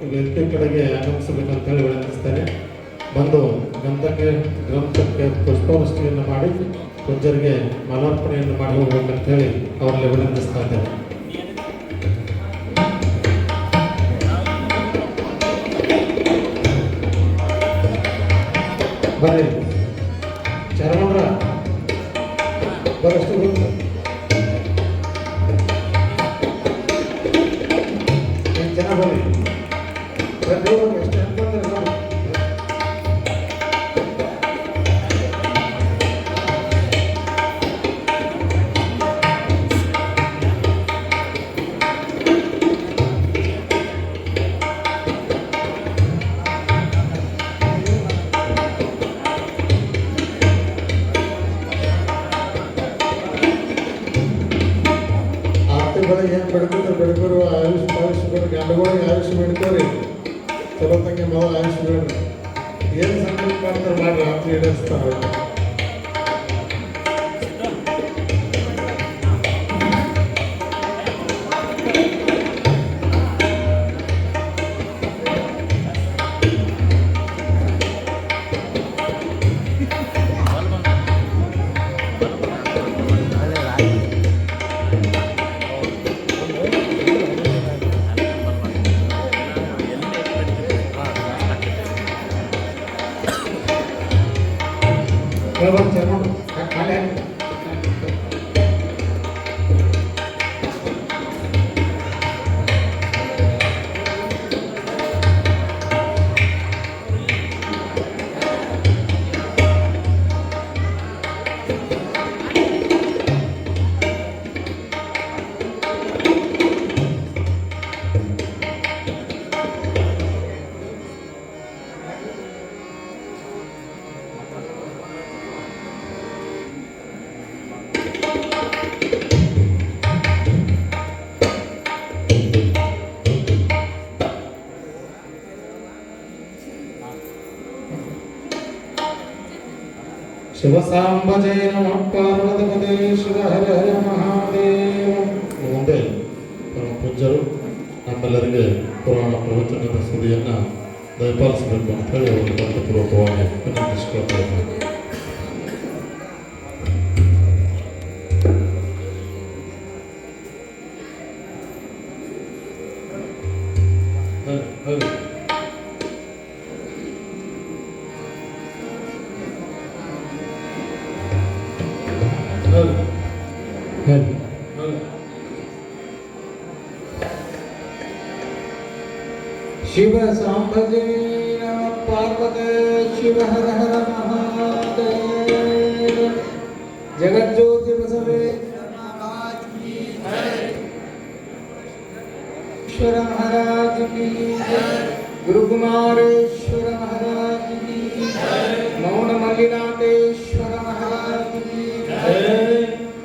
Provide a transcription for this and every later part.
ವೇದಿಕೆ ಕಡೆಗೆ ಆಗಮಿಸಬೇಕಂತೇಳಿ ವಿನಂತಿಸ್ತೇನೆ. ಬಂದು ಗ್ರಂಥಕ್ಕೆ ಪುಷ್ಪವೃಷ್ಟಿಯನ್ನು ಮಾಡಿ ಪೂಜ್ಯರಿಗೆ ಮಾಲಾರ್ಪಣೆಯನ್ನು ಮಾಡಿ ಹೋಗ್ಬೇಕಂತೇಳಿ ಅವರಲ್ಲಿ ವಿನಂತಿಸ್ತಾ ಇದ್ದೇನೆ. ಬರ್ರಿ ಚರಮಂದ್ರ ಬರಷ್ಟು ಜನ ಬರ್ರಿ ಎಷ್ಟು ಅನ್ಕೊಂಡ್ರೆ ಏನು ಬೆಳ್ಕೊತಾರೆ ಬೆಳ್ಕೋರು ಆಯುಷ್ ಗಂಡುಗಳಿಗೆ ಆಯುಷ್ ಬೆಳ್ಕೋರಿ ಚಲೋ ತಂಗೆ ಮೊದಲು ಆಯುಷ್ ಬೇಡ್ರಿ ಏನು ಸಂಕಲ್ಪ ಮಾಡ್ತಾರೆ ಮಾಡಿ ರಾತ್ರಿ ಈಡೇರಿಸ್ತಾರೆ. ಶಿವಸಾಂಬಜೇ ನಮಃ ಪಾರ್ವತೀಪದೇ ಶಿವ ಹರ ಹರ ಮಹಾದೇವ. ಮುಂದೆ ಪರಮ ಪೂಜ್ಯರು ನಮ್ಮೆಲ್ಲರಿಗೆ ಪುರಾಣ ಪ್ರವಚನದ ಸುದ್ದಿಯನ್ನು ದಯಪಾಲಿಸಬೇಕು ಅಂತ ಹೇಳಿ ಅವರು ಭಕ್ತಪೂರ್ವಕವಾಗಿ ವಿನಂತಿಸಿಕೊಳ್ತಾ ಇದ್ದಾರೆ. शिव सांभजे नमः पार्वते शिव हर हर महादेव. जगज्योति बसवे ईश्वर महाराज की जय. गुरु कुमारेश्वर महाराज की जय. मौन मल्लिनाथेश्वर महाराज की जय.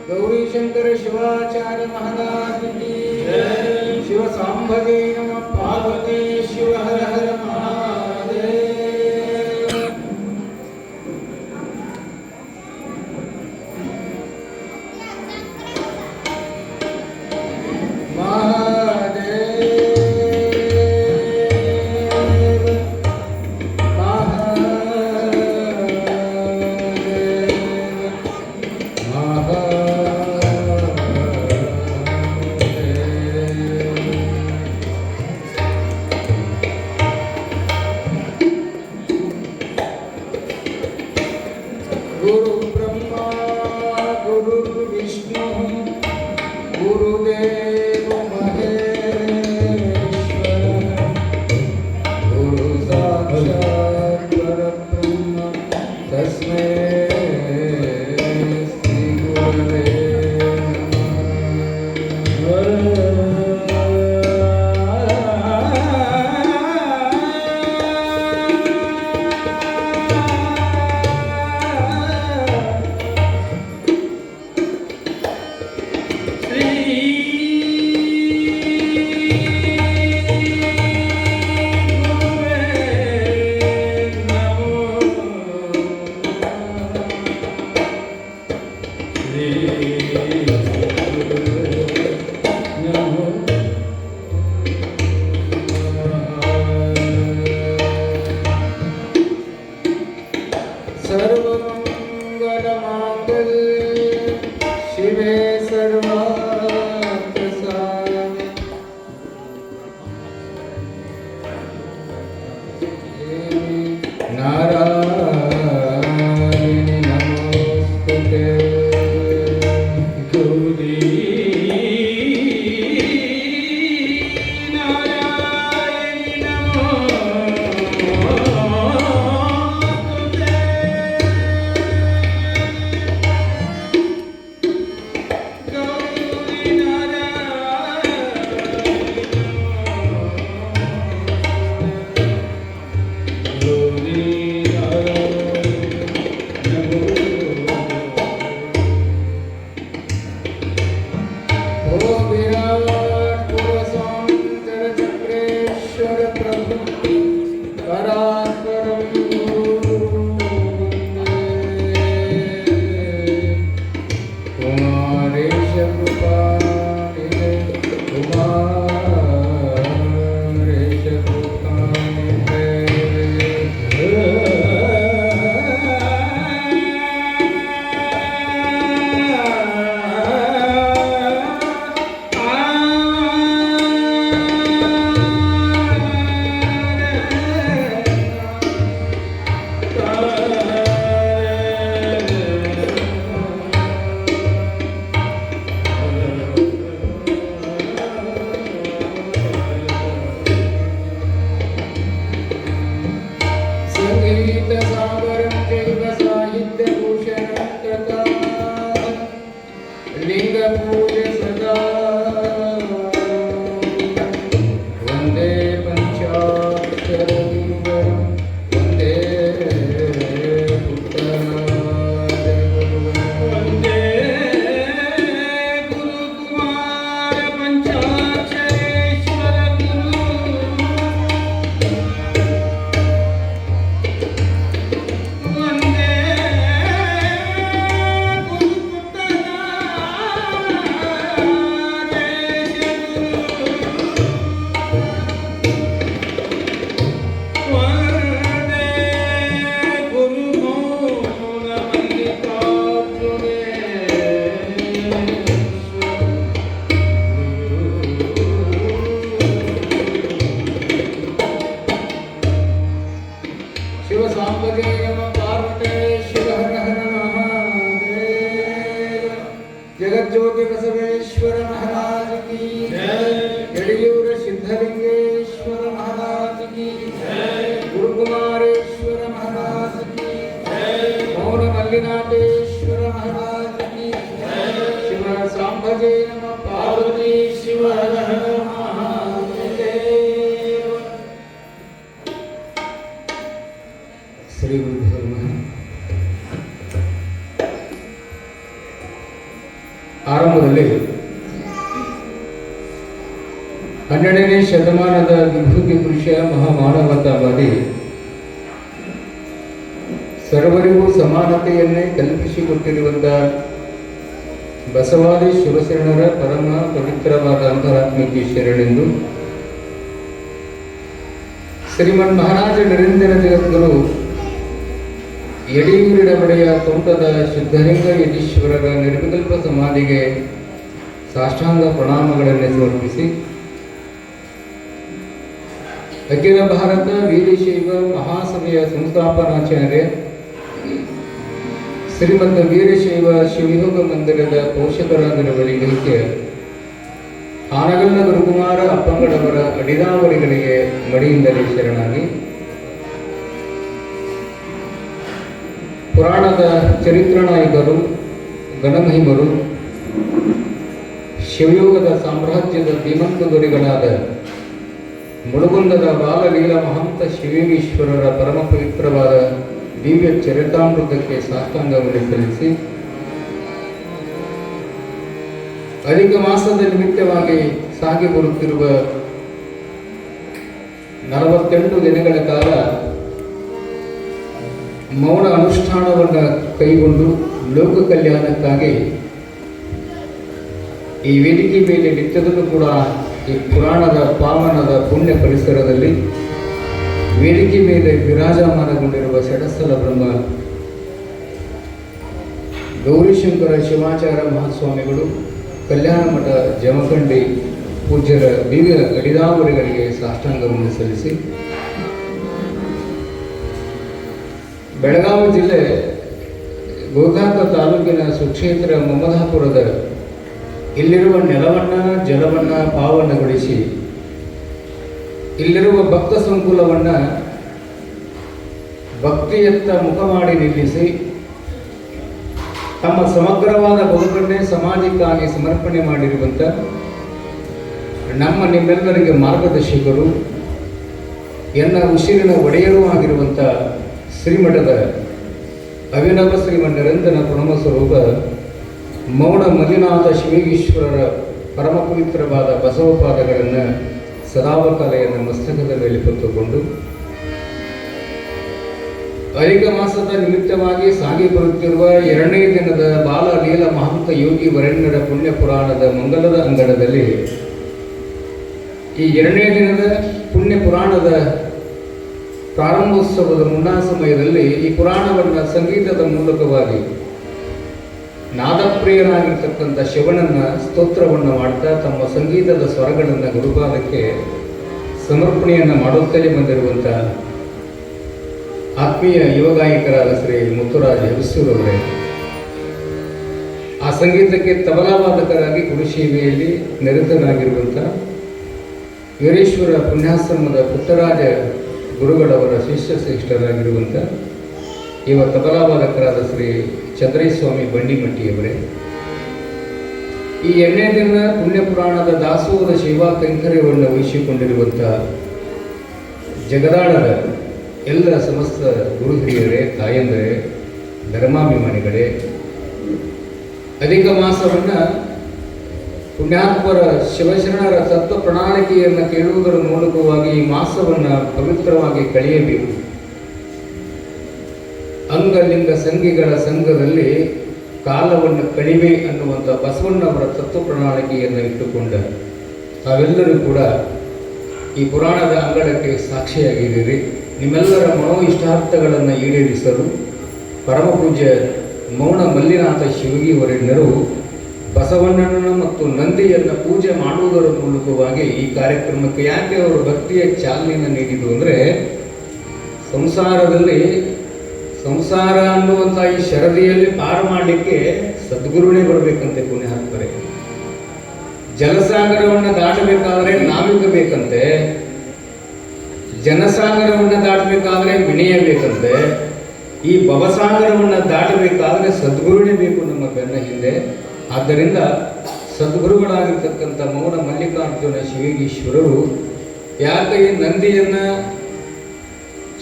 गौरी शंकर शिवाचार्य महाराज की जय. शिव सांभजे नमः पार्वते शिव हर हर महादेव. ನಾರಾಯಣಿ ನಮೋಸ್ತುತೇ ಗೌರಿ जगज्योति बसवेश्वर महाराज की जय। यडियूर सिद्धलिंगेश्वर महाराज की जय। गुरुकुमारेश्वर महाराज की जय। मौन मल्लिनाथेश्वर महाराज की जय। शिव सांभजे नमः पार्वती शिव हर हर महादेव। श्री गुरुदेव ಆರಂಭದಲ್ಲಿ 12ನೇ ಶತಮಾನದ ವಿಭೂತಿ ಪುರುಷ ಮಹಾಮಾನವತಾವಾದಿ ಸರ್ವರಿಗೂ ಸಮಾನತೆಯನ್ನೇ ಕಲ್ಪಿಸಿಕೊಟ್ಟಿರುವಂತಹ ಬಸವಾದಿ ಶಿವಶರಣರ ಪರಮ ಪವಿತ್ರವಾದ ಅಂತರಾತ್ಮಿಕ ಶರಣೆಂದು ಶ್ರೀಮನ್ ಮಹಾರಾಜ ನಿರಂಜನ ಜಗದ್ಗುರು ಯಡಿಯೂರಿನ ಬಳಿಯ ತೋಟದ ಸಿದ್ಧಲಿಂಗ ಯತೀಶ್ವರರ ನಿರ್ವಿಕಲ್ಪ ಸಮಾಧಿಗೆ ಸಾಷ್ಟಾಂಗ ಪ್ರಣಾಮಗಳನ್ನು ಸಮರ್ಪಿಸಿ ಅಖಿಲ ಭಾರತ ವೀರಶೈವ ಮಹಾಸಭೆಯ ಸಂಸ್ಥಾಪನಾಚಾರ್ಯ ಶ್ರೀಮಂತ ವೀರಶೈವ ಶಿವಯೋಗ ಮಂದಿರದ ಪೋಷಕರಾಗಿರುವವರಿಗೆ ಆನಗಲ್ಲ ಗುರುಕುಮಾರ ಅಪ್ಪಂಗಡವರ ಅಡಿದಾವರಿಗಳಿಗೆ ಮಡಿಯಿಂದಲೇ ಶರಣಾಗಿ ಪುರಾಣದ ಚರಿತ್ರ ನಾಯಕರು ಗಣಮಹಿಮರು ಶಿವಯೋಗದ ಸಾಮ್ರಾಜ್ಯದ ಧೀಮಂತ ದೊರೆಗಳಾದ ಮುಳುಗುಂದದ ಬಾಲಲೀಲ ಮಹಂತ ಶಿವಯೋಗೀಶ್ವರರ ಪರಮ ಪವಿತ್ರವಾದ ದಿವ್ಯ ಚರಿತಾಮೃತಕ್ಕೆ ಸಾಷ್ಟಾಂಗವನ್ನು ಸಲ್ಲಿಸಿ ಅಧಿಕ ಮಾಸದ ನಿಮಿತ್ತವಾಗಿ ಸಾಗಿ ಬರುತ್ತಿರುವ 48 ದಿನಗಳ ಕಾಲ ಮೌನ ಅನುಷ್ಠಾನವನ್ನು ಕೈಗೊಂಡು ಲೋಕ ಕಲ್ಯಾಣಕ್ಕಾಗಿ ಈ ವೇದಿಕೆ ಮೇಲೆ ನಿತ್ಯದಲ್ಲೂ ಕೂಡ ಈ ಪುರಾಣದ ಪಾವನದ ಪುಣ್ಯ ಪರಿಸರದಲ್ಲಿ ವೇದಿಕೆ ಮೇಲೆ ವಿರಾಜಮಾನಗೊಂಡಿರುವ ಷಡಸ್ಥಲ ಬ್ರಹ್ಮ ಗೌರಿಶಂಕರ ಶಿವಾಚಾರ್ಯ ಮಹಾಸ್ವಾಮಿಗಳು ಕಲ್ಯಾಣ ಮಠ ಜಮಖಂಡಿ ಪೂಜ್ಯರ ದಿವ್ಯ ಅಡಿದಾವರಿಗಳಿಗೆ ಸಾಷ್ಟಾಂಗವನ್ನು ಸಲ್ಲಿಸಿ ಬೆಳಗಾವಿ ಜಿಲ್ಲೆ ಗೋಕಾಕ ತಾಲೂಕಿನ ಸುಕ್ಷೇತ್ರ ಮಮದಾಪುರದ ಇಲ್ಲಿರುವ ನೆಲವನ್ನು ಜಲವನ್ನು ಪಾವನಗೊಳಿಸಿ ಇಲ್ಲಿರುವ ಭಕ್ತ ಸಂಕುಲವನ್ನು ಭಕ್ತಿಯತ್ತ ಮುಖ ಮಾಡಿ ನಿಲ್ಲಿಸಿ ತಮ್ಮ ಸಮಗ್ರವಾದ ಬದುಕನ್ನೇ ಸಮಾಜಕ್ಕಾಗಿ ಸಮರ್ಪಣೆ ಮಾಡಿರುವಂಥ ನಮ್ಮ ನಿಮ್ಮೆಲ್ಲರಿಗೆ ಮಾರ್ಗದರ್ಶಕರು ಎನ್ನ ಉಸಿರಿನ ಒಡೆಯರೂ ಆಗಿರುವಂಥ ಶ್ರೀಮಠದ ಅಭಿನವ ಶ್ರೀಮಂಡರಂಜನ ಪ್ರಣವ ಸ್ವರೂಪ ಮೌನ ಮಲ್ಲಿನಾಥ ಶಿವಗೀಶ್ವರರ ಪರಮ ಪವಿತ್ರವಾದ ಬಸವಪಾದಗಳನ್ನು ಸದಾವಕಾಲೆಯನ್ನು ಮಸ್ತಕದ ಮೇಲೆ ಹೊತ್ತುಕೊಂಡು ಅಧಿಕ ಮಾಸದ ನಿಮಿತ್ತವಾಗಿ ಸಾಗಿ ಬರುತ್ತಿರುವ 2ನೇ ದಿನದ ಬಾಲ ಲೀಲ ಮಹಂತ ಯೋಗಿ ವರೆಣ್ಯರ ಪುಣ್ಯ ಪುರಾಣದ ಮಂಗಲದ ಅಂಗಣದಲ್ಲಿ ಈ 2ನೇ ದಿನದ ಪುಣ್ಯ ಪುರಾಣದ ಪ್ರಾರಂಭೋತ್ಸವದ ಮುನ್ನಾ ಸಮಯದಲ್ಲಿ ಈ ಪುರಾಣವನ್ನು ಸಂಗೀತದ ಮೂಲಕವಾಗಿ ನಾದಪ್ರಿಯರಾಗಿರ್ತಕ್ಕಂಥ ಶಿವನನ್ನ ಸ್ತೋತ್ರವನ್ನು ಮಾಡ್ತಾ ತಮ್ಮ ಸಂಗೀತದ ಸ್ವರಗಳನ್ನು ಗುರುಪಾದಕ್ಕೆ ಸಮರ್ಪಣೆಯನ್ನು ಮಾಡುತ್ತಲೇ ಬಂದಿರುವಂಥ ಆತ್ಮೀಯ ಯುವಗಾಯಕರಾದ ಶ್ರೀ ಮುತ್ತುರಾಜ ಹರಿಸೂರವರೇ, ಆ ಸಂಗೀತಕ್ಕೆ ತಬಲಾವಾದಕರಾಗಿ ಗುರುಶೇವೆಯಲ್ಲಿ ನಿರತರಾಗಿರುವಂಥ ವೀರೇಶ್ವರ ಪುಣ್ಯಾಶ್ರಮದ ಪುಟ್ಟರಾಜ ಗುರುಗಳವರ ಶಿಷ್ಯ ಶ್ರೇಷ್ಠರಾಗಿರುವಂಥ ಇವ ತಬಲಾವಾದಕರಾದ ಶ್ರೀ ಚಂದ್ರೇಸ್ವಾಮಿ ಬಂಡಿಮಟ್ಟಿಯವರೇ, ಈ 2ನೇ ದಿನ ಪುಣ್ಯ ಪುರಾಣದ ದಾಸೋಹದ ಸೇವಾ ಕೈಂಕರ್ಯವನ್ನು ವಹಿಸಿಕೊಂಡಿರುವಂಥ ಜಗದಾಳದ ಎಲ್ಲ ಸಮಸ್ತ ಗುರು ಹಿರಿಯರೇ, ತಾಯಂದರೇ, ಧರ್ಮಾಭಿಮಾನಿಗಳೇ, ಅಧಿಕ ಮಾಸವನ್ನು ಪುಣ್ಯಾತ್ಮರ ಶಿವಶರಣರ ತತ್ವ ಪ್ರಣಾಳಿಕೆಯನ್ನು ಕೇಳುವುದರ ಮೂಲಕವಾಗಿ ಈ ಮಾಸವನ್ನು ಪವಿತ್ರವಾಗಿ ಕಳೆಯಬೇಕು. ಅಂಗಲಿಂಗ ಸಂಘಿಗಳ ಸಂಘದಲ್ಲಿ ಕಾಲವನ್ನು ಕಡಿಮೆ ಅನ್ನುವಂಥ ಬಸವಣ್ಣವರ ತತ್ವ ಪ್ರಣಾಳಿಕೆಯನ್ನು ಇಟ್ಟುಕೊಂಡ ತಾವೆಲ್ಲರೂ ಕೂಡ ಈ ಪುರಾಣದ ಅಂಗಳಕ್ಕೆ ಸಾಕ್ಷಿಯಾಗಿದ್ದೀರಿ. ನಿಮ್ಮೆಲ್ಲರ ಮನೋ ಇಷ್ಟಾರ್ಥಗಳನ್ನು ಈಡೇರಿಸಲು ಪರಮ ಪೂಜ್ಯ ಮೌನ ಮಲ್ಲಿನಾಥ ಶಿವಗಿ ವರೆಣ್ಯರು ಬಸವಣ್ಣನ ಮತ್ತು ನಂದಿಯನ್ನು ಪೂಜೆ ಮಾಡುವುದರ ಮೂಲಕವಾಗಿ ಈ ಕಾರ್ಯಕ್ರಮಕ್ಕೆ ಯಾಕೆ ಅವರು ಭಕ್ತಿಯ ಚಾಲನೆಯನ್ನು ನೀಡಿದರು ಅಂದರೆ, ಸಂಸಾರ ಅನ್ನುವಂಥ ಈ ಶರದಿಯಲ್ಲಿ ಪಾರು ಮಾಡಲಿಕ್ಕೆ ಸದ್ಗುರುನೇ ಬರಬೇಕಂತೆ ಪುಣ್ಯಾತ್ಮರೇ. ಜಲಸಾಗರವನ್ನು ದಾಟಬೇಕಾದ್ರೆ ನಾವಿಕ ಬೇಕಂತೆ, ಜನಸಾಗರವನ್ನು ದಾಟಬೇಕಾದ್ರೆ ವಿನಯ ಬೇಕಂತೆ, ಈ ಭವಸಾಗರವನ್ನು ದಾಟಬೇಕಾದ್ರೆ ಸದ್ಗುರುನೇ ಬೇಕು ನಮ್ಮ ಬೆನ್ನ ಹಿಂದೆ. ಆದ್ದರಿಂದ ಸದ್ಗುರುಗಳಾಗಿರ್ತಕ್ಕಂಥ ಮೌನ ಮಲ್ಲಿಕಾರ್ಜುನ ಶಿವಗೀಶ್ವರರು ಯಾಕೆ ಈ ನಂದಿಯನ್ನು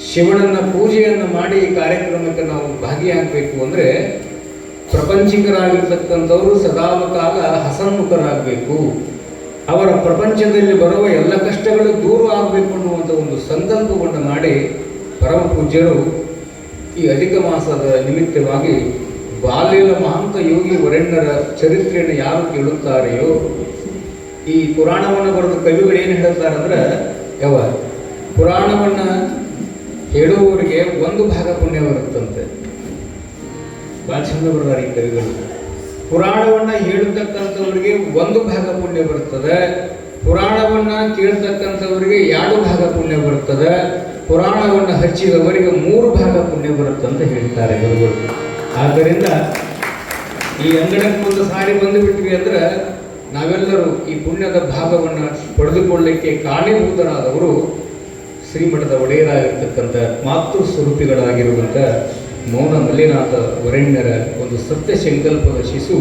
ಶಿವನನ್ನ ಪೂಜೆಯನ್ನು ಮಾಡಿ ಈ ಕಾರ್ಯಕ್ರಮಕ್ಕೆ ನಾವು ಭಾಗಿಯಾಗಬೇಕು ಅಂದರೆ, ಪ್ರಪಂಚಿಕರಾಗಿರ್ತಕ್ಕಂಥವರು ಸದಾಕಾಲ ಹಸನ್ಮುಖರಾಗಬೇಕು, ಅವರ ಪ್ರಪಂಚದಲ್ಲಿ ಬರುವ ಎಲ್ಲ ಕಷ್ಟಗಳು ದೂರ ಆಗಬೇಕು ಅನ್ನುವಂಥ ಒಂದು ಸಂಕಲ್ಪವನ್ನು ಮಾಡಿ ಪರಮ ಪೂಜ್ಯರು ಈ ಅಧಿಕ ಮಾಸದ ನಿಮಿತ್ತವಾಗಿ ಬಾಲ್ಯಲ ಮಹಂತ ಯೋಗಿ ವರೆಣ್ಯರ ಚರಿತ್ರೆಯನ್ನು ಯಾರು ಕೇಳುತ್ತಾರೆಯೋ, ಈ ಪುರಾಣವನ್ನು ಬರೆದ ಕವಿಗಳು ಏನು ಹೇಳ್ತಾರೆ ಅಂದ್ರೆ, ಪುರಾಣವನ್ನು ಹೇಳುವವರಿಗೆ 1 ಭಾಗ ಪುಣ್ಯ ಬರುತ್ತಂತೆ. ಭಾಳ ಚಂದ ಬರೆದಾರೆ ಈ ಕವಿಗಳು. ಪುರಾಣವನ್ನು ಹೇಳತಕ್ಕಂಥವ್ರಿಗೆ 1 ಭಾಗ ಪುಣ್ಯ ಬರ್ತದೆ, ಪುರಾಣವನ್ನು ಕೇಳ್ತಕ್ಕಂಥವರಿಗೆ 2 ಭಾಗ ಪುಣ್ಯ ಬರ್ತದೆ, ಪುರಾಣವನ್ನು ಹಚ್ಚಿದವರಿಗೆ 3 ಭಾಗ ಪುಣ್ಯ ಬರುತ್ತಂತ ಹೇಳ್ತಾರೆ ಗುರುಗಳು. ಆದ್ದರಿಂದ ಈ ಅಂಗಡಕ್ಕೆ ಒಂದು ಸಾರಿ ಬಂದುಬಿಟ್ವಿ ಅಂದ್ರೆ ನಾವೆಲ್ಲರೂ ಈ ಪುಣ್ಯದ ಭಾಗವನ್ನು ಪಡೆದುಕೊಳ್ಳಲಿಕ್ಕೆ ಕಾರಣೀಭೂತರಾದವರು ಶ್ರೀಮಠದ ಒಡೆಯರಾಗಿರ್ತಕ್ಕಂಥ ಮಾತೃ ಸ್ವರೂಪಿಗಳಾಗಿರುವಂಥ ಮೌನ ಮಲ್ಲಿನಾಥ ವರೆಣ್ಯರ ಒಂದು ಸತ್ಯ ಸಂಕಲ್ಪದ ಶಿಶು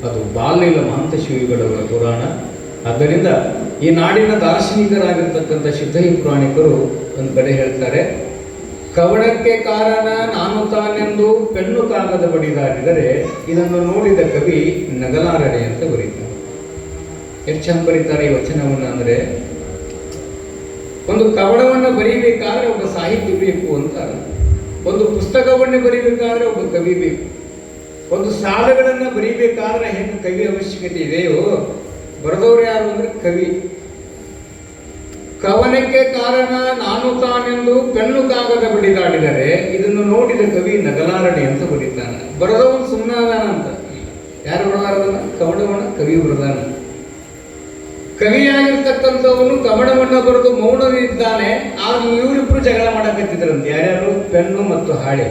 ಅದು ಬಾಲ್ಯಲ ಮಹಂತ ಶಿವಗಳವರ ಪುರಾಣ. ಆದ್ದರಿಂದ ಈ ನಾಡಿನ ದಾರ್ಶನಿಕರಾಗಿರ್ತಕ್ಕಂಥ ಸಿದ್ಧೈ ಪುರಾಣಿಕರು ಒಂದು ಕಡೆ ಹೇಳ್ತಾರೆ, ಕವನಕ್ಕೆ ಕಾರಣ ನಾನು ತಾನೆಂದು ಪೆನ್ನು ಕಾಗದ ಬಡಿದಾಡಿದರೆ ಇದನ್ನು ನೋಡಿದ ಕವಿ ನಗಲಾರಡೆ ಅಂತ ಬರೀತಾರೆ. ಎಷ್ಟು ಚಂದ ಬರೀತಾರೆ ಈ ವಚನವನ್ನು ಅಂದರೆ, ಒಂದು ಕವನವನ್ನು ಬರೀಬೇಕಾದ್ರೆ ಒಬ್ಬ ಸಾಹಿತ್ಯ ಬೇಕು ಅಂತ, ಒಂದು ಪುಸ್ತಕವನ್ನು ಬರೀಬೇಕಾದ್ರೆ ಒಬ್ಬ ಕವಿ ಬೇಕು, ಒಂದು ಸಾಲುಗಳನ್ನು ಬರೀಬೇಕಾದ್ರೆ ಹೆಂಗೆ ಕವಿ ಅವಶ್ಯಕತೆ ಇದೆಯೋ ಬರೆದವರು ಯಾರು ಅಂದ್ರೆ ಕವಿ. ಕವನಕ್ಕೆ ಕಾರಣ ನಾನು ತಾನೆಂದು ಪೆನ್ನು ಕಾಗದ ಬಡಿದಾಡಿದರೆ ಇದನ್ನು ನೋಡಿದ ಕವಿ ನಗಲಾರಡೆ ಅಂತ ಬರೀತಾನೆ. ಬರೆದವನು ಸುಮ್ಮನಾದಾನ ಅಂತ. ಯಾರು ಬರೆದಾರದನ್ನ? ಕವನವನ್ನ ಕವಿ ಬರೆದಾನ. ಕವಿಯಾಗಿರ್ತಕ್ಕಂಥವನು ಕವನವನ್ನ ಬರೆದು ಮೌನವಿದ್ದಾನೆ. ಆಗ ಇವರಿಬ್ರು ಜಗಳ ಮಾಡಕತ್ತಿದ್ರಂತೆ. ಯಾರ್ಯಾರು? ಪೆನ್ನು ಮತ್ತು ಹಾಳೆ.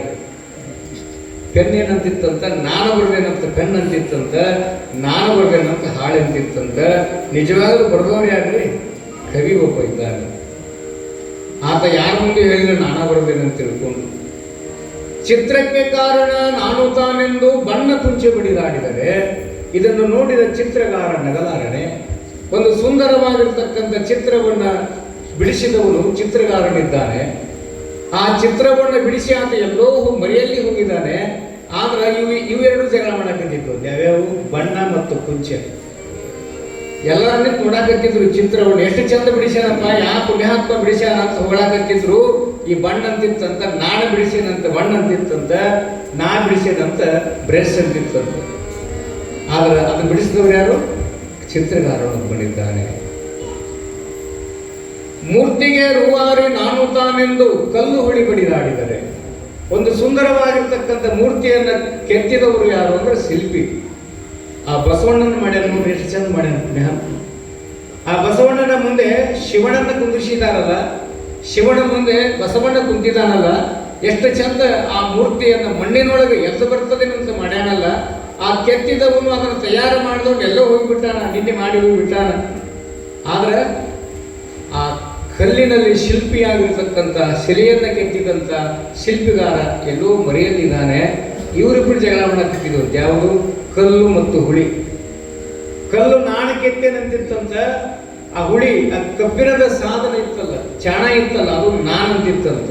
ಪೆನ್ ಏನಂತಿತ್ತಂತ, ನಾನು ಬರ್ದೇನಂತ ಪೆನ್ ಅಂತಿತ್ತಂತ, ನಾನು ಬರ್ದೇನಂತ ಹಾಳೆ ಅಂತಿತ್ತಂತ. ನಿಜವಾಗ್ಲೂ ಬರೆದವ್ರು ಯಾರ್ರಿ? ಕವಿ ಒಬ್ಬ ಇದ್ದಾನೆ. ಆತ ಯಾರ ಮುಂದೆ ಹೇಳಿದ್ರೆ ನಾನಾ ಬರಬೇಕಂತ ತಿಳ್ಕೊಂಡು, ಚಿತ್ರಕ್ಕೆ ಕಾರಣ ನಾನು ತಾನೆಂದು ಬಣ್ಣ ತುಂಚೆ ಬಡಿದಾಡಿದರೆ ಇದನ್ನು ನೋಡಿದ ಚಿತ್ರಗಾರ ನಗಲಾರನೆ. ಒಂದು ಸುಂದರವಾಗಿರ್ತಕ್ಕಂಥ ಚಿತ್ರವನ್ನ ಬಿಡಿಸಿದವನು ಚಿತ್ರಗಾರನಿದ್ದಾನೆ. ಆ ಚಿತ್ರವನ್ನ ಬಿಡಿಸಿ ಆತ ಎಲ್ಲೋ ಮರೆಯಲ್ಲಿ ಹೋಗಿದ್ದಾನೆ. ಆದ್ರೆ ಇವೆರಡು ಜಗಳ ಮಾಡಕತ್ತಿತ್ತು. ಯಾವ್ಯಾವು? ಬಣ್ಣ ಮತ್ತು ಕುಂಚೆ. ಎಲ್ಲರನ್ನೇ ನೋಡಾಕತ್ತಿದ್ರು ಚಿತ್ರವನ್ನು. ಎಷ್ಟು ಚಂದ ಬಿಡಿಸ್ಯಾನಪ್ಪ, ಯಾ ಪುಣ್ಯಾತ್ಮ ಬಿಡಿಸ್ಯಾನ ಅಂತ ಹೊಗಳಾಕತ್ತಿದ್ರು. ಈ ಬಣ್ಣ ಅಂತಿತ್ತಂತ, ನಾನು ಬಿಡಿಸಿದಂತ ಬಣ್ಣ ಅಂತಿತ್ತಂತ, ನಾ ಬಿಡಿಸಿದಂತ ಬ್ರಷ್ ಅಂತಿತ್ತಂತ. ಆದ್ರೆ ಅದನ್ನು ಬಿಡಿಸಿದವರು ಯಾರು? ಚಿತ್ರಗಾರನು ಬಂದಿದ್ದಾನೆ. ಮೂರ್ತಿಗೆ ರೂವಾರಿ ನಾನು ತಾನೆಂದು ಕಲ್ಲು ಹೊಳಿ ಬಡಿದಾಡಿದರೆ. ಒಂದು ಸುಂದರವಾಗಿರ್ತಕ್ಕಂಥ ಮೂರ್ತಿಯನ್ನ ಕೆತ್ತಿದವರು ಯಾರು ಅಂದ್ರೆ ಶಿಲ್ಪಿ. ಆ ಬಸವಣ್ಣನ ಮಾಡ್ಯಾರ ನೋಡಿ, ಎಷ್ಟು ಚಂದ ಮಾಡ್ಯಾನ. ಆ ಬಸವಣ್ಣನ ಮುಂದೆ ಶಿವನನ್ನ ಕುಂದಿಸಿದಾರಲ್ಲ, ಶಿವನ ಮುಂದೆ ಬಸವಣ್ಣ ಕುಂತಿದಾನಲ್ಲ, ಎಷ್ಟು ಚಂದ ಆ ಮೂರ್ತಿಯನ್ನ ಮಣ್ಣಿನೊಳಗೆ ಎದ್ದು ಬರ್ತದೆ ಅಂತ ಮಾಡ್ಯಾನಲ್ಲ. ಆ ಕೆತ್ತಿದವನು ಅದನ್ನು ತಯಾರು ಮಾಡಿದವನು ಎಲ್ಲೋ ಹೋಗಿಬಿಟ್ಟಾನ, ನಿನ್ನೆ ಮಾಡಿ ಹೋಗಿಬಿಟ್ಟಾನ. ಆದ್ರೆ ಆ ಕಲ್ಲಿನಲ್ಲಿ ಶಿಲ್ಪಿಯಾಗಿರ್ತಕ್ಕಂಥ ಶಿಲೆಯನ್ನ ಕೆತ್ತಿದಂಥ ಶಿಲ್ಪಿಗಾರ ಎಲ್ಲೋ ಮರೆಯಲ್ಲಿದ್ದಾನೆ. ಇವರಿಬ್ಬರು ಜಗಳ ಮಾಡಕ್ಕಿದ್ದು ಯಾವುದು? ಕಲ್ಲು ಮತ್ತು ಹುಳಿ. ಕಲ್ಲು ನಾನು ಕೆತ್ತೇನಂತಿತ್ತಂತ, ಆ ಹುಳಿ ಆ ಕಬ್ಬಿಣದ ಸಾಧನ ಇತ್ತಲ್ಲ, ಚಾಣ ಇತ್ತಲ್ಲ, ಅದು ನಾನಂತಿತ್ತಂತ.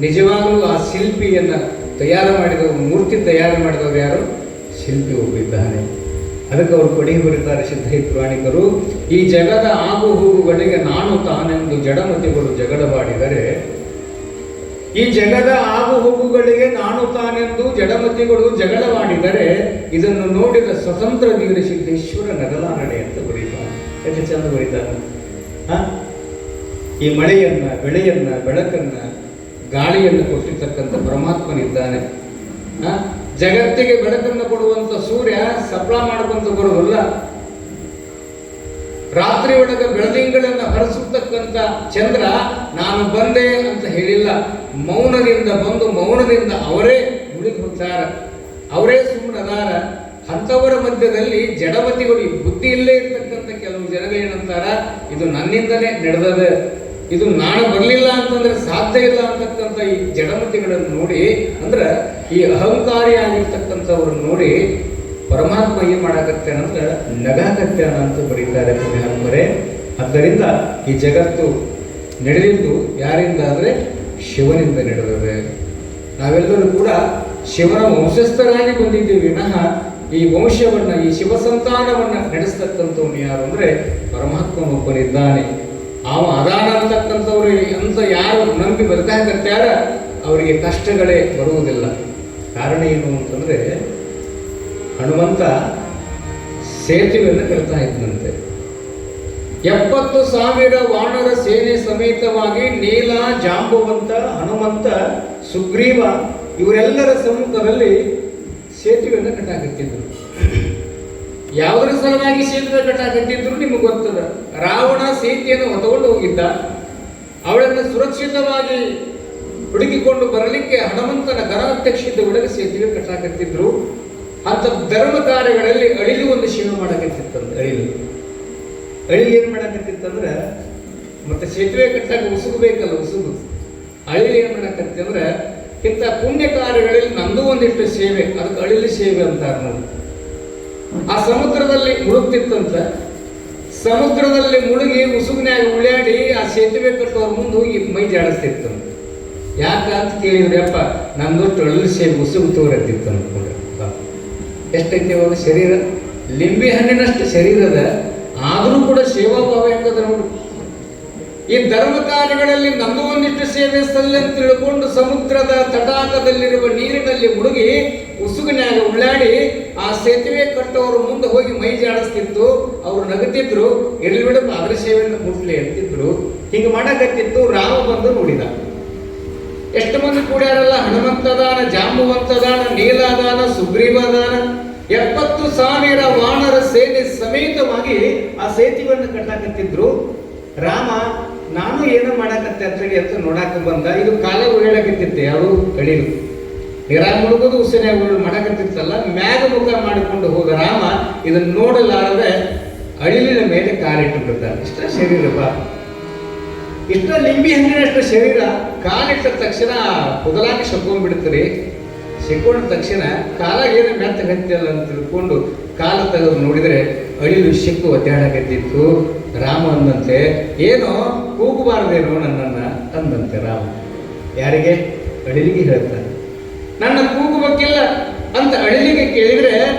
ನಿಜವಾಗಲೂ ಆ ಶಿಲ್ಪಿಯನ್ನ ತಯಾರು ಮಾಡಿದವರು, ಮೂರ್ತಿ ತಯಾರು ಮಾಡಿದವರು ಯಾರು? ಶಿಲ್ಪಿ ಒಬ್ಬಿದ್ದಾನೆ. ಅದಕ್ಕೆ ಅವರು ಕೊಡುಗೆ ಬರೀತಾರೆ ಸಿದ್ಧೈ ಪುರಾಣಿಕರು. ಈ ಜಗದ ಆಗು ಹೋಗುಗಳಿಗೆ ನಾನು ತಾನೆಂದು ಜಡಮತಿಗಳು ಜಗಳವಾಡಿದರೆ, ಈ ಜಗದ ಆಗು ಹೋಗುಗಳಿಗೆ ನಾನು ತಾನೆಂದು ಜಡಮತಿಗಳು ಜಗಳವಾಡಿದರೆ ಇದನ್ನು ನೋಡಿದ ಸ್ವತಂತ್ರ ವೀರ ಸಿದ್ದೇಶ್ವರ ನಗಲಾರಡೆ ಅಂತ ಬರೀತಾನೆ. ಎಷ್ಟು ಚಂದ ಬರೀತಾನೆ. ಈ ಮಳೆಯನ್ನ, ಬೆಳೆಯನ್ನ, ಬೆಳಕನ್ನ, ಗಾಳಿಯನ್ನು ಕೊಟ್ಟಿರ್ತಕ್ಕಂಥ ಪರಮಾತ್ಮನಿದ್ದಾನೆ. ಜಗತ್ತಿಗೆ ಬೆಳಕನ್ನು ಕೊಡುವಂತ ಸೂರ್ಯ ಸಪ್ಲ ಮಾಡ್ಕೊಂತ ಬರೋದಲ್ಲ, ರಾತ್ರಿ ಒಳಗೆ ಬೆಳದಿಂಗಳನ್ನ ಹರಿಸತಕ್ಕಂಥ ಚಂದ್ರ ನಾನು ಬಂದೆ ಅಂತ ಹೇಳಿಲ್ಲ. ಮೌನದಿಂದ ಬಂದು ಮೌನದಿಂದ ಅವರೇ ಉಳಿದು ಹೋಗ್ತಾರ, ಅವರೇ ಸುಮ್ಮನದಾರ. ಅಂಥವರ ಮಧ್ಯದಲ್ಲಿ ಜಡಮತಿಗಳು, ಬುದ್ಧಿ ಇಲ್ಲೇ ಇರ್ತಕ್ಕಂಥ ಕೆಲವು ಜನಗಳು ಏನಂತಾರ, ಇದು ನನ್ನಿಂದಲೇ ನಡೆದದ, ಇದು ನಾನು ಬರಲಿಲ್ಲ ಅಂತಂದ್ರೆ ಸಾಧ್ಯ ಇಲ್ಲ ಅಂತಕ್ಕಂಥ ಈ ಜಡಮತಿಗಳನ್ನು ನೋಡಿ, ಅಂದ್ರೆ ಈ ಅಹಂಕಾರಿಯಾಗಿರ್ತಕ್ಕಂಥವ್ರನ್ನ ನೋಡಿ ಪರಮಾತ್ಮ ಏನ್ ಮಾಡಾಕತ್ತೇನಂದ್ರೆ ನಗಾಕತ್ಯಾನ ಅಂತ ಬರೀತಾರೆ ಪುಣ್ಯಾತ್ಮರೇ. ಆದ್ದರಿಂದ ಈ ಜಗತ್ತು ನಡೆದಿದ್ದು ಯಾರಿಂದ ಅಂದ್ರೆ ಶಿವನಿಂದ ನಡೆದಿದೆ. ನಾವೆಲ್ಲರೂ ಕೂಡ ಶಿವನ ವಂಶಸ್ಥರಾಗಿ ಬಂದಿದ್ದೀವಿ ವಿನಃ ಈ ವಂಶವನ್ನ, ಈ ಶಿವ ಸಂತಾನವನ್ನ ನಡೆಸ್ತಕ್ಕಂಥವ್ನು ಯಾರು ಅಂದ್ರೆ ಪರಮಾತ್ಮನೊಬ್ಬನಿದ್ದಾನೆ. ಅವ ಅದಾನ ಅಂತಕ್ಕಂಥವ್ರು ಅಂತ ಯಾರು ನಂಬಿ ಬದುಕಾಕತ್ಯಾರ ಅವರಿಗೆ ಕಷ್ಟಗಳೇ ಬರುವುದಿಲ್ಲ. ಕಾರಣ ಏನು ಅಂತಂದ್ರೆ, ಹನುಮಂತ ಸೇತುವೆಯನ್ನು ಕಟ್ತಾ ಇದ್ದಂತೆ. 70,000 ವಾನರ ಸೇನೆ ಸಮೇತವಾಗಿ ನೀಲ, ಜಾಂಬವಂತ, ಹನುಮಂತ, ಸುಗ್ರೀವ ಇವರೆಲ್ಲರ ಸಮ್ಮುಖದಲ್ಲಿ ಸೇತುವೆಯನ್ನು ಕಟ್ಟಾಕತ್ತಿದ್ರು. ಯಾವುದರ ಸಲುವಾಗಿ ಸೇತುವೆ ಕಟ್ಟಾಕತ್ತಿದ್ರು ನಿಮಗೆ ಗೊತ್ತದ. ರಾವಣ ಸೀತೆಯನ್ನು ಹೊತ್ತುಕೊಂಡು ಹೋಗಿದ್ದ. ಅವಳನ್ನು ಸುರಕ್ಷಿತವಾಗಿ ಹುಡುಕಿಕೊಂಡು ಬರಲಿಕ್ಕೆ ಹನುಮಂತನ ಗರಾಧ್ಯಕ್ಷತೆ ಒಳಗೆ ಸೇತುವೆ ಕಟ್ಟಾಕತ್ತಿದ್ರು. ಅಂತ ಧರ್ಮ ಕಾರ್ಯಗಳಲ್ಲಿ ಅಳಿಲು ಒಂದು ಶಿವ ಮಾಡಕತ್ತಿತ್ತಂದ್ರೆ, ಅಳಿಲು ಏನ್ ಮಾಡಕತ್ತಿತ್ತಂದ್ರೆ, ಮತ್ತೆ ಸೇತುವೆ ಕಟ್ಟಾಕ ಉಸುಗು ಬೇಕಲ್ಲ, ಉಸುಗು. ಅಳಿಲು ಏನ್ ಮಾಡಕತ್ತಂದ್ರೆ, ಇಂಥ ಪುಣ್ಯ ಕಾರ್ಯಗಳಲ್ಲಿ ನಂದು ಒಂದಿಷ್ಟು ಸೇವೆ, ಅದಕ್ಕೆ ಅಳಿಲು ಸೇವೆ ಅಂತಾರೆ ನೋಡಿ. ಆ ಸಮುದ್ರದಲ್ಲಿ ಮುಳುಗ್ತಿತ್ತಂತ. ಸಮುದ್ರದಲ್ಲಿ ಮುಳುಗಿ ಉಸುಗಿನಾಗ ಉಳ್ಯಾಡಿ ಆ ಸೇತುವೆ ಕಟ್ಟೋರ್ ಮುಂದೆ ಹೋಗಿ ಮೈ ಜಾಡಿಸ್ತಿತ್ತಂತ. ಯಾಕ ಅಂತ ಕೇಳಿದ್ರೆ, ಅಪ್ಪ ನಮ್ದೊಟ್ಟು ಅಳಿಲು ಸೇವೆ ಉಸುಗು ತೋರತ್ತಿತ್ತು ಅಂದ್ಕೊಂಡ್ರೆ. ಎಷ್ಟೈತೆ ಅವಾಗ ಶರೀರ? ಲಿಂಬೆ ಹಣ್ಣಿನಷ್ಟು ಶರೀರದ, ಆದರೂ ಕೂಡ ಸೇವಾಭಾವ ಹೆಂಗದ ನೋಡಿ. ಈ ಧರ್ಮ ಕಾರ್ಯಗಳಲ್ಲಿ ನಂದು ಒಂದಿಷ್ಟು ಸೇವೆ ಸಲ್ಲಿ ಅಂತ ತಿಳ್ಕೊಂಡು ಸಮುದ್ರದ ತಟಾಕದಲ್ಲಿರುವ ನೀರಿನಲ್ಲಿ ಮುಳುಗಿ ಉಸುಗಿನಾಗ ಉಳ್ಳಾಡಿ ಆ ಸೇತುವೆ ಕಟ್ಟೋರು ಮುಂದೆ ಹೋಗಿ ಮೈ ಜಾಡಿಸ್ತಿತ್ತು. ಅವ್ರು ನಗುತ್ತಿದ್ರು, ಇರ್ಲಿ ಬಿಡಪ್ಪ ಅದ್ರ ಸೇವೆಯನ್ನು ಮುಟ್ಲಿ ಅಂತಿದ್ರು. ಹಿಂಗೆ ಮಾಡಕತ್ತಿತ್ತು. ರಾಮ ಬಂದು ನೋಡಿದ. ಎಷ್ಟು ಮಂದಿ ಕೂಡ್ಯಾರಲ್ಲ, ಹನುಮಂತದಾನ, ಜಾಂಬುವಂತದಾನ, ನೀಲಾದಾನ, ಸುಗ್ರೀವದಾನ, 70,000 ವಾನರ ಸೇನೆ ಸಮೇತವಾಗಿ ಆ ಸೇತುವೆಯನ್ನು ಕಟ್ಟಾಕತ್ತಿದ್ರು. ರಾಮ ನಾನು ಏನೋ ಮಾಡಕತ್ತೆ ಅಂತ ನೋಡಾಕ ಬಂದ. ಇದು ಕಾಲ ಉಳ್ಳಾಕತ್ತಿತ್ತೆ, ಯಾರು ಅಳಿಲು. ನೀರಾಗ ಮುಳುಗೋದು ಉಸಿರಾಗ ಮಾಡಕತ್ತಿರ್ತಲ್ಲ, ಮ್ಯಾಗ ಮುಖ ಮಾಡಿಕೊಂಡು ಹೋದ ರಾಮ ಇದನ್ನು ನೋಡಲಾರದೆ ಅಳಿಲಿನ ಮೇಲೆ ಕಾಲಿಟ್ಟು ಬಿಡ್ತಾನೆ. ಇಷ್ಟ ಶರೀರಪ್ಪ, ಇಷ್ಟ ಲಿಂಬಿ ಹಣ್ಣಿನಷ್ಟು ಶರೀರ, ಕಾಲಿಟ್ಟ ತಕ್ಷಣ ಕುದಲಾಗಿ ಸಕ್ಕೊಂಡ್ಬಿಡ್ತೀರಿ. ಸಿಕ್ಕೊಂಡ ತಕ್ಷಣ ಕಾಲಾಗ ಏನು ಮೆತ್ತ ಗಂತಿಯಲ್ಲ ಅಂತ ತಿಳ್ಕೊಂಡು ಕಾಲ ತೆಗೆದು ನೋಡಿದರೆ ಅಳಿಲು ಸಿಕ್ಕು ಒದ್ದಾಡಕತ್ತಿತ್ತು. ರಾಮ ಅಂದಂತೆ, ಏನೋ ಕೂಗಬಾರ್ದೇನೋ ನನ್ನನ್ನ ಅಂದಂತೆ ರಾಮ. ಯಾರಿಗೆ? ಅಳಿಲಿಗೆ ಹೇಳ್ತಾನೆ, ನನ್ನ ಕೂಗಬೇಕಿಲ್ಲ ಅಂತ ಅಳಿಲಿಗೆ ಕೇಳಿದ್ರೆ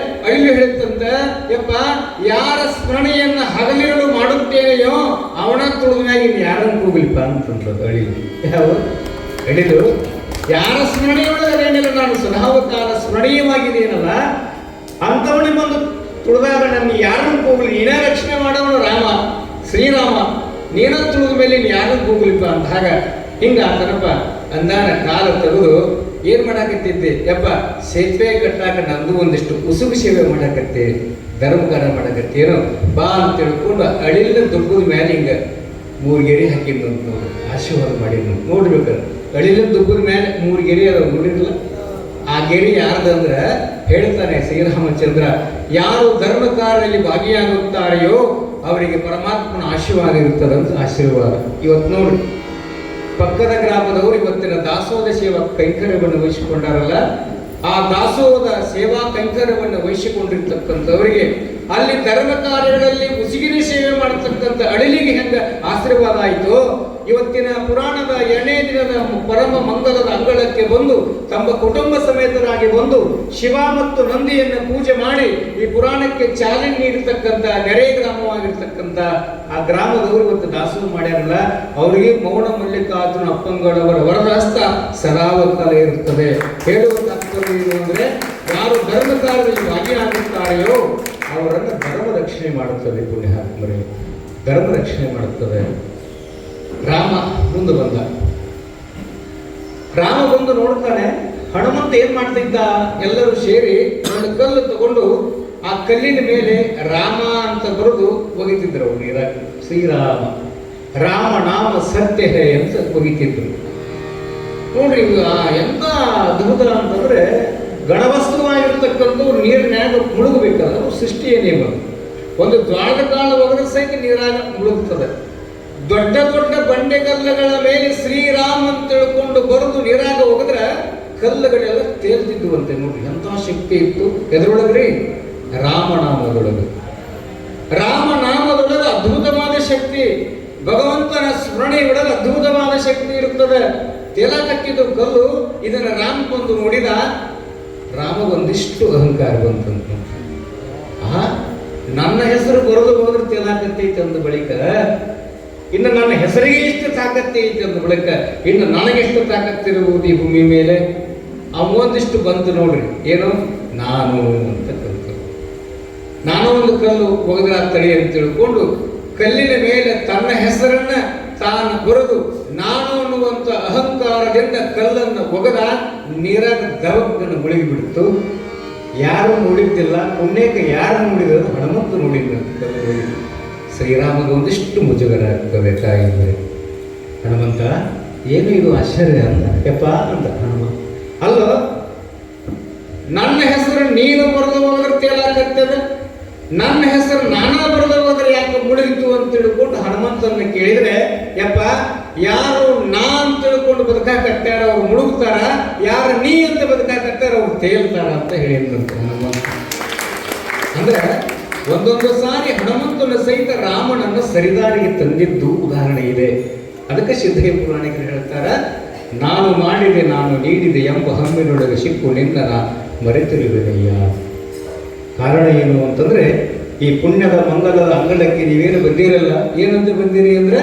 ಅಳಿಲು ಹೇಳುತ್ತಂತ, ಯಪ್ಪ ಯಾರ ಸ್ಮರಣೆಯನ್ನ ಹಗಲಿರಲು ಮಾಡುತ್ತೇನೆಯೋ ಅವನ ತುಳಿದಾಗಿ ಇನ್ನು ಯಾರನ್ನು ಕೂಗಲಿಪ್ಪ ಅಂತಂತದ್ದು ಅಳಿಲು. ಯಾವ ಅಳಿಲು? ಯಾರ ಸ್ಮರಣೆಯೊಳಗೇನಿಲ್ಲ, ನಾನು ಸದಾವಕಾಲ ಸ್ಮರಣೀಯವಾಗಿದೆಯೇನಲ್ಲ ಅಂಥವನಿಗೆ ಬಂದು ತುಳಿದಾಗ ನನ್ನ ಯಾರನ್ನು ಕೂಗಲಿ, ನೀನೇ ರಕ್ಷಣೆ ಮಾಡೋನು ರಾಮ ಶ್ರೀರಾಮ, ನೀನ ತುಳಿದ ಮೇಲೆ ನೀನು ಯಾರನ್ನು ಕೂಗಲಿಪ್ಪ ಅಂತ. ಹಾಗ ಹಿಂಗ ಆತನಪ್ಪ ಅಂದಾನ ಕಾಲ ತೆಗೆದು ಏನ್ ಮಾಡಾಕತ್ತಿದ್ದೆ? ಯಪ್ಪ ಸೇತುವೆ ಕಟ್ಟಾಕ ನಂದು ಒಂದಿಷ್ಟು ಉಸುಗು ಸೇವೆ ಮಾಡಾಕತ್ತೆ, ಧರ್ಮಕಾರ ಮಾಡಾಕತ್ತೇನೋ ಬಾ ಅಂತ ತಿಳ್ಕೊಂಡು ಅಳಿಲಿನ ದುಬ್ಬದ ಮೇಲೆ ಹಿಂಗ 3 ಗೆರೆ ಹಾಕಿದ್ದಂತ ನೋಡಿ ಆಶೀರ್ವಾದ ಮಾಡಿದ್ನು. ನೋಡ್ಬೇಕಾರೆ ಅಳಿಲಿನ ದುಬ್ಬದ ಮೇಲೆ 3 ಗೆರೆ ಅದ, ನೋಡಿರಲ್ಲ? ಆ ಗೆರೆ ಯಾರ್ದಂದ್ರ ಹೇಳ್ತಾನೆ ಶ್ರೀರಾಮಚಂದ್ರ, ಯಾರು ಧರ್ಮ ಕಾರ್ಯದಲ್ಲಿ ಭಾಗಿಯಾಗುತ್ತಾರೆಯೋ ಅವರಿಗೆ ಪರಮಾತ್ಮನ ಆಶೀರ್ವಾದ ಇರುತ್ತದಂತ ಆಶೀರ್ವಾದ. ಇವತ್ತು ನೋಡಿ ಪಕ್ಕದ ಗ್ರಾಮದವರು ಇವತ್ತಿನ ದಾಸೋಹ ಸೇವಾ ಕೈಂಕರ್ಯವನ್ನು ವಹಿಸಿಕೊಂಡಾರಲ್ಲ, ಆ ದಾಸೋಹದ ಸೇವಾ ಕೈಂಕರ್ಯವನ್ನು ವಹಿಸಿಕೊಂಡಿರ್ತಕ್ಕಂಥವರಿಗೆ ಅಲ್ಲಿ ಧರ್ಮ ಕಾರ್ಯಗಳಲ್ಲಿ ಉಸಿಗಿನ ಸೇವೆ ಮಾಡತಕ್ಕಂಥ ಅಳಿಲಿಗೆ ಹೆಂಗ ಆಶೀರ್ವಾದ ಆಯಿತು, ಇವತ್ತಿನ ಪುರಾಣದ 2ನೇ ದಿನದ ಪರಮ ಮಂಗಲದ ಅಂಗಳಕ್ಕೆ ಬಂದು ತಮ್ಮ ಕುಟುಂಬ ಸಮೇತರಾಗಿ ಬಂದು ಶಿವ ಮತ್ತು ನಂದಿಯನ್ನು ಪೂಜೆ ಮಾಡಿ ಈ ಪುರಾಣಕ್ಕೆ ಚಾಲನೆ ನೀಡಿರ್ತಕ್ಕಂಥ ನೆರೆ ಗ್ರಾಮವಾಗಿರ್ತಕ್ಕಂಥ ಆ ಗ್ರಾಮದವರು ಇವತ್ತು ದಾಸೋಹ ಮಾಡ್ಯಾರಲ್ಲ, ಅವರಿಗೆ ಮೌನ ಮಲ್ಲಿಕಾರ್ಜುನ ಅಪ್ಪಂಗಳವರ ವರದಹಸ್ತ ಸದಾವಕಾಲ ಇರುತ್ತದೆ. ಹೇಳುವ ತಾತ್ಪರ್ಯ ಏನು ಅಂದ್ರೆ, ಯಾರು ಧರ್ಮ ಕಾರ್ಯದಲ್ಲಿ ಭಾಗಿಯಾಗುತ್ತಾರೆಯೋ ಅವರನ್ನು ಧರ್ಮ ರಕ್ಷಣೆ ಮಾಡುತ್ತದೆ. ಪುಣ್ಯಾತ್ಮರೇ, ಧರ್ಮ ರಕ್ಷಣೆ ಮಾಡುತ್ತದೆ. ರಾಮ ಮುಂದೆ ಬಂದ. ರಾಮ ಬಂದು ನೋಡ್ತಾನೆ, ಹನುಮಂತ ಏನ್ ಮಾಡ್ತಿದ್ದ? ಎಲ್ಲರೂ ಸೇರಿ ಒಂದು ಕಲ್ಲು ತಗೊಂಡು ಆ ಕಲ್ಲಿನ ಮೇಲೆ ರಾಮ ಅಂತ ಬರೆದು ಒಗಿತಿದ್ರು. ಅವ್ರು ನೀರಾಗ ಶ್ರೀರಾಮ ರಾಮ ನಾಮ ಸತ್ಯ ಹೇ ಅಂತ ಒಗಿತಿದ್ರು. ನೋಡ್ರಿ ಎಂತ ಅದ್ಭುತ ಅಂತಂದ್ರೆ, ಗಣವಸ್ತುವಾಗಿರ್ತಕ್ಕಂಥ ನೀರಿನಾಗ ಮುಳುಗಬೇಕಲ್ಲ, ಅದು ಸೃಷ್ಟಿಯ ನಿಯಮ. ಒಂದು ದ್ವಾರದ ಕಾಲ ಒಗೆದ ಸಹಿತ ನೀರಾಗ ಮುಳುಗುತ್ತದೆ. ದೊಡ್ಡ ದೊಡ್ಡ ಬಂಡೆಗಲ್ಲುಗಳ ಮೇಲೆ ಶ್ರೀರಾಮ್ ಅಂತ ತಿಳ್ಕೊಂಡು ಬರೆದು ನೀರಾಗ ಹೋಗಿದ್ರೆ ಕಲ್ಲುಗಳೆಲ್ಲ ತೇಲ್ತಿದ್ದುವಂತೆ. ನೋಡಿ ಎಂಥ ಶಕ್ತಿ ಇತ್ತು ಎದ್ರೊಳಗ್ರಿ? ರಾಮನಾಮದೊಳಗೆ. ರಾಮನಾಮದೊಳಗೆ ಅದ್ಭುತವಾದ ಶಕ್ತಿ, ಭಗವಂತನ ಸ್ಮರಣೆಯೊಳಗೆ ಅದ್ಭುತವಾದ ಶಕ್ತಿ ಇರುತ್ತದೆ. ತೇಲಾಕತ್ತಿದ್ದು ಕಲ್ಲು, ಇದನ್ನ ರಾಮ ಬಂದು ನೋಡಿದ. ರಾಮ ಒಂದಿಷ್ಟು ಅಹಂಕಾರ ಬಂತಂತ. ನನ್ನ ಹೆಸರು ಬರೆದು ಹೋದ್ರೆ ತೇಲಾಕತ್ತೈತೆ ಅಂದ ಬಳಿಕ ಇನ್ನು ನನ್ನ ಹೆಸರಿಗೆ ಎಷ್ಟು ತಾಕತ್ತೆ ಐತೆ ಅಂದ ಬಳಿಕ ಇನ್ನು ನನಗೆಷ್ಟು ತಾಕತ್ತಿರುವುದು ಈ ಭೂಮಿ ಮೇಲೆ? ಒಂದಿಷ್ಟು ಬಂತು ನೋಡ್ರಿ. ಏನು? ನಾನು ಅಂತ ಕಲ್ತು, ನಾನು ಒಂದು ಕಲ್ಲು ಒಗದಾಗ್ತಡೆ ಅಂತ ತಿಳ್ಕೊಂಡು ಕಲ್ಲಿನ ಮೇಲೆ ತನ್ನ ಹೆಸರನ್ನ ತಾನು ಬರೆದು ನಾನು ಅನ್ನುವಂಥ ಅಹಂಕಾರದಿಂದ ಕಲ್ಲನ್ನು ಒಗದ ನೀರಾಗ ದವಕ್ಕನ್ನು ಮುಳುಗಿಬಿಡ್ತು. ಯಾರು ನೋಡಿದ್ದಿಲ್ಲ, ಪುಣ್ಯಕ್ಕೆ ಯಾರು ನೋಡಿದ್ರು? ಹನುಮಂತ ನೋಡಿದ್ದಂತ. ಶ್ರೀರಾಮಗ ಒಂದಿಷ್ಟು ಮುಜುಗರ ಆಗ್ತದೆ. ತಾಯಿಗೆ ಹನುಮಂತ ಏನು ಇದು ಆಶ್ಚರ್ಯ ಅಂತ. ಯಪ್ಪ ಅಂತ ಹನುಮ, ಅಲ್ಲ ನನ್ನ ಹೆಸರು ನೀನು ಬರೆದು ಹೋದ್ರೆ ತೇಲಾಕತ್ತದ, ನನ್ನ ಹೆಸರು ನಾನಾ ಬರೆದು ಹೋದ್ರೆ ಯಾಕೆ ಮುಳುಗಿತು ಅಂತ ತಿಳ್ಕೊಂಡು ಹನುಮಂತನ ಕೇಳಿದ್ರೆ, ಯಪ್ಪ ಯಾರು ನಾ ಅಂತ ತಿಳ್ಕೊಂಡು ಬದುಕಾಕತ್ತಾರ ಅವ್ರು ಮುಳುಗ್ತಾರ, ಯಾರು ನೀ ಅಂತ ಬದುಕಾಕತ್ತಾರ ಅವ್ರು ತೇಲ್ತಾರ ಅಂತ ಹೇಳಿದಂತೆ ಹನುಮಂತ. ಅಂದ್ರೆ ಒಂದೊಂದು ಸಾರಿ ಹನುಮಂತನ ಸಹಿತ ರಾಮನನ್ನು ಸರಿದಾರಿಗೆ ತಂದಿದ್ದು ಉದಾಹರಣೆ ಇದೆ. ಅದಕ್ಕೆ ಸಿದ್ಧೇ ಪುರಾಣಿಕರು ಹೇಳ್ತಾರ, ನಾನು ಮಾಡಿದೆ ನಾನು ನೀಡಿದೆ ಎಂಬ ಹಮ್ಮಿನೊಳಗೆ ಸಿಕ್ಕು ನಿನ್ನ ಮರೆತಿರುವೆನಯ್ಯ. ಕಾರಣ ಏನು ಅಂತಂದ್ರೆ, ಈ ಪುಣ್ಯದ ಮಂಗಲದ ಅಂಗಳಕ್ಕೆ ನೀವೇನು ಬಂದಿರಲ್ಲ. ಏನಂತ ಬಂದಿರಿ ಅಂದ್ರೆ,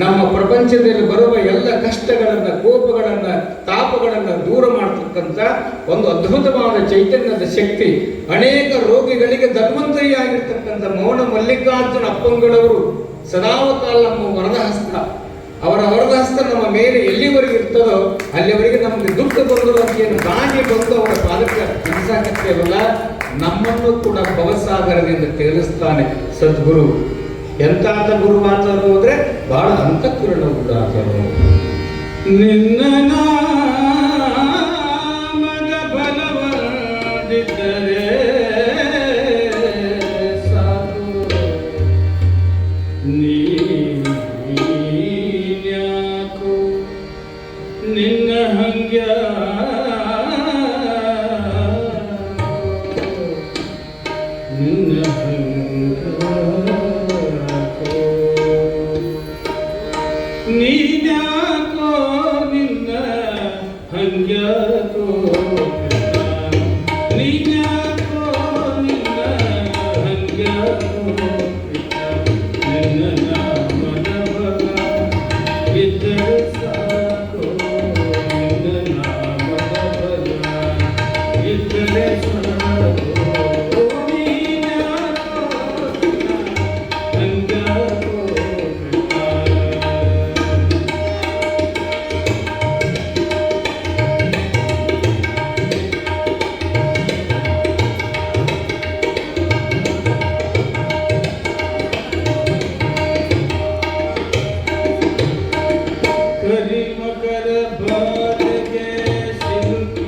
ನಮ್ಮ ಪ್ರಪಂಚದಲ್ಲಿ ಬರುವ ಎಲ್ಲ ಕಷ್ಟಗಳನ್ನ, ಕೋಪಗಳನ್ನ, ತಾಪಗಳನ್ನ ದೂರ ಮಾಡತಕ್ಕಂಥ ಒಂದು ಅದ್ಭುತವಾದ ಚೈತನ್ಯದ ಶಕ್ತಿ. ಅನೇಕ ರೋಗಿಗಳಿಗೆ ಧನ್ವಂತರಿಯಾಗಿರ್ತಕ್ಕಂಥ ಮೌನ ಮಲ್ಲಿಕಾರ್ಜುನ ಅಪ್ಪಂಗಳವರು ಸದಾವಕಾಲ ನಮ್ಮ ವರದಹಸ್ತ. ಅವರ ವರದಹಸ್ತ ನಮ್ಮ ಮೇಲೆ ಎಲ್ಲಿವರೆಗೆ ಇರ್ತದೋ ಅಲ್ಲಿವರೆಗೆ ನಮಗೆ ದುಃಖ ಬರುವುದನ್ನು ದಾಗಿ ಬಂದು ಅವರ ಪಾದಕ್ಕೆ ಹಿಡಿಸಾಕತ್ತೇವಲ್ಲ, ನಮ್ಮನ್ನು ಕೂಡ ಭವಸಾಗರದಿಂದ ತೇಲಿಸ್ತಾನೆ ಸದ್ಗುರು. ಎಂತಾತ ಗುರು ಆತನು ಅಂದ್ರೆ ಬಹಳ ಅಂತಃಕರಣ ಉಂಟಾತನು. ನಿನ್ನ ನಾಮದ ನಿನ್ನ ಹಂಗ್ಯ ನಿನ್ನ ನೀನ್ಯಾಕೋ ನಿನ್ನ ಹಂಗ್ಯಾಕೋ ನೀನ್ಯಾಕೋ ನಿನ್ನ ಹಂಗ್ಯಾಕೋ ನಿನ್ನ ನಾಮದ ಬಲ ಇದ್ದರೆ ಸಾಕು ನಿನ್ನ ನಾಮದ ಬಲ ಇದ್ದರೆ ಸಾಕು ಮಕರ ಬಾರಿಗೆ ಸಿಲುಕಿ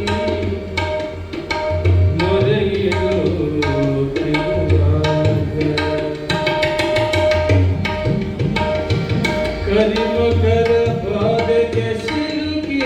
ಕರಿಮಕರ ಬಾರಿಗೆ ಸಿಲುಕಿ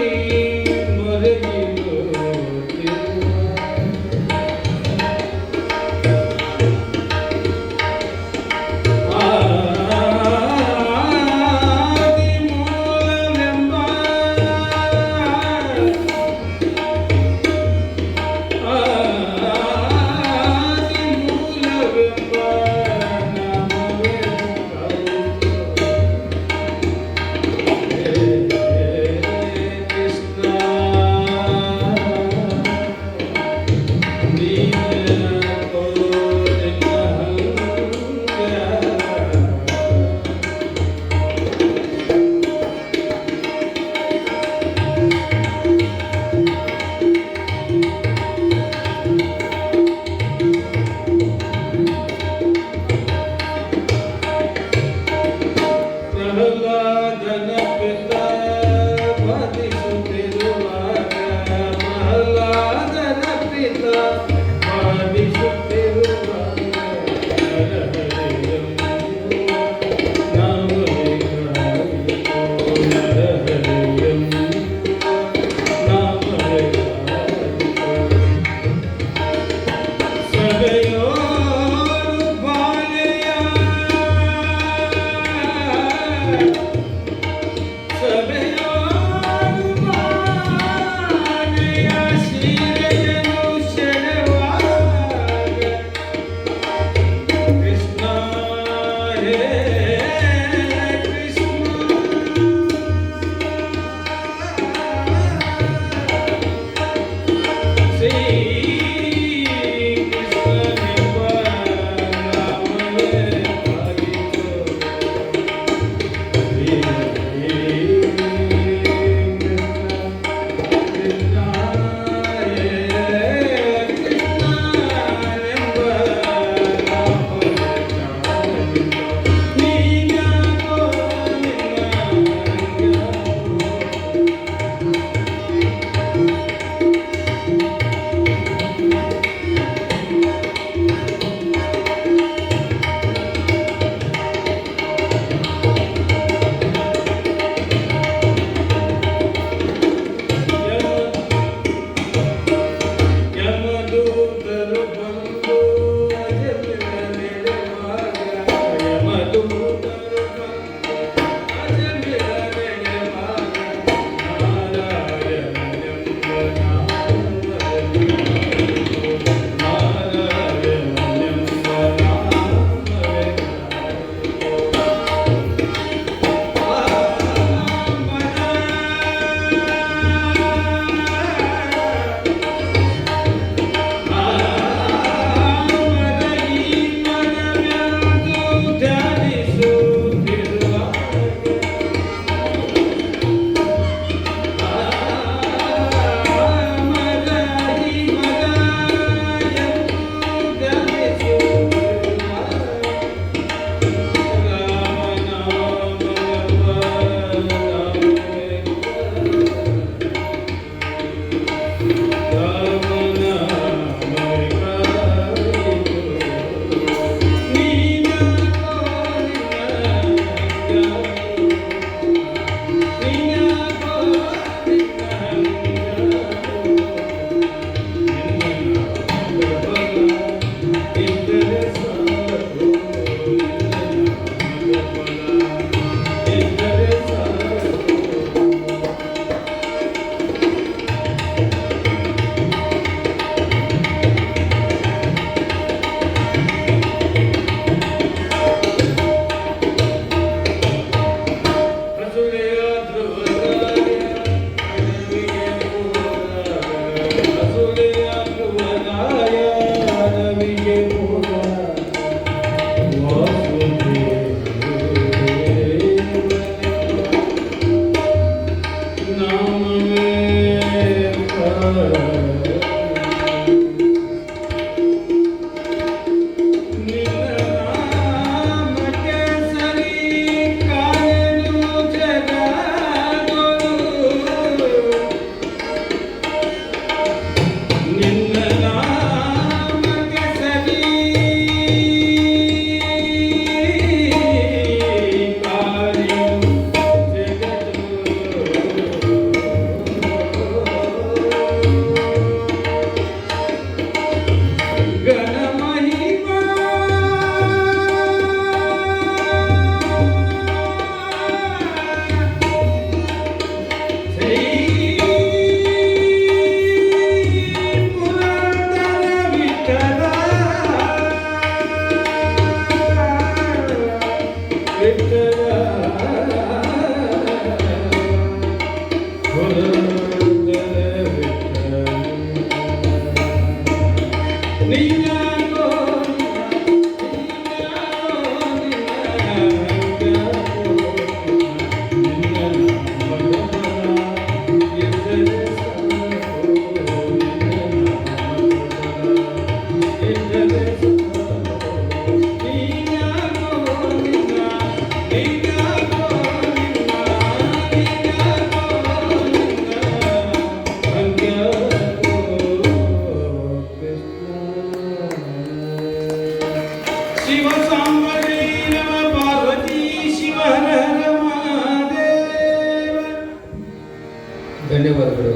ಧನ್ಯವಾದಗಳು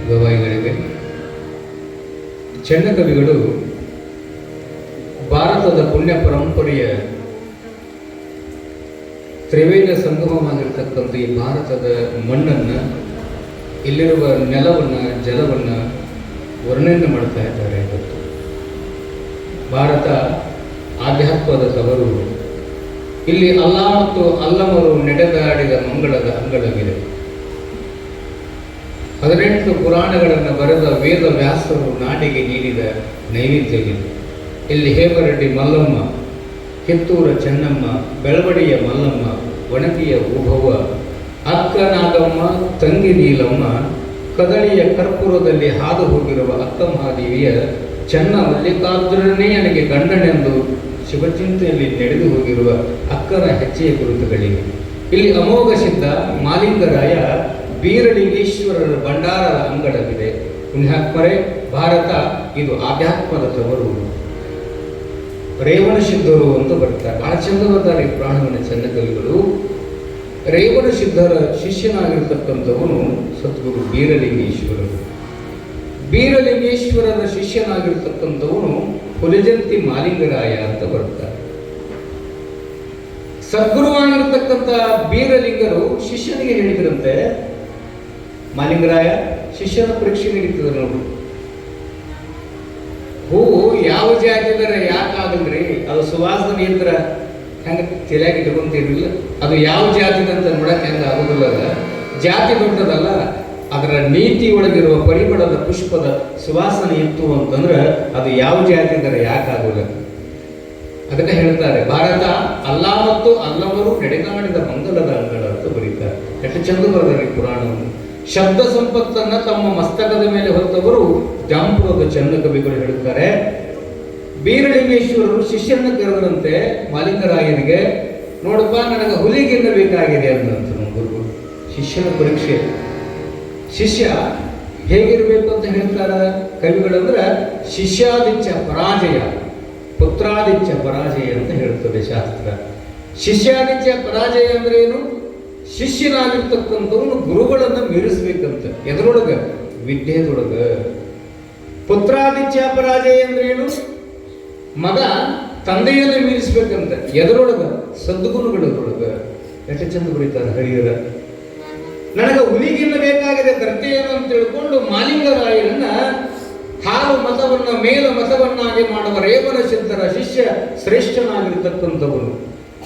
ಗವಾಯಿಗಳಿಗೆ. ಚನ್ನಕವಿಗಳು ಭಾರತದ ಪುಣ್ಯ ಪರಂಪರೆಯ ತ್ರಿವೇದ ಸಂಗಮವಾಗಿರ್ತಕ್ಕಂಥ ಈ ಭಾರತದ ಮಣ್ಣನ್ನು, ಇಲ್ಲಿರುವ ನೆಲವನ್ನು, ಜಲವನ್ನು ವರ್ಣನೆ ಮಾಡ್ತಾ ಇದ್ದಾರೆ. ಇವತ್ತು ಭಾರತ ಆಧ್ಯಾತ್ಮದ ತವರು. ಇಲ್ಲಿ ಅಲ್ಲಾ ಮತ್ತು ಅಲ್ಲಮರು ನಡೆದಾಡಿದ ಮಂಗಳದ ಅಂಗಳವಿದೆ. 18 ಪುರಾಣಗಳನ್ನು ಬರೆದ ವೇದ ವ್ಯಾಸರು ನಾಡಿಗೆ ನೀಡಿದ ನೈವೇದ್ಯವಿದೆ. ಇಲ್ಲಿ ಹೇಮರೆಡ್ಡಿ ಮಲ್ಲಮ್ಮ, ಕಿತ್ತೂರ ಚೆನ್ನಮ್ಮ, ಬೆಳವಡಿಯ ಮಲ್ಲಮ್ಮ, ಒಣಗಿಯ ಉಭವ, ಅಕ್ಕ ನಾಗಮ್ಮ, ತಂಗಿ ನೀಲಮ್ಮ, ಕದಳಿಯ ಕರ್ಪೂರದಲ್ಲಿ ಹಾದು ಹೋಗಿರುವ ಅಕ್ಕ ಮಹಾದೇವಿಯ ಚೆನ್ನ ಮಲ್ಲಿಕಾರ್ಜುನನೇ ನನಗೆ ಗಂಡನೆಂದು ಶಿವಚಿಂತೆಯಲ್ಲಿ ನಡೆದು ಹೋಗಿರುವ ಅಕ್ಕನ ಹೆಜ್ಜೆಯ ಗುರುತುಗಳಿವೆ. ಇಲ್ಲಿ ಅಮೋಘ ಸಿದ್ಧ ಮಾಲಿಂಗರಾಯ ಬೀರಲಿಂಗೇಶ್ವರರ ಭಂಡಾರದ ಅಂಗಳವಿದೆ. ಪುಣ್ಯಾತ್ಮರೇ, ಭಾರತ ಇದು ಆಧ್ಯಾತ್ಮದ ತವರು. ರೇವಣ ಸಿದ್ಧರು ಅಂತ ಬರ್ತಾರೆ. ಬಹಳ ಚಂದ ಬರ್ತಾರೆ ಈ ಪ್ರಾಣವನ ಚನ್ನಕವಿಗಳು. ರೇವಣ ಸಿದ್ಧರ ಶಿಷ್ಯನಾಗಿರ್ತಕ್ಕಂಥವನು ಸದ್ಗುರು ಬೀರಲಿಂಗೇಶ್ವರರು. ಬೀರಲಿಂಗೇಶ್ವರರ ಶಿಷ್ಯನಾಗಿರ್ತಕ್ಕಂಥವನು ಹುಲಿಜಂತಿ ಮಾಲಿಂಗರಾಯ ಅಂತ ಬರ್ತಾರೆ. ಸದ್ಗುರುವಾಗಿರ್ತಕ್ಕಂಥ ಬೀರಲಿಂಗರು ಶಿಷ್ಯನಿಗೆ ಹೇಳಿದ್ರಂತೆ, ಮಾಲಿಂಗರಾಯ, ಶಿಷ್ಯನ ಪರೀಕ್ಷೆ ನಡೀತದೆ ನೋಡು. ಹೂವು ಯಾವ ಜಾತಿದರೆ ಯಾಕಾಗಲ್ರಿ? ಅದು ಸುವಾಸನೆ ಇದ್ರ ಹೆಂಗೆ ತಲೆಯಾಗಿ ಇಟ್ಕೊಂತೀರಿಲ್ಲ, ಅದು ಯಾವ ಜಾತಿದಂತ ನೋಡಕ್ಕೆ ಹೆಂಗೆ ಆಗೋದಿಲ್ಲ. ಜಾತಿ ದೊಡ್ಡದಲ್ಲ, ಅದರ ನೀತಿ ಒಳಗಿರುವ ಪರಿಮಳದ ಪುಷ್ಪದ ಸುವಾಸನೆ ಇತ್ತು ಅಂತಂದ್ರೆ ಅದು ಯಾವ ಜಾತಿದರೆ ಯಾಕಾಗೋಲ್ಲ. ಅದಕ್ಕೆ ಹೇಳ್ತಾರೆ, ಭಾರತ ಅಲ್ಲಾ ಮತ್ತು ಅಲ್ಲವರು ನಡೆದಾಡಿದ ಮಂಗಲದ ಅಂಗಳ ಅಂತ ಬರೀತಾರೆ. ಎಷ್ಟು ಚಂದ ಬರೆದಾರೆ ಈ ಪುರಾಣವನ್ನು. ಶಬ್ದ ಸಂಪತ್ತನ್ನ ತಮ್ಮ ಮಸ್ತಕದ ಮೇಲೆ ಹೊತ್ತವರು ಜಾಂಪುರದ ಚನ್ನಕವಿಗಳು ಹೇಳುತ್ತಾರೆ. ಬೀರಲಿಂಗೇಶ್ವರರು ಶಿಷ್ಯನ ಕರೆದರಂತೆ ಮಾಲಿಂಗರಾಯನಿಗೆ, ನೋಡಪ್ಪ, ನನಗೆ ಹುಲಿಗಿನ್ನ ಬೇಕಾಗಿದೆ ಅಂದಂತ ಗುರು. ಶಿಷ್ಯನ ಪರೀಕ್ಷೆ. ಶಿಷ್ಯ ಹೇಗಿರಬೇಕು ಅಂತ ಹೇಳ್ತಾರ ಕವಿಗಳಂದ್ರೆ, ಶಿಷ್ಯಾದಿಚ್ಛ ಪರಾಜಯ, ಪುತ್ರಾದಿಚ್ಛ ಪರಾಜಯ ಅಂತ ಹೇಳ್ತದೆ ಶಾಸ್ತ್ರ. ಶಿಷ್ಯಾದಿಚ್ಛ ಪರಾಜಯ ಅಂದ್ರೆ ಏನು? ಶಿಷ್ಯನಾಗಿರ್ತಕ್ಕಂಥವನು ಗುರುಗಳನ್ನ ಮೀರಿಸ್ಬೇಕಂತ. ಎದರೊಳಗ? ವಿದ್ಯೆದೊಳಗ. ಪುತ್ರಾದಿಚ್ಛ ಪರಾಜಯ ಅಂದ್ರೆ ಏನು? ಮಗ ತಂದೆಯನ್ನು ಮೀರಿಸ್ಬೇಕಂತ. ಎದರೊಳಗ? ಸದ್ಗುಣಗಳೊಳಗ. ಎಷ್ಟು ಚಂದ ಬರೀತಾರೆ ಹರಿಹರ. ನನಗೆ ಹುಲಿಗಿನ್ನ ಬೇಕಾಗಿದೆ ಕರ್ತೆ ಏನು ಅಂತ ತಿಳ್ಕೊಂಡು ಮಾಲಿಂಗರಾಯನನ್ನ ಹಾಲು ಮತವನ್ನ ಮೇಲ ಮತವನ್ನಾಗಿ ಮಾಡುವ ರೇವಣ ಸಿದ್ಧರ ಶಿಷ್ಯ ಶ್ರೇಷ್ಠನಾಗಿರ್ತಕ್ಕಂಥವನು.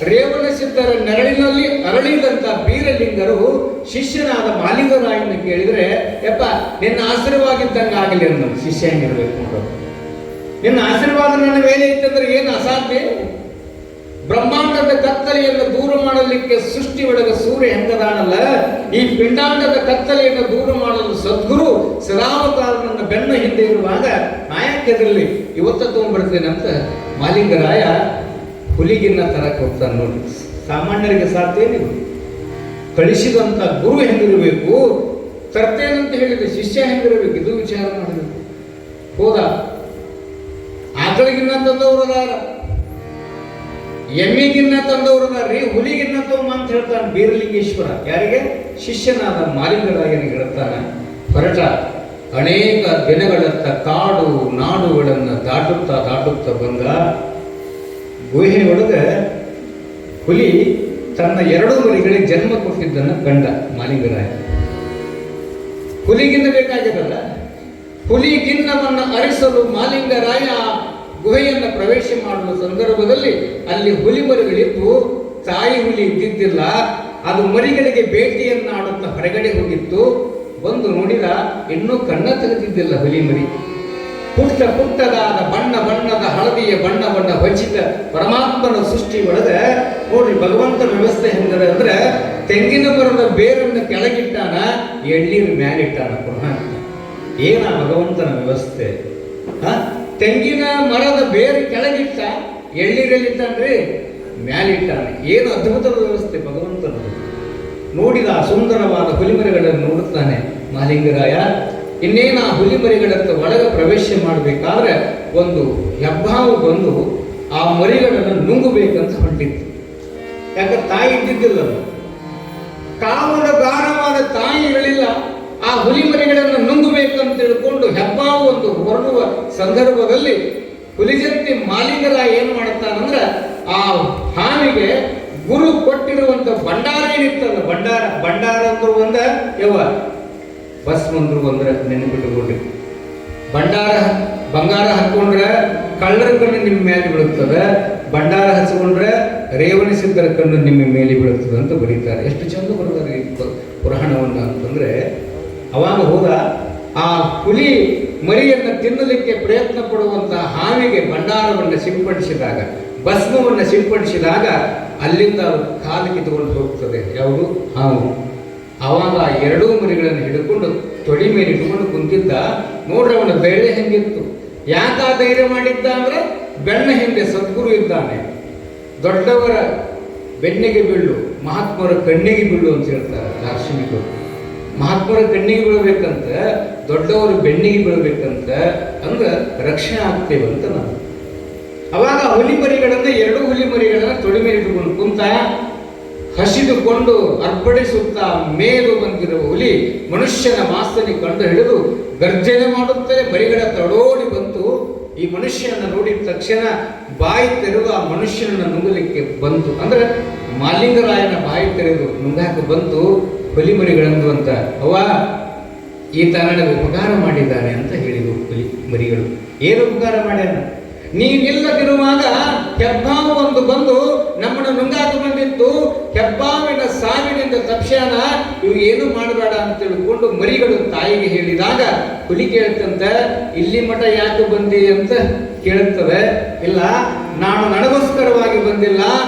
ರೇವಣ ಸಿದ್ಧರ ನೆರಳಿನಲ್ಲಿ ಅರಳಿದಂತ ಬೀರಲಿಂಗರು ಶಿಷ್ಯನಾದ ಮಾಲಿಂಗರಾಯನ ಕೇಳಿದ್ರೆ, ಯಪ್ಪ, ನಿನ್ನ ಆಶೀರ್ವಾದ ಆಗಲಿ ಅನ್ನೋ. ಶಿಷ್ಯ ಹೆಂಗಿರ್ಬೇಕು ನೋಡು. ನಿನ್ನ ಆಶೀರ್ವಾದ ನನ್ನ ಮೇಲೆ ಇತ್ತಂದ್ರೆ ಏನು ಅಸಾಧ್ಯ? ಬ್ರಹ್ಮಾಂಡದ ಕತ್ತಲೆಯನ್ನು ದೂರ ಮಾಡಲಿಕ್ಕೆ ಸೃಷ್ಟಿ ಒಳಗ ಸೂರ್ಯ ಹೆಂಗದಾನಲ್ಲ, ಈ ಪಿಂಡಾಂಡದ ಕತ್ತಲೆಯನ್ನು ಇಲ್ಲದೆ ಇರುವಾಗ ನಾಯಕರಲ್ಲಿ ಇವತ್ತ ತಗೊಂಡ್ಬರ್ತೇನೆ ಅಂತ ಮಾಲಿಂಗರಾಯ ಹುಲಿಗಿನ್ನ ತರಕ್ಕೆ ಹೋಗ್ತಾನೆ. ನೋಡಿ, ಸಾಮಾನ್ಯರಿಗೆ ಸಾಧ್ಯೇನಿದು. ಕಳಿಸಿದಂಥ ಗುರು ಹೆಂಗಿರಬೇಕು, ತರ್ತೇನಂತ ಹೇಳಿದ್ರೆ ಶಿಷ್ಯ ಹೆಂಗಿರಬೇಕು, ಇದು ವಿಚಾರ ಮಾಡಬೇಕು. ಹೋದ, ಆಕಳಿಗಿನ್ನ ತಂದವರದಾರ, ಎಮ್ಮಿಗಿನ್ನ ತಂದವರದಾರ್ರಿ, ಹುಲಿಗಿನ್ನ ತಮ್ಮ ಅಂತ ಹೇಳ್ತಾನೆ ಬೀರಲಿಂಗೇಶ್ವರ. ಯಾರಿಗೆ? ಶಿಷ್ಯನಾದ ಮಾಲಿಂಗರಾಯನಿಗೆ ಹೇಳ್ತಾನೆ. ಹೊರಟ ಅನೇಕ ದಿನಗಳತ್ತ ಕಾಡು ನಾಡುಗಳನ್ನು ದಾಟುತ್ತಾ ಬಂದ. ಗುಹೆಯೊಳಗೆ ಹುಲಿ ತನ್ನ 2 ಮರಿಗಳಿಗೆ ಜನ್ಮ ಕೊಟ್ಟಿದ್ದನ್ನು ಕಂಡ ಮಾಲಿಂಗರಾಯ. ಹುಲಿಗಿನ್ನ ಬೇಕಾಗಿರಲ್ಲ, ಹುಲಿಗಿನ್ನವನ್ನು ಅರಿಸಲು ಮಾಲಿಂಗರಾಯ ಗುಹೆಯನ್ನು ಪ್ರವೇಶ ಮಾಡುವ ಸಂದರ್ಭದಲ್ಲಿ ಅಲ್ಲಿ ಹುಲಿ ಮರಿಗಳಿದ್ದು ತಾಯಿ ಹುಲಿ ಇದ್ದಿದ್ದಿಲ್ಲ. ಅದು ಮರಿಗಳಿಗೆ ಬೇಟೆಯನ್ನಾಡುತ್ತಾ ಹೊರಗಡೆ ಹೋಗಿತ್ತು. ಬಂದು ನೋಡಿದ, ಇನ್ನೂ ಕಣ್ಣ ತೆಗೆದಿದ್ದಿಲ್ಲ ಹುಲಿ ಮರಿ. ಪುಟ್ಟದಾದ ಬಣ್ಣದ ಹಳದಿಯ ಬಣ್ಣ ಹೊಚ್ಚಿದ ಪರಮಾತ್ಮನ ಸೃಷ್ಟಿ ಒಳಗೆ ನೋಡ್ರಿ ಭಗವಂತನ ವ್ಯವಸ್ಥೆ ಹೆಂಗದ ಅಂದ್ರೆ, ತೆಂಗಿನ ಮರದ ಬೇರನ್ನು ಕೆಳಗಿಟ್ಟಾನ, ಎಳ್ಳೀರು ಮ್ಯಾಲಿಟ್ಟಾನ. ಪುನಃ ಏನ ಭಗವಂತನ ವ್ಯವಸ್ಥೆ! ತೆಂಗಿನ ಮರದ ಬೇರು ಕೆಳಗಿಟ್ಟ, ಎಳ್ಳೀರಲ್ಲಿಟ್ಟಾನ್ರಿ ಮ್ಯಾಲಿಟ್ಟಾನ. ಏನು ಅದ್ಭುತದ ವ್ಯವಸ್ಥೆ ಭಗವಂತನದು! ನೋಡಿದ ಸುಂದರವಾದ ಹುಲಿಮರಿಗಳನ್ನು ನೋಡುತ್ತಾನೆ ಮಾಲಿಂಗರಾಯ. ಇನ್ನೇನು ಆ ಹುಲಿಮರಿಗಳತ್ತ ಒಳಗೆ ಪ್ರವೇಶ ಮಾಡಬೇಕಾದ್ರೆ ಒಂದು ಹೆಬ್ಬಾವು ಬಂದು ಆ ಮರಿಗಳನ್ನು ನುಂಗಬೇಕಂತ ಹೊಂಟಿತ್ತು. ಯಾಕೆ ತಾಯಿ ಇದ್ದಿದ್ದಿಲ್ಲ, ಕಾವಲ ಗಾಢವಾದ ತಾಯಿ ಇರಲಿಲ್ಲ. ಆ ಹುಲಿಮರಿಗಳನ್ನು ನುಂಗಬೇಕಂತ ತಿಳ್ಕೊಂಡು ಹೆಬ್ಬಾವು ಒಂದು ಹೊರಡುವ ಸಂದರ್ಭದಲ್ಲಿ ಹುಲಿಜಂತಿ ಮಾಲಿಂಗರಾಯ ಏನು ಮಾಡುತ್ತಾನಂದ್ರೆ, ಆ ಹಾವಿಗೆ ಗುರು ಕೊಟ್ಟಿರುವಂತ ಭಂಡಾರ ಏನಿತ್ತಲ್ಲ, ಭಂಡಾರ ಅಂದ್ರು ಒಂದ ಭಸ್ಮ ಅಂದ್ರು ಒಂದ್ರ ನೆನಪಿಟ್ಟುಕೊಂಡ್ರಿ. ಬಂಗಾರ ಹಾಕೊಂಡ್ರೆ ಕಳ್ಳರ ಕಣ್ಣು ನಿಮ್ಮ ಮೇಲೆ ಬೀಳುತ್ತದೆ, ಭಂಡಾರ ಹಚ್ಕೊಂಡ್ರೆ ರೇವಣಿಸಿದ್ದರ ಕಣ್ಣು ನಿಮ್ಮ ಮೇಲೆ ಬೀಳುತ್ತದೆ ಅಂತ ಬರೀತಾರೆ. ಎಷ್ಟು ಚಂದ ಬರ್ತಾರೆ ಈ ಪುರಾಣವನ್ನ ಅಂತಂದ್ರೆ. ಅವಾಗ ಹೋದ, ಆ ಹುಲಿ ಮರಿಯನ್ನು ತಿನ್ನಲಿಕ್ಕೆ ಪ್ರಯತ್ನ ಪಡುವಂತಹ ಹಾವಿಗೆ ಭಂಡಾರವನ್ನು ಸಿಂಪಡಿಸಿದಾಗ, ಭಸ್ಮವನ್ನು ಸಿಂಪಡಿಸಿದಾಗ ಅಲ್ಲಿಂದ ಕಾಲು ಕಿತ್ತುಕೊಂಡು ಹೋಗ್ತದೆ. ಯಾವುದು? ಹಾವು. ಅವಾಗ 2 ಮರಿಗಳನ್ನು ಹಿಡ್ಕೊಂಡು ತೊಡಿ ಮೇಲೆ ಇಟ್ಕೊಂಡು ಕುಂತಿದ್ದ. ನೋಡ್ರಿ ಅವನ ಧೈರ್ಯ ಹೆಂಗಿತ್ತು! ಯಾಕ ಧೈರ್ಯ ಮಾಡಿದ್ದ ಅಂದ್ರೆ, ಬೆನ್ನ ಹಿಂದೆ ಸದ್ಗುರು ಇದ್ದಾನೆ. ದೊಡ್ಡವರ ಬೆನ್ನಿಗೆ ಬೀಳು, ಮಹಾತ್ಮರ ಕಣ್ಣಿಗೆ ಬೀಳು ಅಂತ ಹೇಳ್ತಾರೆ ದಾರ್ಶನಿಕರು. ಮಹಾತ್ಮರ ಕಣ್ಣಿಗೆ ಬೀಳಬೇಕಂತ, ದೊಡ್ಡವರು ಬೆನ್ನಿಗೆ ಬೀಳಬೇಕಂತ ಅಂದ್ರೆ ರಕ್ಷಣೆ ಆಗ್ತೇವಂತ ನಾನು. ಅವಾಗ ಹುಲಿಮರಿಗಳನ್ನು 2 ಹುಲಿಮರಿಗಳನ್ನು ತೊಡಿ ಮೇಲೆ ಇಟ್ಟುಕೊಂಡು ಕುಂತ, ಹಸಿದುಕೊಂಡು ಅರ್ಪಡಿಸುತ್ತಾ ಮೇಲು ಬಂದಿರುವ ಹುಲಿ ಮನುಷ್ಯನ ಮಾಸ್ತನಿ ಕಂಡು ಹಿಡಿದು ಗರ್ಜನೆ ಮಾಡುತ್ತಲೇ ಮರಿಗಳ ತಡೋಡಿ ಬಂತು. ಈ ಮನುಷ್ಯನನ್ನು ನೋಡಿದ ತಕ್ಷಣ ಬಾಯಿ ತೆರೆದು ಆ ಮನುಷ್ಯನನ್ನು ನುಂಗಲಿಕ್ಕೆ ಬಂತು. ಅಂದ್ರೆ ಮಾಲಿಂಗರಾಯನ ಬಾಯಿ ತೆರೆದು ನುಂಗಾಕ ಬಂತು ಹುಲಿಮರಿಗಳಂದು ಅಂತ. ಈತ ನನಗೆ ಉಪಕಾರ ಮಾಡಿದ್ದಾನೆ ಅಂತ ಹೇಳಿದರು ಹುಲಿ ಮರಿಗಳು. ಏನು ಉಪಕಾರ ಮಾಡ್ಯಾನ? ನೀನಿಲ್ಲದಿರುವಾಗ ಹೆಬ್ಬಾವು ಒಂದು ಬಂದು ನಮ್ಮನ್ನು ನುಂಗಾಕ ಬಂದಿತ್ತು. ಹೆಬ್ಬಾವಿನ ಸಾವಿನಿಂದ ತಕ್ಷಣ ಇವು ಏನು ಮಾಡಬೇಡ ಅಂತ ತಿಳ್ಕೊಂಡು ಮರಿಗಳು ತಾಯಿಗೆ ಹೇಳಿದಾಗ ಹುಲಿ ಕೇಳ್ತಂತ, ಇಲ್ಲಿ ಮಠ ಯಾಕೆ ಬಂದಿ ಅಂತ ಕೇಳುತ್ತವೆ. ಇಲ್ಲ, ನಾನು ನನಗೋಸ್ಕರವಾಗಿ ಬಂದಿಲ್ಲ,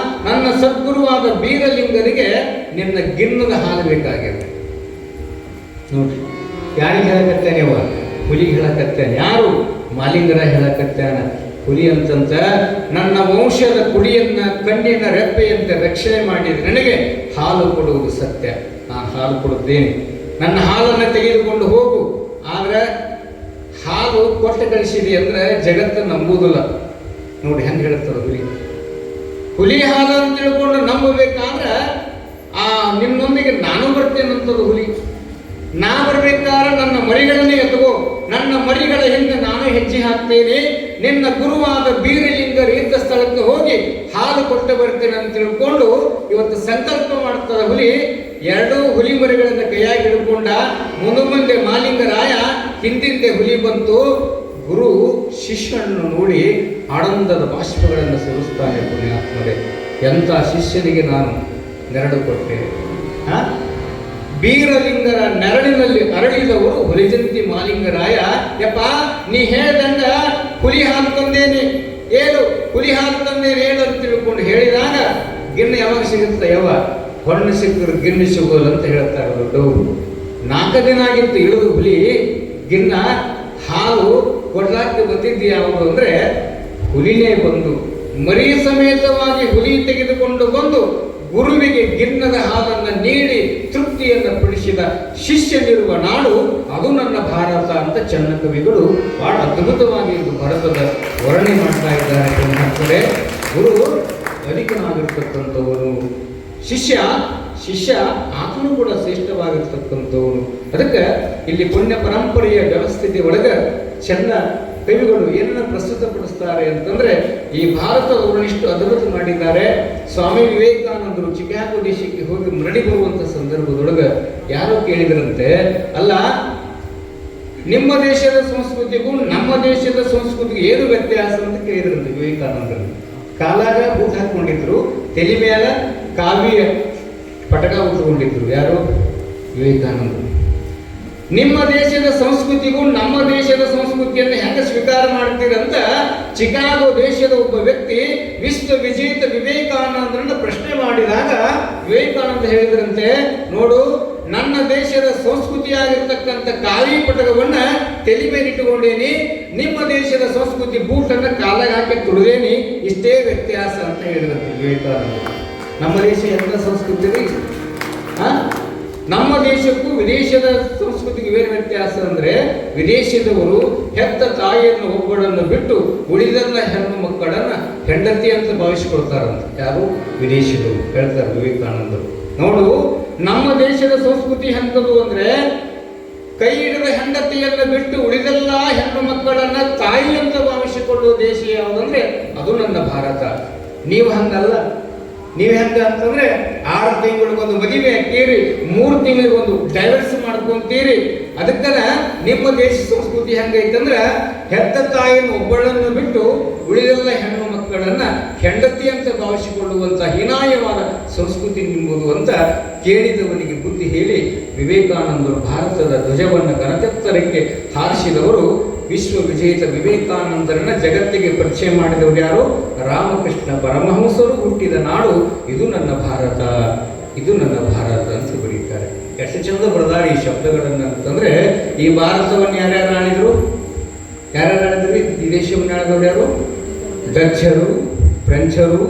ನನ್ನ ಸದ್ಗುರುವಾದ ಬೀರಲಿಂಗನಿಗೆ ನಿನ್ನ ಗಿನ್ನದ ಹಾಲು ಬೇಕಾಗಿದೆ. ನೋಡ್ರಿ, ಯಾರಿಗೆ ಹೇಳಕತ್ತೇನೆ? ಹುಲಿಗೆ ಹೇಳಕತ್ತೇನೆ. ಯಾರು? ಮಾಲಿಂಗರ ಹೇಳಕತ್ತಾನ. ಹುಲಿ ಅಂತಂತ ನನ್ನ ವಂಶದ ಕುಡಿಯನ್ನ ಕಣ್ಣಿನ ರೆಪ್ಪೆಯಂತೆ ರಕ್ಷಣೆ ಮಾಡಿ ನನಗೆ ಹಾಲು ಕೊಡುವುದು ಸತ್ಯ. ನಾನು ಹಾಲು ಕೊಡುತ್ತೇನೆ, ನನ್ನ ಹಾಲನ್ನು ತೆಗೆದುಕೊಂಡು ಹೋಗು. ಆದ್ರೆ ಹಾಲು ಕೊಟ್ಟು ಕಳಿಸಿದೆ ಅಂದ್ರೆ ಜಗತ್ತು ನಂಬುವುದಿಲ್ಲ. ನೋಡಿ ಹೆಂಗೆ ಹೇಳ್ತದೆ ಹುಲಿ. ಹುಲಿ ಹಾಲು ಅಂತ ತಿಳ್ಕೊಂಡು ನಂಬಬೇಕಾದ್ರೆ ನಿನ್ನೊಂದಿಗೆ ನಾನು ಬರ್ತೇನಂತದ್ದು ಹುಲಿ. ನಾ ಬರ್ಬೇಕಾದ್ರೆ ನನ್ನ ಮರಿಗಳನ್ನೇ ಎತ್ತಗೋ, ನನ್ನ ಮರಿಗಳ ಹಿಂದೆ ನಾನು ಹೆಜ್ಜೆ ಹಾಕ್ತೇನೆ, ನಿನ್ನ ಗುರುವಾದ ಬೀರಲಿಂಗರು ಇದ್ದ ಸ್ಥಳಕ್ಕೆ ಹೋಗಿ ಹಾಲು ಕೊಟ್ಟು ಬರ್ತೇನೆ ಅಂತ ತಿಳ್ಕೊಂಡು ಇವತ್ತು ಸಂಕಲ್ಪ ಮಾಡ್ತದ ಹುಲಿ. 2 ಹುಲಿ ಮರಿಗಳನ್ನು ಕೈಯಾಗಿ ಹಿಡ್ಕೊಂಡ. ಮುಂದೆ ಮಾಲಿಂಗರಾಯ, ಹಿಂದಿಂದೆ ಹುಲಿ ಬಂತು. ಗುರು ಶಿಷ್ಯನನ್ನು ನೋಡಿ ಆನಂದದ ಬಾಷ್ಪಗಳನ್ನು ಸುರಿಸ್ತಾನೆ. ಪುಣ್ಯಾತ್ಮರೇ, ಎಂಥ ಶಿಷ್ಯನಿಗೆ ನಾನು ನೆರಳು ಕೊಟ್ಟೆ. ಬೀರಲಿಂಗರ ನೆರಳಿನಲ್ಲಿ ಅರಳಿದವರು ಹುಲಿಜಂತಿ ಮಾಲಿಂಗರಾಯ. ಯಪ್ಪ, ನೀ ಹೇಳ್ದಂಗ ಹುಲಿ ಹಾಲು ತಂದೇನೆ ಹೇಳು, ಹುಲಿ ಹಾಲು ತಂದೇನೆ ಹೇಳು ಅಂತ ತಿಳ್ಕೊಂಡು ಹೇಳಿದಾಗ ಗಿಣ್ಣು ಯಾವಾಗ ಸಿಗುತ್ತೆ? ಹೊಣ್ಣು ಸಿಕ್ಕರು ಗಿಣ್ಣು ಸಿಗೋಲ್ಲ ಅಂತ ಹೇಳ್ತಾರೆ ದೊಡ್ಡವರು. 4 ದಿನ ಆಗಿತ್ತು ಇಳಿದು ಹುಲಿ ಗಿನ್ನ. ಹಾಲು ಹಾಲು ಕೊಡ್ಲಾಕ್ಕೆ ಬಂದಿದ್ದು ಯಾವುದು ಅಂದ್ರೆ ಹುಲಿನೇ ಬಂದು ಮರಿ ಸಮೇತವಾಗಿ ಹುಲಿ ತೆಗೆದುಕೊಂಡು ಬಂದು ಗುರುವಿಗೆ ಗಿನ್ನದ ಹಾಲನ್ನು ನೀಡಿ ತೃಪ್ತಿಯನ್ನು ಪಡಿಸಿದ ಶಿಷ್ಯನಿರುವ ನಾಡು ಅದು ನನ್ನ ಭಾರತ ಅಂತ ಚನ್ನ ಕವಿಗಳು ಬಹಳ ಅದ್ಭುತವಾಗಿ ಇದು ಭಾರತದ ವರ್ಣನೆ ಮಾಡ್ತಾ ಇದ್ದಾರೆ ಅಂತಂದ್ರೆ ಗುರು ಅಧಿಕನಾಗಿರ್ತಕ್ಕಂಥವನು, ಶಿಷ್ಯ ಆತನು ಕೂಡ ಶ್ರೇಷ್ಠವಾಗಿರ್ತಕ್ಕಂಥವನು. ಅದಕ್ಕೆ ಇಲ್ಲಿ ಪುಣ್ಯ ಪರಂಪರೆಯ ವ್ಯವಸ್ಥಿತಿ ಒಳಗೆ ಚೆನ್ನ ಕವಿಗಳು ಏನನ್ನ ಪ್ರಸ್ತುತಪಡಿಸ್ತಾರೆ ಅಂತಂದ್ರೆ ಈ ಭಾರತದವರು ಇಷ್ಟು ಅದ್ಭುತ ಮಾಡಿದ್ದಾರೆ. ಸ್ವಾಮಿ ವಿವೇಕಾನಂದರು ಚಿಕಾಗೋ ದೇಶಕ್ಕೆ ಹೋಗಿ ಮರಳಿ ಬರುವಂತ ಸಂದರ್ಭದೊಳಗೆ ಯಾರೋ ಕೇಳಿದ್ರಂತೆ, ಅಲ್ಲ ನಿಮ್ಮ ದೇಶದ ಸಂಸ್ಕೃತಿಗೂ ನಮ್ಮ ದೇಶದ ಸಂಸ್ಕೃತಿಗೂ ಏನು ವ್ಯತ್ಯಾಸ ಅಂತ ಕೇಳಿದ್ರಂತೆ ವಿವೇಕಾನಂದರು. ಕಾಲಾಗ ಬೂಟ್ ಹಾಕೊಂಡಿದ್ರು, ತಲೆ ಮೇಲೆ ಕಾವಿಯ ಪಟಕ ಉಟ್ಕೊಂಡಿದ್ರು. ಯಾರು? ವಿವೇಕಾನಂದರು. ನಿಮ್ಮ ದೇಶದ ಸಂಸ್ಕೃತಿಗೂ ನಮ್ಮ ದೇಶದ ಸಂಸ್ಕೃತಿಯನ್ನು ಹೆಂಗೆ ಸ್ವೀಕಾರ ಮಾಡ್ತೀರಂತ ಚಿಕಾಗೋ ದೇಶದ ಒಬ್ಬ ವ್ಯಕ್ತಿ ವಿಶ್ವ ವಿಜೇತ ವಿವೇಕಾನಂದರನ್ನ ಪ್ರಶ್ನೆ ಮಾಡಿದಾಗ ವಿವೇಕಾನಂದ ಹೇಳಿದ್ರಂತೆ, ನೋಡು ನನ್ನ ದೇಶದ ಸಂಸ್ಕೃತಿಯಾಗಿರ್ತಕ್ಕಂಥ ಕಾವಿ ಪಟಕವನ್ನ ತಲೆ ಮೇಲೆ ಇಟ್ಟುಕೊಂಡೇನಿ, ನಿಮ್ಮ ದೇಶದ ಸಂಸ್ಕೃತಿ ಬೂಟನ್ನ ಕಾಲಾಗ ಹಾಕಿ ತುಳಿದೇನಿ, ಇಷ್ಟೇ ವ್ಯತ್ಯಾಸ ಅಂತ ಹೇಳಿದ್ರಂತೆ ವಿವೇಕಾನಂದ. ನಮ್ಮ ದೇಶ ಎಂತ ಸಂಸ್ಕೃತಿ ರೀ? ನಮ್ಮ ದೇಶಕ್ಕೂ ವಿದೇಶದ ಸಂಸ್ಕೃತಿಗೆ ಏನು ವ್ಯತ್ಯಾಸ ಅಂದ್ರೆ, ವಿದೇಶದವರು ಹೆತ್ತ ತಾಯಿಯನ್ನು ಒಬ್ಬಳನ್ನು ಬಿಟ್ಟು ಉಳಿದೆಲ್ಲ ಹೆಣ್ಣು ಮಕ್ಕಳನ್ನ ಹೆಂಡತಿ ಅಂತ ಭಾವಿಸಿಕೊಳ್ತಾರಂತ. ಯಾರು? ವಿದೇಶಿಗಳು ಹೇಳ್ತಾರೆ ವಿವೇಕಾನಂದರು. ನೋಡು ನಮ್ಮ ದೇಶದ ಸಂಸ್ಕೃತಿ ಎಂಥದ್ದು ಅಂದ್ರೆ, ಕೈ ಹಿಡಿದ ಹೆಂಡತಿಯನ್ನು ಬಿಟ್ಟು ಉಳಿದೆಲ್ಲ ಹೆಣ್ಣು ಮಕ್ಕಳನ್ನ ತಾಯಿ ಅಂತ ಭಾವಿಸಿಕೊಳ್ಳುವ ದೇಶ ಯಾವುದಂದ್ರೆ ಅದು ನನ್ನ ಭಾರತ. ನೀವು ಹಂಗಲ್ಲ. ನೀವು ಹೆಂಗ ಅಂತಂದ್ರೆ 6 ತಿಂಗಳಿಗೊಂದು ಮದುವೆ ಹಾಕೀರಿ, 3 ತಿಂಗಳಿಗೊಂದು ಡೈವರ್ಸ್ ಮಾಡ್ಕೊಂತೀರಿ. ಅದಕ್ಕನ ನಿಮ್ಮ ದೇಶ ಸಂಸ್ಕೃತಿ ಹೆಂಗೈತಂದ್ರೆ, ಹೆತ್ತ ತಾಯಿಯನ್ನು ಒಬ್ಬಳನ್ನು ಬಿಟ್ಟು ಉಳಿದೆಲ್ಲ ಹೆಣ್ಣು ಮಕ್ಕಳನ್ನ ಹೆಂಡತಿ ಅಂತ ಭಾವಿಸಿಕೊಳ್ಳುವಂತ ಹೀನಾಯವಾದ ಸಂಸ್ಕೃತಿ ನಿಂಬುದು ಅಂತ ಕೇಳಿದವನಿಗೆ ಬುದ್ಧಿ ಹೇಳಿ ವಿವೇಕಾನಂದರು ಭಾರತದ ಧ್ವಜವನ್ನು ಗಣತೆತ್ತರಕ್ಕೆ ಹಾರಿಸಿದವರು. ವಿಶ್ವ ವಿಜೇತ ವಿವೇಕಾನಂದರನ್ನ ಜಗತ್ತಿಗೆ ಪರಿಚಯ ಮಾಡಿದವರು ಯಾರು? ರಾಮಕೃಷ್ಣ ಪರಮಹಂಸರು ಹುಟ್ಟಿದ ನಾಡು ಇದು ನನ್ನ ಭಾರತ, ಇದು ನನ್ನ ಭಾರತ ಅಂತ ಬರೀತಾರೆ. ಎಷ್ಟು ಚಂದ ಬರೆದಾರೆ ಈ ಶಬ್ದಗಳನ್ನ ಅಂತಂದ್ರೆ, ಈ ಭಾರತವನ್ನು ಯಾರ್ಯಾರು ಆಳಿದ್ರು? ಈ ದೇಶವನ್ನು ಆಳಿದವರು ಯಾರು? ಡಚ್ಚರು, ಫ್ರೆಂಚರು,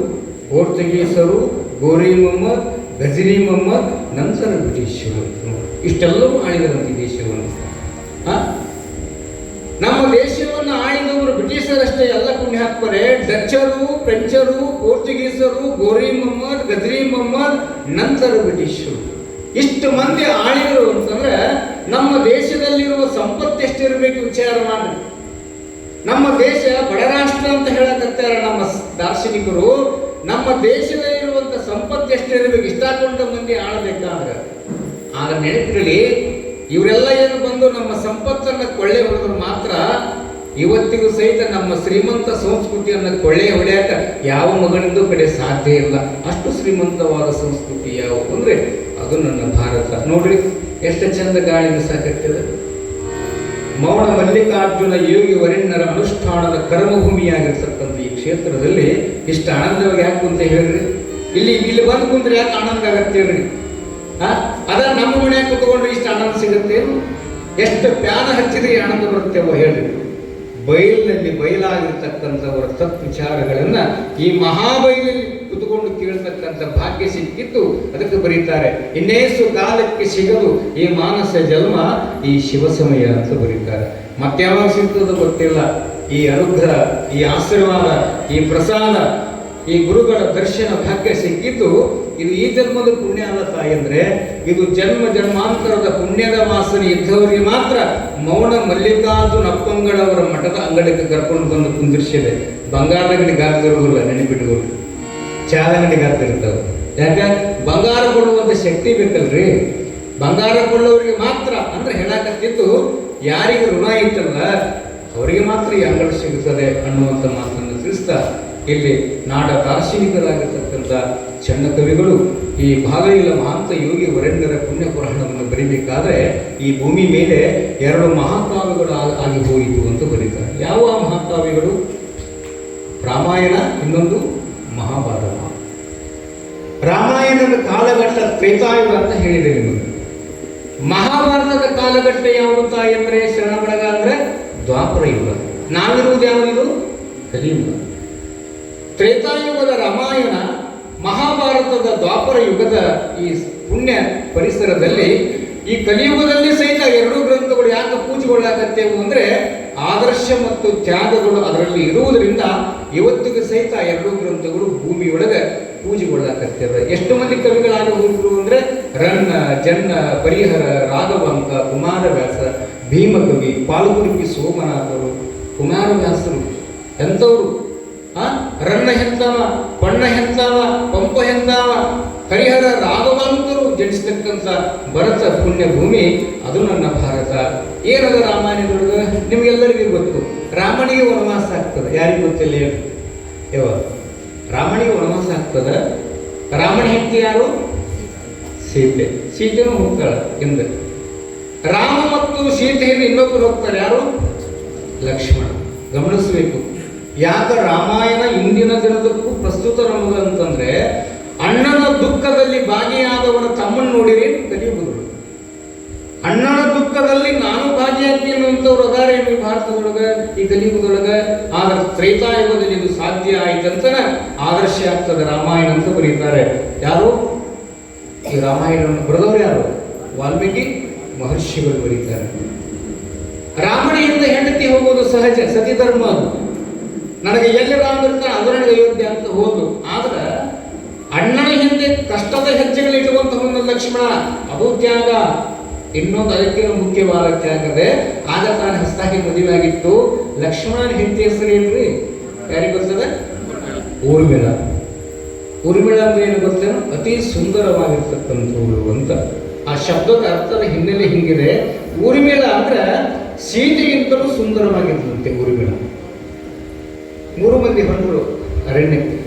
ಪೋರ್ಚುಗೀಸರು, ಗೋರಿ ಮೊಹಮ್ಮದ್, ಗಜರಿ ಮೊಹಮ್ಮದ್, ನಂತರ ಬ್ರಿಟಿಷರು. ಇಷ್ಟೆಲ್ಲವೂ ಆಳಿದರಂತ ಈ ದೇಶವನ್ನು. ನಮ್ಮ ದೇಶವನ್ನು ಆಳಿದವರು ಬ್ರಿಟಿಷರಷ್ಟೇ ಅಲ್ಲ ಪುಣ್ಯಾತ್ಮರೇ, ಡಚ್ಚರು, ಫ್ರೆಂಚರು, ಪೋರ್ಚುಗೀಸರು, ಗೋರಿ ಮೊಹಮ್ಮದ್, ಗಜರಿ ಮೊಹಮ್ಮದ್, ನಂತರ ಬ್ರಿಟಿಷರು. ಇಷ್ಟು ಮಂದಿ ಆಳಿದರು ಅಂತಂದ್ರೆ ನಮ್ಮ ದೇಶದಲ್ಲಿರುವ ಸಂಪತ್ತು ಎಷ್ಟಿರಬೇಕು ವಿಚಾರ ಮಾಡಿ. ನಮ್ಮ ದೇಶ ಬಡ ರಾಷ್ಟ್ರ ಅಂತ ಹೇಳಕತ್ತಾರೆ ನಮ್ಮ ದಾರ್ಶನಿಕರು. ನಮ್ಮ ದೇಶದಲ್ಲಿರುವಂತ ಸಂಪತ್ತು ಎಷ್ಟಿರಬೇಕು, ಇಷ್ಟಾಕೊಂಡ ಮಂದಿ ಆಳಬೇಕಾದ್ರೆ. ಆಗ ನೆನಪಿರಲಿ, ಇವರೆಲ್ಲ ಏನು ಬಂದು ನಮ್ಮ ಸಂಪತ್ತನ್ನು ಕೊಳ್ಳೆ ಹೊಡೆದ್ರು ಮಾತ್ರ ಇವತ್ತಿಗೂ ಸಹಿತ ನಮ್ಮ ಶ್ರೀಮಂತ ಸಂಸ್ಕೃತಿಯನ್ನು ಕೊಳ್ಳೆ ಹೊಡೆಯಕ ಯಾವ ಮಗನಿಂದ ಕಡೆ ಸಾಧ್ಯ ಇಲ್ಲ. ಅಷ್ಟು ಶ್ರೀಮಂತವಾದ ಸಂಸ್ಕೃತಿ ಯಾವುದು ಅಂದ್ರೆ ಅದು ನನ್ನ ಭಾರತ. ನೋಡ್ರಿ ಎಷ್ಟು ಚಂದ ಗಾಳಿ ಸಾಕಟ್ಟಿದೆ. ಮೌನ ಮಲ್ಲಿಕಾರ್ಜುನ ಯೋಗಿ ವರೆಣ್ಯರ ಅನುಷ್ಠಾನದ ಕರ್ಮಭೂಮಿಯಾಗಿರ್ತಕ್ಕಂಥ ಈ ಕ್ಷೇತ್ರದಲ್ಲಿ ಇಷ್ಟು ಆನಂದವಾಗಿ ಯಾಕೆ ಅಂತ ಹೇಳ್ರಿ. ಇಲ್ಲಿ ಬಂದು ಕುಂದ್ರೆ ಯಾಕೆ ಆನಂದ ಆಗತ್ತೆ ಹೇಳ್ರಿ? ಅದ ನಮ್ಮ ಮನೆ ಕುತ್ಕೊಂಡು ಇಷ್ಟು ಆನಂದ ಸಿಗುತ್ತೆ? ಎಷ್ಟು ಪ್ಯಾನ ಹಚ್ಚಿದ್ರೆ ಆನಂದ ಬರುತ್ತೇವೋ ಹೇಳ್ರಿ. ಬಯಲಿನಲ್ಲಿ ಬಯಲಾಗಿರ್ತಕ್ಕಂಥವರ ತತ್ವಿಚಾರಗಳನ್ನ ಈ ಮಹಾಬೈಲಲ್ಲಿ ಕುತ್ಕೊಂಡು ಕೇಳ್ತಕ್ಕಂಥ ಭಾಗ್ಯ ಸಿಕ್ಕಿತ್ತು. ಅದಕ್ಕೆ ಬರೀತಾರೆ, ಇನ್ನೇಸು ಕಾಲಕ್ಕೆ ಸಿಗದು ಈ ಮಾನಸ ಜನ್ಮ ಈ ಶಿವಸಮಯ ಅಂತ ಬರೀತಾರೆ. ಮತ್ತೆ ಯಾವಾಗ ಸಿಗ್ತದೋ ಗೊತ್ತಿಲ್ಲ. ಈ ಅನುಗ್ರಹ, ಈ ಆಶೀರ್ವಾದ, ಈ ಪ್ರಸಾದ, ಈ ಗುರುಗಳ ದರ್ಶನ ಭಾಗ್ಯ ಸಿಕ್ಕಿದ್ದು ಇದು ಈ ಜನ್ಮದ ಪುಣ್ಯ ಅಲ್ಲ ತಾಯಿ ಅಂದ್ರೆ, ಇದು ಜನ್ಮ ಜನ್ಮಾಂತರದ ಪುಣ್ಯದ ವಾಸನೆ ಇದ್ದವರಿಗೆ ಮಾತ್ರ ಮೌನ ಮಲ್ಲಿಕಾರ್ಜುನ ಅಪ್ಪಂಗಳವರ ಮಠದ ಅಂಗಡಿಗೆ ಕರ್ಕೊಂಡು ಬಂದು ಕುಂದಿರ್ಸಿದೆ. ಬಂಗಾರದ ಅಂಗಡಿ ಗಾರ್ದಿರೋದಿಲ್ಲ, ನೆನಪಿಟ್ಕೊಂಡು ಚಾದ ಅಂಗಡಿ ಗಾರ್ದಿರ್ತಾವೆ. ಯಾಕೆ? ಬಂಗಾರ ಕೊಡುವಂತ ಶಕ್ತಿ ಬೇಕಲ್ರಿ. ಬಂಗಾರ ಕೊಡುವವರಿಗೆ ಮಾತ್ರ ಅಂದ್ರೆ ಹೇಳಕತ್ತಿದ್ದು, ಯಾರಿಗೆ ಋಣ ಇತ್ತಲ್ಲ ಅವರಿಗೆ ಮಾತ್ರ ಈ ಅಂಗಡಿ ಸಿಗುತ್ತದೆ ಅನ್ನುವಂಥ ಮಾತನ್ನು ತಿಳಿಸ್ತಾ ಇಲ್ಲಿ ನಾಡ ದಾರ್ಶನಿಕರಾಗಿರ್ತಕ್ಕಂಥ ಚನ್ನ ಕವಿಗಳು ಈ ಭಾಗೈಲ ಮಹಾಂತ ಯೋಗಿ ವರೆಣ್ಯರ ಪುಣ್ಯ ಪುರಾಣವನ್ನು ಬರೀಬೇಕಾದ್ರೆ ಈ ಭೂಮಿ ಮೇಲೆ 2 ಮಹಾಕಾವ್ಯಗಳು ಆಗಿ ಹೋಯಿತು ಅಂತ ಬರೀತಾರೆ. ಯಾವ ಮಹಾಕಾವ್ಯಗಳು? ರಾಮಾಯಣ, ಇನ್ನೊಂದು ಮಹಾಭಾರತ. ರಾಮಾಯಣದ ಕಾಲಘಟ್ಟ ತ್ರೇತಾಯುಗ ಅಂತ ಹೇಳಿದೆ ನಿಮಗೆ. ಮಹಾಭಾರತದ ಕಾಲಘಟ್ಟ ಯಾವುದು ತಾಯಿ ಅಂದ್ರೆ ಶರಣ ಬಳಗ ಅಂದ್ರೆ ದ್ವಾಪರ ಯುಗ. ನಾವಿರುವುದು ಯಾವುದಿದು? ಕಲಿಯುಗ. ತ್ರೇತಾಯುಗದ ರಾಮಾಯಣ, ಮಹಾಭಾರತದ ದ್ವಾಪರ ಯುಗದ ಈ ಪುಣ್ಯ ಪರಿಸರದಲ್ಲಿ ಈ ಕಲಿಯುಗದಲ್ಲಿ ಸಹಿತ ಎರಡೂ ಗ್ರಂಥಗಳು ಯಾಕೆ ಪೂಜೆಗೊಳ್ಳಾಕತ್ತೇವು ಅಂದ್ರೆ ಆದರ್ಶ ಮತ್ತು ತ್ಯಾಗಗಳು ಅದರಲ್ಲಿ ಇರುವುದರಿಂದ ಇವತ್ತಿಗೂ ಸಹಿತ ಎರಡೂ ಗ್ರಂಥಗಳು ಭೂಮಿಯೊಳಗೆ ಪೂಜೆಗೊಳ್ಳಾಕತ್ತೇವೆ. ಎಷ್ಟು ಮಂದಿ ಕವಿಗಳಾಗಿ ಹೋಗಿದ್ರು ಅಂದ್ರೆ ರನ್ನ, ಜನ್ನ, ಪರಿಹರ, ರಾಘವಾಂಕ, ಕುಮಾರವ್ಯಾಸ, ಭೀಮಕವಿ, ಪಾಲ್ಗುರುಕಿ ಸೋಮನಾಥರು, ಕುಮಾರವ್ಯಾಸರು ಎಂಥವ್ರು. ರನ್ನ ಹೆಂತಾವ, ಪಣ್ಣ ಹೆಂತಾವ, ಪಂಪ ಹೆಂತಾವ, ಹರಿಹರ, ರಾಘವಾಂಕರು ಜನಿಸ್ತಕ್ಕಂಥ ಭರತ ಪುಣ್ಯ ಭೂಮಿ ಅದು ನನ್ನ ಭಾರತ. ಏನದ ರಾಮಾಯಣದೊಳಗೆ ನಿಮ್ಗೆಲ್ಲರಿಗೂ ಗೊತ್ತು. ರಾಮನಿಗೆ ವನವಾಸ ಆಗ್ತದೆ, ಯಾರಿಗೂ ಗೊತ್ತಿಲ್ಲ ಹೇಳಿ. ರಾಮನಿಗೆ ವನವಾಸ ಆಗ್ತದ. ರಾಮನ ಹೆಂಡತಿ ಯಾರು? ಸೀತೆ. ಸೀತೆನೂ ಹೋಗ್ತಾಳ ಹಿಂದೆ. ರಾಮ ಮತ್ತು ಸೀತೆಯನ್ನು ಇನ್ನೊಬ್ಬರು ಹೋಗ್ತಾರೆ, ಯಾರು? ಲಕ್ಷ್ಮಣ. ಗಮನಿಸಬೇಕು. ಯಾಕೆ ರಾಮಾಯಣ ಇಂದಿನ ದಿನದಕ್ಕೂ ಪ್ರಸ್ತುತ ನಮಗೆ ಅಂತಂದ್ರೆ ಅಣ್ಣನ ದುಃಖದಲ್ಲಿ ಭಾಗಿಯಾದವನ ತಮ್ಮನ್ನು ನೋಡಿರಿ ಕಲಿಯುಗದೊಳಗೆ. ಅಣ್ಣನ ದುಃಖದಲ್ಲಿ ನಾನು ಭಾಗಿಯಾಗ್ತೀನಿ ಅಂತವ್ರು ಅದಾರೇನು ಈ ಭಾರತದೊಳಗ, ಈ ಕಲಿಯುಗದೊಳಗ. ಆದ್ರೆ ತ್ರೇತಾಯುಗದಲ್ಲಿ ಇದು ಸಾಧ್ಯ ಆಯ್ತಂತ ಆದರ್ಶ ಆಗ್ತದೆ ರಾಮಾಯಣ ಅಂತ ಬರೀತಾರೆ. ಯಾರು ಈ ರಾಮಾಯಣವನ್ನು ಬರೆದವರು? ಯಾರು? ವಾಲ್ಮೀಕಿ ಮಹರ್ಷಿಗಳು ಬರೀತಾರೆ. ರಾಮಣಿಯಿಂದ ಹೆಂಡತಿ ಹೋಗೋದು ಸಹಜ, ಸತಿಧರ್ಮ ಅದು. ನನಗೆ ಎಲ್ಲಿ ರಾಮ ಇರ್ತಾನೆ ಅದು ನನಗೆ ಅಯೋಧ್ಯ ಅಂತ ಹೋದು. ಆದ್ರೆ ಅಣ್ಣನ ಹಿಂದೆ ಕಷ್ಟದ ಹೆಜ್ಜೆಗಳಿರುವಂತಹ ಲಕ್ಷ್ಮಣ, ಅದು ತ್ಯಾಗ. ಇನ್ನೊಂದು ಅದಕ್ಕಿಂತ ಮುಖ್ಯವಾದ ತ್ಯಾಗದೆ ಆಗ ತಾನು ಹೊಸದಾಗಿ ಮದುವೆ ಆಗಿತ್ತು. ಲಕ್ಷ್ಮಣನ ಹೆಂಡತಿ ಹೆಸರು ಏನ್ರಿ? ಯಾರಿಗೆ ಗೊತ್ತದ? ಊರ್ಮಿಳ. ಊರ್ಮಿಳ ಅಂದ್ರೆ ಏನು ಗೊತ್ತೇನು? ಅತಿ ಸುಂದರವಾಗಿರ್ತಕ್ಕಂಥವ್ರು ಅಂತ. ಆ ಶಬ್ದದ ಅರ್ಥದ ಹಿನ್ನೆಲೆ ಹಿಂಗಿದೆ. ಊರ್ಮಿಳ ಅಂದ್ರೆ ಸೀತೆಗಿಂತಲೂ ಸುಂದರವಾಗಿರ್ತಂತೆ ಊರ್ಮಿಳ. 3 ಮಂದಿ ಹೊಂಡರು ಅರಣ್ಯಕ್ಕೆ.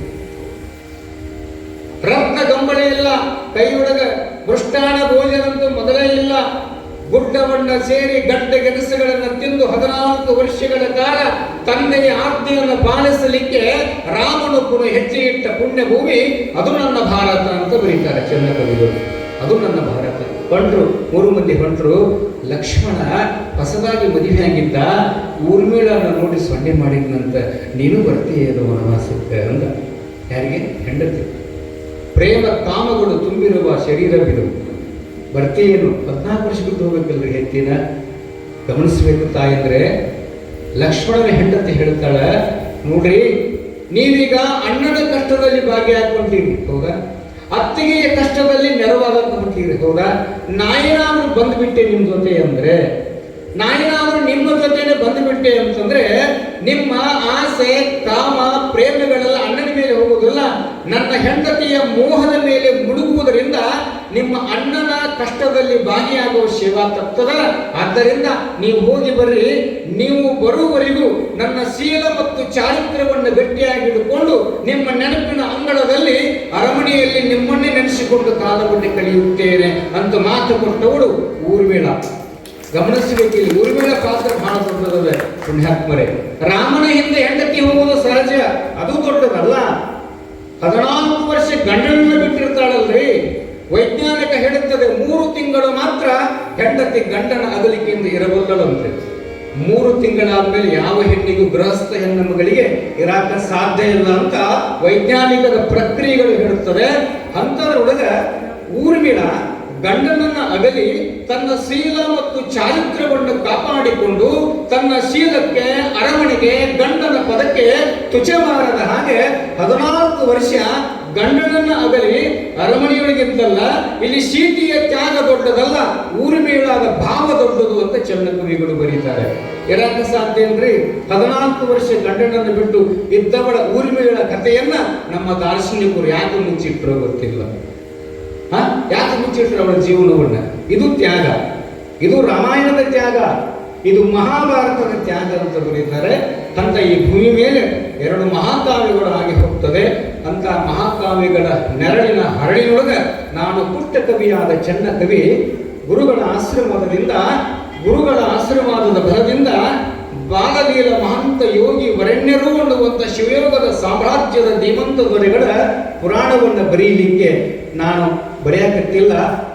ರತ್ನ ಗಂಬಳಿ ಇಲ್ಲ, ಕೈಯೊಳಗ ಮೃಷ್ಟಾನ ಭೋಜನಂತೂ ಮೊದಲೇ ಇಲ್ಲ. ಗುಡ್ಡವನ್ನ ಸೇರಿ ಗಡ್ಡ ಗೆಣಸುಗಳನ್ನು ತಿಂದು 14 ವರ್ಷಗಳ ಕಾಲ ತಂದೆಯ ಆಜ್ಞೆಯನ್ನು ಪಾಲಿಸಲಿಕ್ಕೆ ರಾಮನು ಪುನಃ ಹೆಜ್ಜೆ ಇಟ್ಟ ಪುಣ್ಯ ಭೂಮಿ ಅದು ನನ್ನ ಭಾರತ ಅಂತ ಬರೀತಾರೆ ಚೆನ್ನ ಕವಿಗಳು. ಅದು ನನ್ನ ಭಾರತ. ಹೊಂಟ್ರು 3 ಮಂದಿ ಹೊಂಟ್ರು. ಲಕ್ಷ್ಮಣ ಹೊಸದಾಗಿ ಮದುವೆಯಾಗಿದ್ದ. ಊರ್ಮಿಳನ್ನು ನೋಡಿ ಸೊನ್ನೆ ಮಾಡಿದ್ನಂತ, ನೀನು ಬರ್ತೀಯೇನು ವನವಾಸಕ್ಕೆ ಅಂದ. ಯಾರಿಗೆ? ಹೆಂಡತಿ. ಪ್ರೇಮ ಕಾಮಗಳು ತುಂಬಿರುವ ಶರೀರವಿದು, ಬರ್ತೀಯೇನು? 14 ವರ್ಷ ಬಿಟ್ಟು ಹೋಗ್ಬೇಕಲ್ರಿ ಹೆತ್ತಿನ. ಗಮನಿಸ್ಬೇಕು ತಾಯಂದ್ರೆ. ಲಕ್ಷ್ಮಣನ ಹೆಂಡತಿ ಹೇಳ್ತಾಳ, ನೋಡ್ರಿ ನೀವೀಗ ಅಣ್ಣನ ಕಷ್ಟದಲ್ಲಿ ಭಾಗಿಯಾಗ್ಕೊಂತೀರಿ, ಹೌದಾ? ಅತ್ತಿಗೆಯ ಕಷ್ಟದಲ್ಲಿ ನೆರವಾದಂತ ಹೊಂತೀರಿ, ಹೌದಾ? ನಾಯಿನಾದ್ರೂ ಬಂದ್ಬಿಟ್ಟೆ ನಿಮ್ ಜೊತೆ ಅಂದ್ರೆ, ನಾಯಿನಾದ್ರೂ ನಿಮ್ಮ ಜೊತೆನೆ ಬಂದ್ಬಿಟ್ಟೆ ಅಂತಂದ್ರೆ ನಿಮ್ಮ ಆಸೆ, ಕಾಮ, ಪ್ರೇಮಗಳೆಲ್ಲ ಅಣ್ಣನ ಮೇಲೆ ಹೋಗುವುದಿಲ್ಲ, ನನ್ನ ಹೆಂಡತಿಯ ಮೋಹದ ಮೇಲೆ ಮುಳುಗುವುದರಿಂದ ನಿಮ್ಮ ಅಣ್ಣನ ಕಷ್ಟದಲ್ಲಿ ಭಾಗಿಯಾಗುವ ಸೇವಾ ತಪ್ತದ. ಆದ್ದರಿಂದ ನೀವು ಹೋಗಿ ಬರ್ರಿ. ನೀವು ಬರುವವರೆಗೂ ನನ್ನ ಶೀಲ ಮತ್ತು ಚಾರಿತ್ರ್ಯವನ್ನು ಗಟ್ಟಿಯಾಗಿ ಹಿಡ್ಕೊಂಡು ನಿಮ್ಮ ನೆನಪಿನ ಅಂಗಳದಲ್ಲಿ ಅರಮನೆಯಲ್ಲಿ ನಿಮ್ಮನ್ನೇ ನೆನೆಸಿಕೊಂಡು ಕಾಲವನ್ನು ಕಳೆಯುತ್ತೇನೆ ಅಂತ ಮಾತು ಕೊಟ್ಟವಳು ಊರ್ಮಿಳ. ಗಮನಿಸಬೇಕು, ಇಲ್ಲಿ ಊರ್ಮಿಳ ಪಾತ್ರ ಬಹಳ ದೊಡ್ಡದದ ಪುಣ್ಯಾತ್ಮರೇ. ರಾಮನ ಹಿಂದೆ ಹೆಂಡತಿ ಹೋಗುವುದು ಸಹಜ, ಅದು ದೊಡ್ಡದಲ್ಲ. 14 ವರ್ಷ ಗಂಡನನ್ನು ಬಿಟ್ಟಿರ್ತಾಳಲ್ರಿ. ವೈಜ್ಞಾನಿಕ ಹೇಳುತ್ತದೆ 3 ತಿಂಗಳು ಮಾತ್ರ ಹೆಂಡತಿ ಗಂಡನ ಅಗಲಿಕೆಯಿಂದ ಇರಬಲ್ಲಳಂತೆ. 3 ತಿಂಗಳಾದ್ಮೇಲೆ ಯಾವ ಹೆಣ್ಣಿಗೂ ಗೃಹಸ್ಥ ಹೆಣ್ಣು ಮಗಳಿಗೆ ಇರಾಕ ಸಾಧ್ಯ ಇಲ್ಲ ಅಂತ ವೈಜ್ಞಾನಿಕದ ಪ್ರಕ್ರಿಯೆಗಳು ಹೇಳುತ್ತದೆ. ಅಂತದ್ರೊಳಗ ಊರ್ಮಿಳ ಗಂಡನನ್ನ ಅಗಲಿ ತನ್ನ ಶೀಲ ಮತ್ತು ಚಾರಿತ್ರ್ಯವನ್ನು ಕಾಪಾಡಿಕೊಂಡು ತನ್ನ ಶೀಲಕ್ಕೆ, ಅರಮನೆಗೆ, ಗಂಡನ ಪದಕ್ಕೆ ತುಚೆ ಮಾಡದ ಹಾಗೆ 14 ವರ್ಷ ಗಂಡನನ್ನ ಅಗಲಿ ಅರಮನೆಯೊಳಗಿದ್ದಲ್ಲ. ಇಲ್ಲಿ ಸೀತೆಯ ತ್ಯಾಗ ದೊಡ್ಡದಲ್ಲ, ಊರ್ಮಿಳಾದ ಭಾವ ದೊಡ್ಡದು ಅಂತ ಚೆನ್ನ ಕವಿಗಳು ಬರೀತಾರೆ. ಇರಾಕ ಸಾಧ್ಯ ಏನ್ರಿ? 14 ವರ್ಷ ಗಂಡನನ್ನು ಬಿಟ್ಟು ಇದ್ದವಳ ಊರ್ಮಿಳ ಕಥೆಯನ್ನ ನಮ್ಮ ದಾರ್ಶನಿಕರು ಯಾಕೆ ಮುಚ್ಚಿಟ್ರೋ ಗೊತ್ತಿಲ್ಲ. ಯಾಕೆ ಮುಚ್ಚಿಟ್ರು ಅವಳ ಜೀವನವನ್ನ? ಇದು ತ್ಯಾಗ, ಇದು ರಾಮಾಯಣದ ತ್ಯಾಗ, ಇದು ಮಹಾಭಾರತದ ತ್ಯಾಗ ಅಂತ ಬರೀತಾರೆ. ಅಂತ ಈ ಭೂಮಿ ಮೇಲೆ 2 ಮಹಾಕಾವ್ಯಗಳು ಆಗಿ ಹೋಗ್ತದೆ. ಅಂತ ಮಹಾಕಾವ್ಯಗಳ ನೆರಳಿನ ಹರಳಿನೊಳಗ ನಾನು ಪುಟ್ಟ ಕವಿಯಾದ ಚೆನ್ನ ಕವಿ ಗುರುಗಳ ಆಶೀರ್ವಾದದ ಬಲದಿಂದ ಬಾಲಲೀಲ ಮಹಂತ ಯೋಗಿ ವರೆಣ್ಯರು ಅನ್ನುವಂಥ ಶಿವಯೋಗದ ಸಾಮ್ರಾಜ್ಯದ ಧೀಮಂತ ದೊರೆಗಳ ಪುರಾಣವನ್ನು ಬರೀಲಿಕ್ಕೆ ನಾನು ಬರೆಯಕತ್ತಿಲ್ಲ,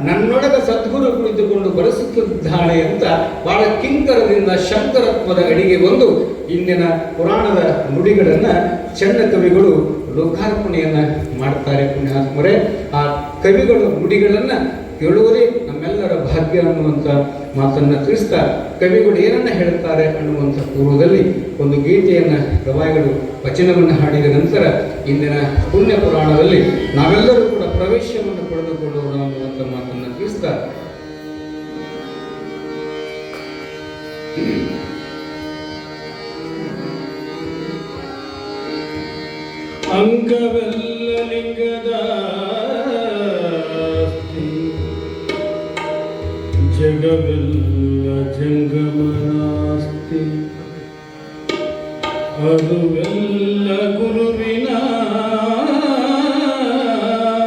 ನನ್ನೊಳಗ ಸದ್ಗುರು ಕುಳಿತುಕೊಂಡು ಬರೆಸುತ್ತಿದ್ದಾಳೆ ಅಂತ ಬಹಳ ಕಿಂಕರದಿಂದ ಶಂಕರತ್ವದ ಅಡಿಗೆ ಬಂದು ಇಂದಿನ ಪುರಾಣದ ನುಡಿಗಳನ್ನು ಚೆನ್ನ ಕವಿಗಳು ಲೋಕಾರ್ಪಣೆಯನ್ನು ಮಾಡ್ತಾರೆ. ಪುಣ್ಯಾತ್ಮರೇ, ಆ ಕವಿಗಳ ನುಡಿಗಳನ್ನು ಕೇಳುವುದೇ ನಮ್ಮೆಲ್ಲರ ಭಾಗ್ಯ ಅನ್ನುವಂಥ ಮಾತನ್ನು ತಿಳಿಸ್ತಾ ಕವಿಗಳು ಏನನ್ನ ಹೇಳ್ತಾರೆ ಅನ್ನುವಂಥ ಪೂರ್ವದಲ್ಲಿ ಒಂದು ಗೀತೆಯನ್ನು ಗವಾಯಿಗಳು ವಚನವನ್ನು ಹಾಡಿದ ನಂತರ ಇಂದಿನ ಪುಣ್ಯ ಪುರಾಣದಲ್ಲಿ ನಾವೆಲ್ಲರೂ ಕೂಡ ಪ್ರವೇಶವನ್ನು ಪಡೆದುಕೊಳ್ಳೋಣ ಅನ್ನುವಂಥ ಮಾತನ್ನು ತಿಳಿಸ್ತಾ ಅಂಗವೆಲ್ಲ ಲಿಂಗದ ಜಗವೆಲ್ಲ ಜಂಗಮನಾಸ್ತಿ, ಅದುವೆಲ್ಲ ಗುರುವಿನ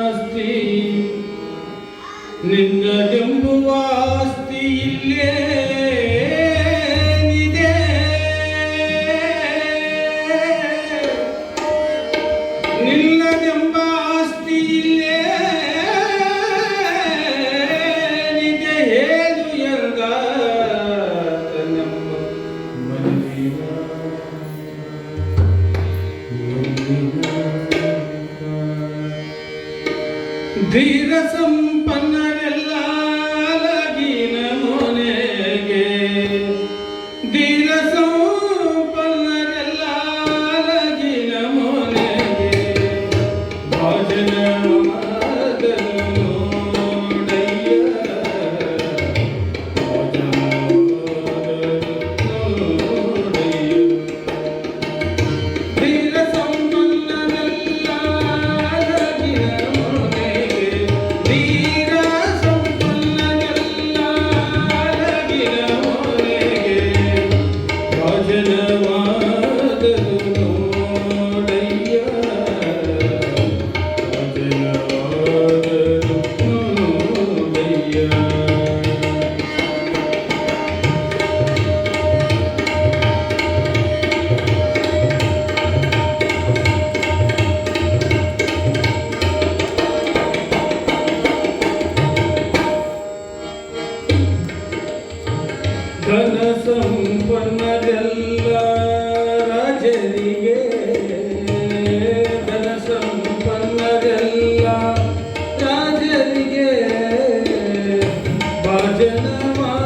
ಆಸ್ತಿ, ನಿನ್ನದೆಂಬುವ ಆಸ್ತಿ ಇಲ್ಲೇ ಇದೆ, ನಿನ್ನದೆಂಬ ಆಸ್ತಿ ಇಲ್ಲೇ ಧೀರ ಸಂಪನ್ನರೆಲ್ಲ ಲಗಿನ ಮೊನೆಗೆ, ಧೀರ ಸಂಪನ್ನರೆಲ್ಲ ಲಗಿನ ಮೊನೆಗೆ, ಭಾಜನ ಮದನು ನೋಡಯ್ಯ, ಭಾಜನ ಮದನು ನೋಡಯ್ಯ, ಧೀರ ಸಂಪನ್ನರೆಲ್ಲ ಲಗಿನ ಧೀರ ಸಂಪನ್ನರೆಲ್ಲ ಲಗಿನ ಮೊರೆಗೆ, ಭಾಜನವಾದರು ನೋಡಯ್ಯ, ಭಾಜನವಾದರು ನೋಡಯ್ಯ. ಧನ ಸಂಪನ್ನರೆಲ್ಲ ರಾಜರಿಗೆ, ಧನ ಸಂಪನ್ನರೆಲ್ಲ ರಾಜರಿಗೆ, ಭಾಜನವಾದರು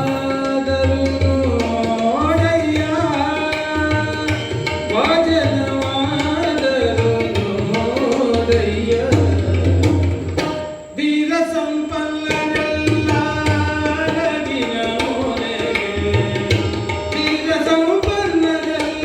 ನೋಡಯ್ಯ, ಭಾಜನವಾದರು ನೋಡಯ್ಯ, ಧೀರ ಸಂಪನ್ನರೆಲ್ಲ ಲಗಿನ ಮೊರೆಗೆ, ಧೀರ ಸಂಪನ್ನರೆಲ್ಲ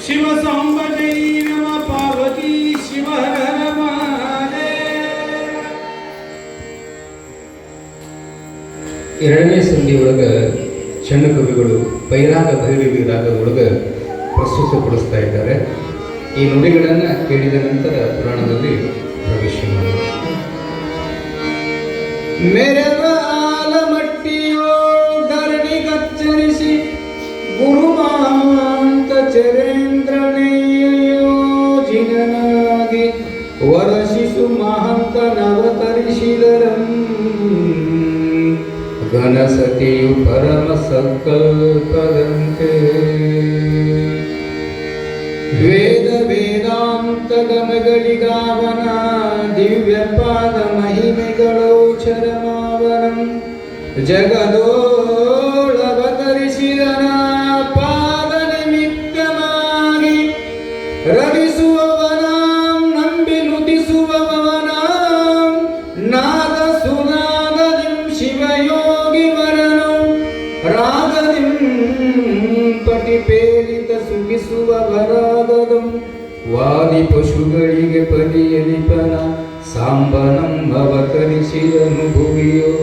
ಶಿವ ಸಾಂಬ ಜೈ ನಮ ಪಾರ್ವತಿ ಶಿವ ಹರ ಹರ ಮಹಾದೇವ. ಎರಡನೇ ಸಂಧಿ ಒಳಗ ಚಂಡ ಕವಿಗಳು ಬೈರಾಗ ಭೈರವಿ ರಾಗದೊಳಗ ಪ್ರಸ್ತುತಪಡಿಸ್ತಾ ಇದ್ದಾರೆ. ಈ ನುಡಿಗಳನ್ನು ಕೇಳಿದ ನಂತರ ಪುರಾಣದಲ್ಲಿ ಪ್ರವೇಶ ಮಾಡಿ. ಮೆರವಾಲ ಮಟ್ಟಿಯೋ ಧರಣಿ ಕಚ್ಚರಿಸಿ ಗುರುಮಾಂತ ಚರೇಂದ್ರನೆಯೋ ಜಿನನಾಗಿ ವರಶಿಸು ಮಹಂತ ನವತರಿಸಿದರಂ ಘನಸತಿಯು ಪರಮ ಸಂಕಲ್ಪದಂತೆ ವೇದ ವೇದಾಂತ ಗಮಗಳಿಗಾವನ ದಿವ್ಯ ಪಾದ ಮಹಿಮೆಗಳು ಚರಮಾವನಂ ಜಗದೋಳವತರಿಸಿದನ ಪಾದ ನಿಮಿತ್ತವಾಗಿ ರವಿಸುವವನಾಂ ನಂಬಿ ನುತಿಸುವವನಾಂ ನಾದ ಸುನಾದದಿಂ ಶಿವಯೋಗಿ ವರನು ರಾಗದಿಂ ಪಟಿಪೇಲಿತ ಸುಗಿಸುವ ವರಾಗದಂ ವಾದಿ ಪಶುಗಳಿಗೆ ಪರಿಯಲಿಪನ ಸಾಂಬನಂ ಅವತರಿಸಿದನು ಭುವಿಯೋ